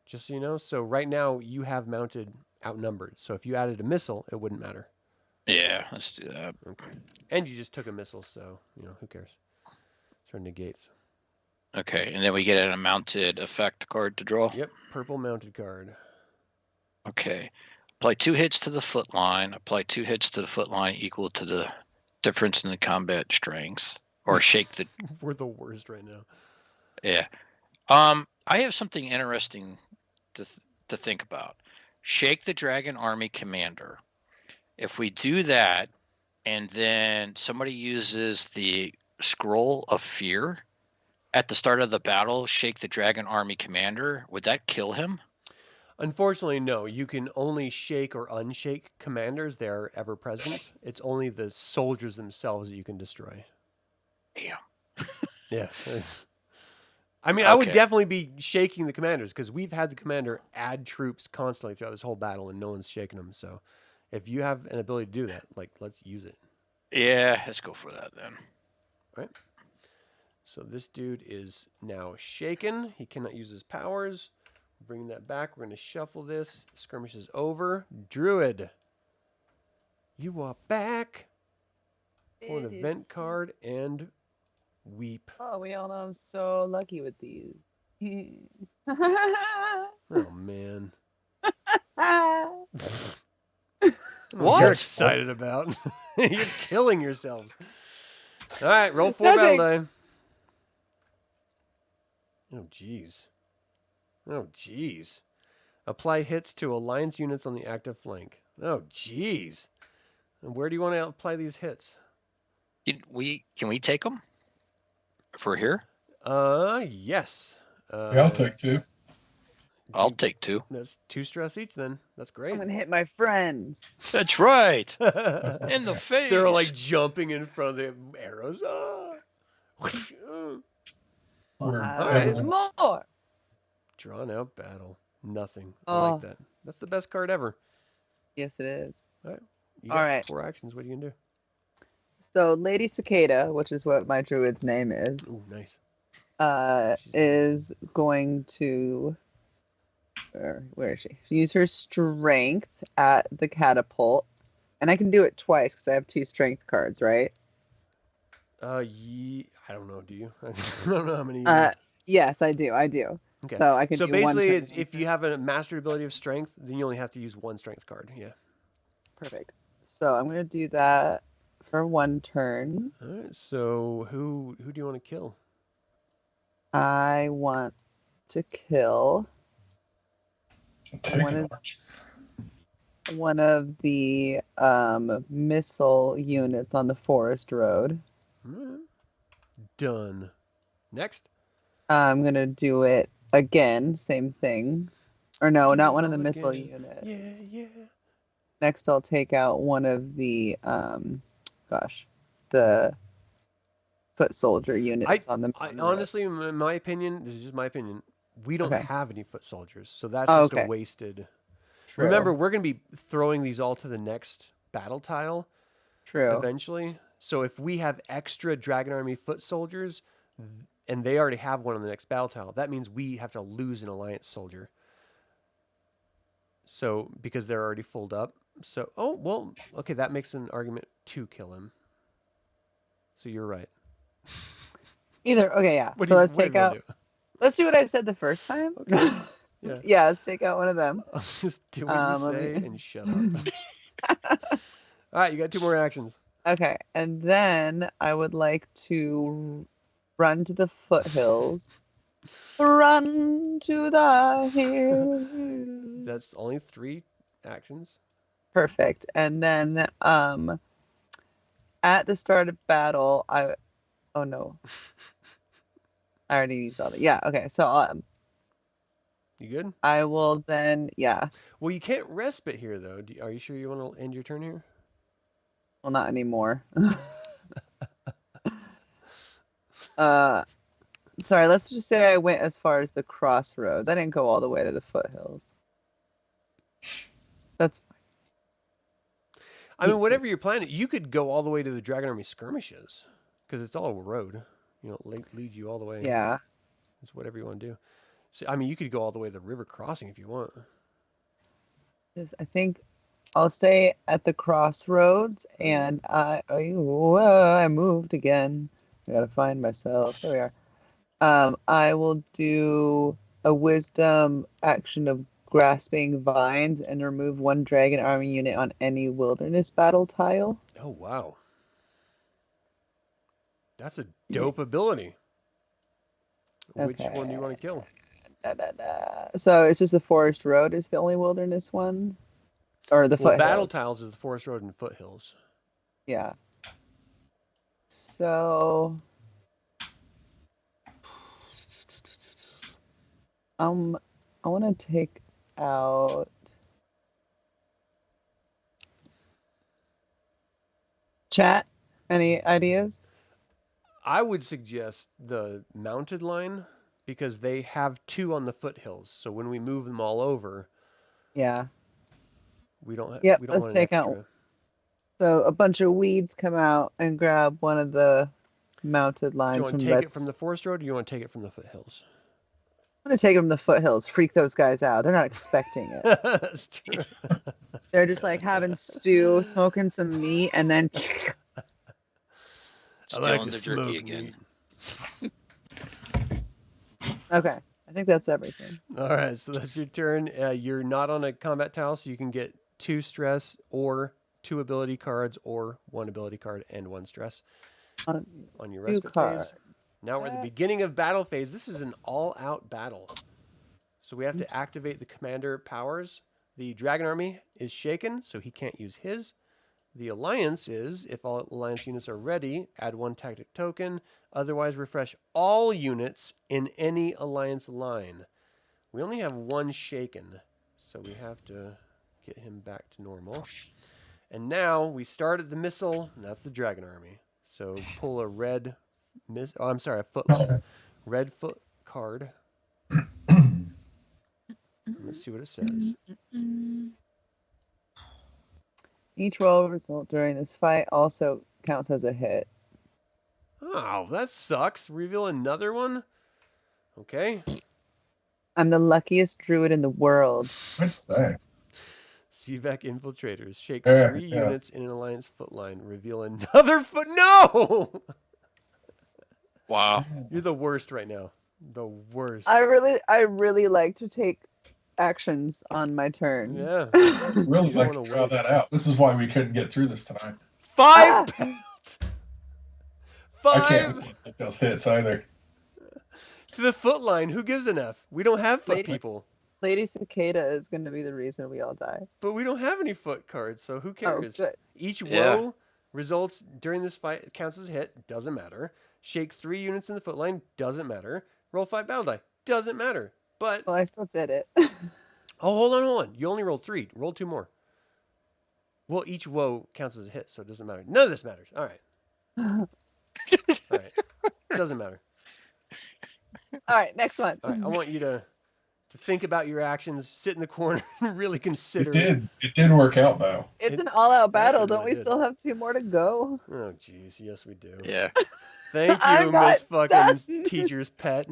just so you know. So right now you have mounted outnumbered. So if you added a missile, it wouldn't matter. yeah. Let's do that. Okay. And you just took a missile, so who cares? Sort of negates. Okay, and then we get a mounted effect card to draw. Yep, purple mounted card. Okay. Apply 2 hits to the foot line. Apply 2 hits to the foot line equal to the difference in the combat strength. Or shake the. We're the worst right now. Yeah. I have something interesting to think about. Shake the Dragon Army commander. If we do that, and then somebody uses the Scroll of Fear at the start of the battle, shake the Dragon Army commander, would that kill him? Unfortunately, no. You can only shake or unshake commanders. They're ever present. It's only the soldiers themselves that you can destroy. Damn. Yeah. I mean, I would Okay. definitely be shaking the commanders because we've had the commander add troops constantly throughout this whole battle and no one's shaking them. So if you have an ability to do that, let's use it. Yeah, let's go for that then. Right? So this dude is now shaken. He cannot use his powers. Bring that back. We're going to shuffle this. Skirmish is over. Druid. You are back. Pull an event card and weep. Oh, we all know I'm so lucky with these. Oh, man. What? You're excited about. You're killing yourselves. All right, roll 4 battle die. Oh, jeez. Oh, jeez. Apply hits to alliance units on the active flank. Oh, jeez. And where do you want to apply these hits? Can we take them? If we're here? Yes. Yeah, I'll take 2. I'll take 2. That's 2 stress each then. That's great. I'm gonna hit my friends. That's right. They're In the face. all like jumping in front of the arrows. Ah. We're- Alright. More. Drawn out battle. Nothing. I Oh. like that. That's the best card ever. Yes, it is. You got Alright. 4 actions. What are you going to do? So Lady Cicada, which is what my druid's name is, Ooh, nice. is going to. Where is she? Use her strength at the catapult, and I can do it twice because I have 2 strength cards, right? I don't know. Do you? I don't know how many. Yes, I do. Okay. So I can. So do one basically, turn. it's if you have a mastered ability of strength, then you only have to use 1 strength card. Yeah. Perfect. So I'm gonna do that for 1 turn. All right. So who do you want to kill? I want to kill Take One an is- archer. one of the missile units on the forest road. All right. Done. Next. I'm gonna do it again, same thing. Or no, Do not it one of the all missile again. units. Yeah. Next, I'll take out one of the the foot soldier units on the. I on the road. honestly, in my opinion, this is just my opinion. We don't Okay. have any foot soldiers, so that's Oh, just a okay. wasted. True. Remember, we're going to be throwing these all to the next battle tile True. eventually. So if we have extra Dragon Army foot soldiers, and they already have one on the next battle tile, that means we have to lose an alliance soldier. So because they're already fulled up. So okay, that makes an argument to kill him. So you're right. Either. Okay, yeah. What So do you, let's whatever take you wanna out. Let's do what I said the first time. Okay. Yeah. Yeah, let's take out one of them. I'll just do what you Let say me- and shut up. All right, you got 2 more actions. Okay, and then I would like to run to the foothills. Run to the hills. That's only 3 actions. Perfect. And then at the start of battle, oh no. I already used all that. Yeah, okay. So You good? I will then, yeah. Well, you can't respite here, though. Are you sure you want to end your turn here? Well, not anymore. Sorry, let's just say I went as far as the crossroads. I didn't go all the way to the foothills. That's I mean, whatever you're planning, you could go all the way to the Dragon Army skirmishes because it's all a road. You know, it leads you all the way. yeah. It's whatever you want to do. So, I mean, you could go all the way to the river crossing if you want. I think I'll stay at the crossroads, and I moved again. I gotta find myself. There we are. I will do a wisdom action of grasping vines and remove 1 dragon army unit on any wilderness battle tile. Oh, wow. That's a dope ability. Which one do you want to kill? So it's just the forest road is the only wilderness one, or the Well, foothills. battle tiles is the forest road and foothills. Yeah. So I want to take out chat. Any ideas? I would suggest the mounted line because they have 2 on the foothills. So when we move them all over, Yeah. we don't. Yep, We don't let's want an take out- extra. So a bunch of weeds come out and grab one of the mounted Do you lines want from to take it that's- from the forest road, or do you want to take it from the foothills? I'm gonna take them from the foothills. Freak those guys out. They're not expecting it. That's true. They're just like having stew, smoking some meat, and then I like Stealing to the smoke jerky again. meat. okay. I think that's everything. All right, so that's your turn. You're not on a combat tile, so you can get 2 stress or 2 ability cards, or 1 ability card and 1 stress On your 2 respite cards. phase. Now we're at the beginning of battle phase. This is an all-out battle. So we have to activate the commander powers. The Dragon Army is shaken, so he can't use his. The Alliance is, if all Alliance units are ready, add 1 tactic token. Otherwise, refresh all units in any Alliance line. We only have 1 shaken, so we have to get him back to normal. And now we start at the missile, and that's the Dragon Army. So pull a red a foot red foot card. Let's see what it says. Each roll result during this fight also counts as a hit. Oh, that sucks. Reveal another one? Okay. I'm the luckiest druid in the world. What's that? CVEC infiltrators. Shake Yeah, 3 yeah. units in an alliance foot line. Reveal another foot. No! Wow. You're the worst right now. The worst. I really like to take actions on my turn. Yeah. Really You like don't to wanna draw waste. that out. This is why we couldn't get through this tonight. 5 pounds. I 5 can't take those hits either. to the foot line. Who gives an F? We don't have foot Lady- people. Lady Cicada is going to be the reason we all die. But we don't have any foot cards, so who Oh, cares? good. Each Yeah. woe results during this fight counts as a hit. Doesn't matter. Shake 3 units in the foot line. Doesn't matter. Roll 5 battle die. Doesn't matter. But Well, I still did it. oh, hold on. You only rolled 3. Roll 2 more. Well, each woe counts as a hit, so it doesn't matter. None of this matters. All right. All right. Doesn't matter. All right, next one. All right. I want you to think about your actions, sit in the corner, and really consider. It did work out though. It's an all-out battle. actually Don't really we did. still have 2 more to go? Oh, jeez. Yes, we do. Yeah. Thank I you, got Miss fucking done. teacher's pet.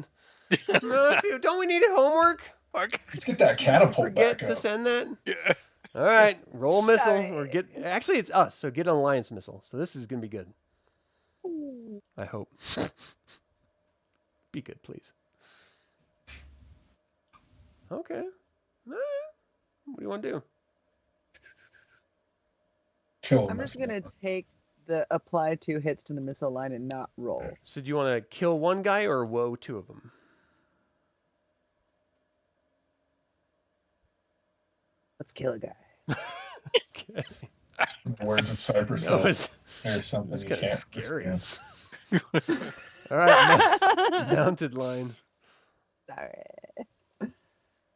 No, see, don't we need homework? Let's get that catapult Forget back to up. send that? Yeah. All right, roll missile Sorry. or get. Actually, it's us, so get an alliance missile. So this is gonna be good. I hope. Be good, please. Okay. All right. What do you want to do? Kill I'm him. just gonna take the apply 2 hits to the missile line and not roll. So do you want to kill one guy or woe 2 of them? Let's kill a guy. Okay. In the words of Cypress That Hill, was there's something you kind of can't scary. understand. All right. Mounted line. Sorry.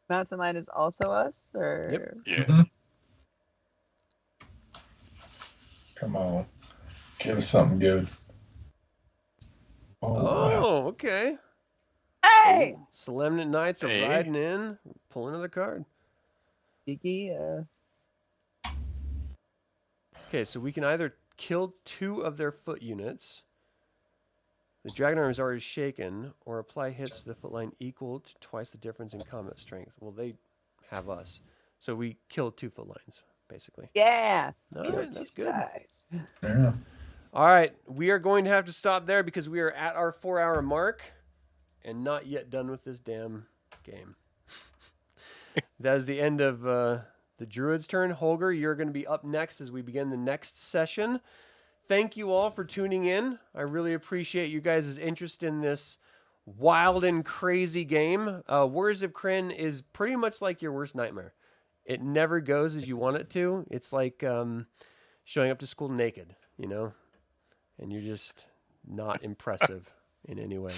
Mountain line is also us, or Yep. Yeah. Mhm. Come on. Give us something good. Oh, wow. Oh, okay. hey, Solemnant Knights are Hey. riding in. Pull another card. Geeky. Okay, so we can either kill 2 of their foot units. The Dragon Army is already shaken, or apply hits to the foot line equal to twice the difference in combat strength. Well, they have us. So we kill 2 foot lines, basically. Yeah. All Kill right, 2 that's good. guys. Yeah. All right, we are going to have to stop there because we are at our 4-hour mark and not yet done with this damn game. That is the end of the Druid's turn. Holgr, you're going to be up next as we begin the next session. Thank you all for tuning in. I really appreciate you guys' interest in this wild and crazy game. Words of Krynn is pretty much like your worst nightmare. It never goes as you want it to. It's like showing up to school naked, you know? And you're just not impressive in any way.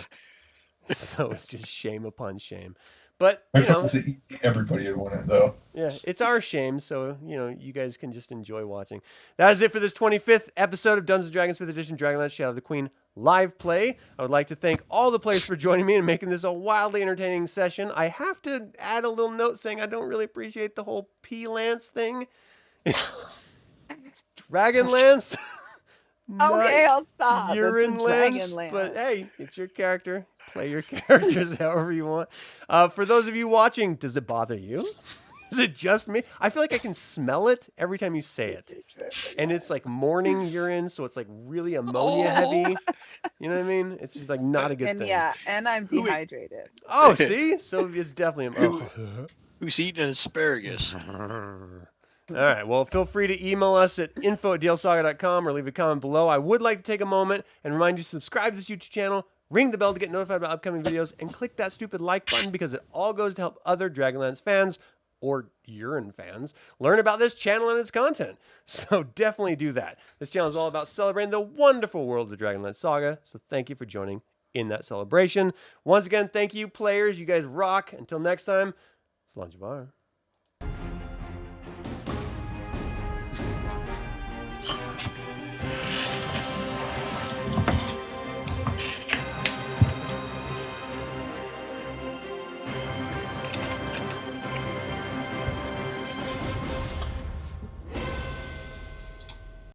So it's just shame upon shame. But, you If it know, was easy, everybody would want it, though. yeah, it's our shame. So, you know, you guys can just enjoy watching. That is it for this 25th episode of Dungeons & Dragons 5th Edition DragonLance Shadow of the Queen live play. I would like to thank all the players for joining me and making this a wildly entertaining session. I have to add a little note saying I don't really appreciate the whole P-Lance thing. DragonLance. Okay, I'll stop. Urine It's a lens, Dragonlance. but hey, it's your character. Play your characters however you want. For those of you watching, does it bother you? Is it just me? I feel like I can smell it every time you say it. And it's like morning urine, so it's like really ammonia heavy. You know what I mean? It's just like not a good And thing. yeah, and I'm Who- dehydrated. Oh, see? So it's definitely... Oh. Who's eating asparagus? All right. Well, feel free to email us at info@dlsaga.com or leave a comment below. I would like to take a moment and remind you to subscribe to this YouTube channel, ring the bell to get notified about upcoming videos, and click that stupid like button because it all goes to help other Dragonlance fans or urine fans learn about this channel and its content. So definitely do that. This channel is all about celebrating the wonderful world of the DragonLance Saga. So thank you for joining in that celebration. Once again, thank you, players. You guys rock. Until next time, Solamnia.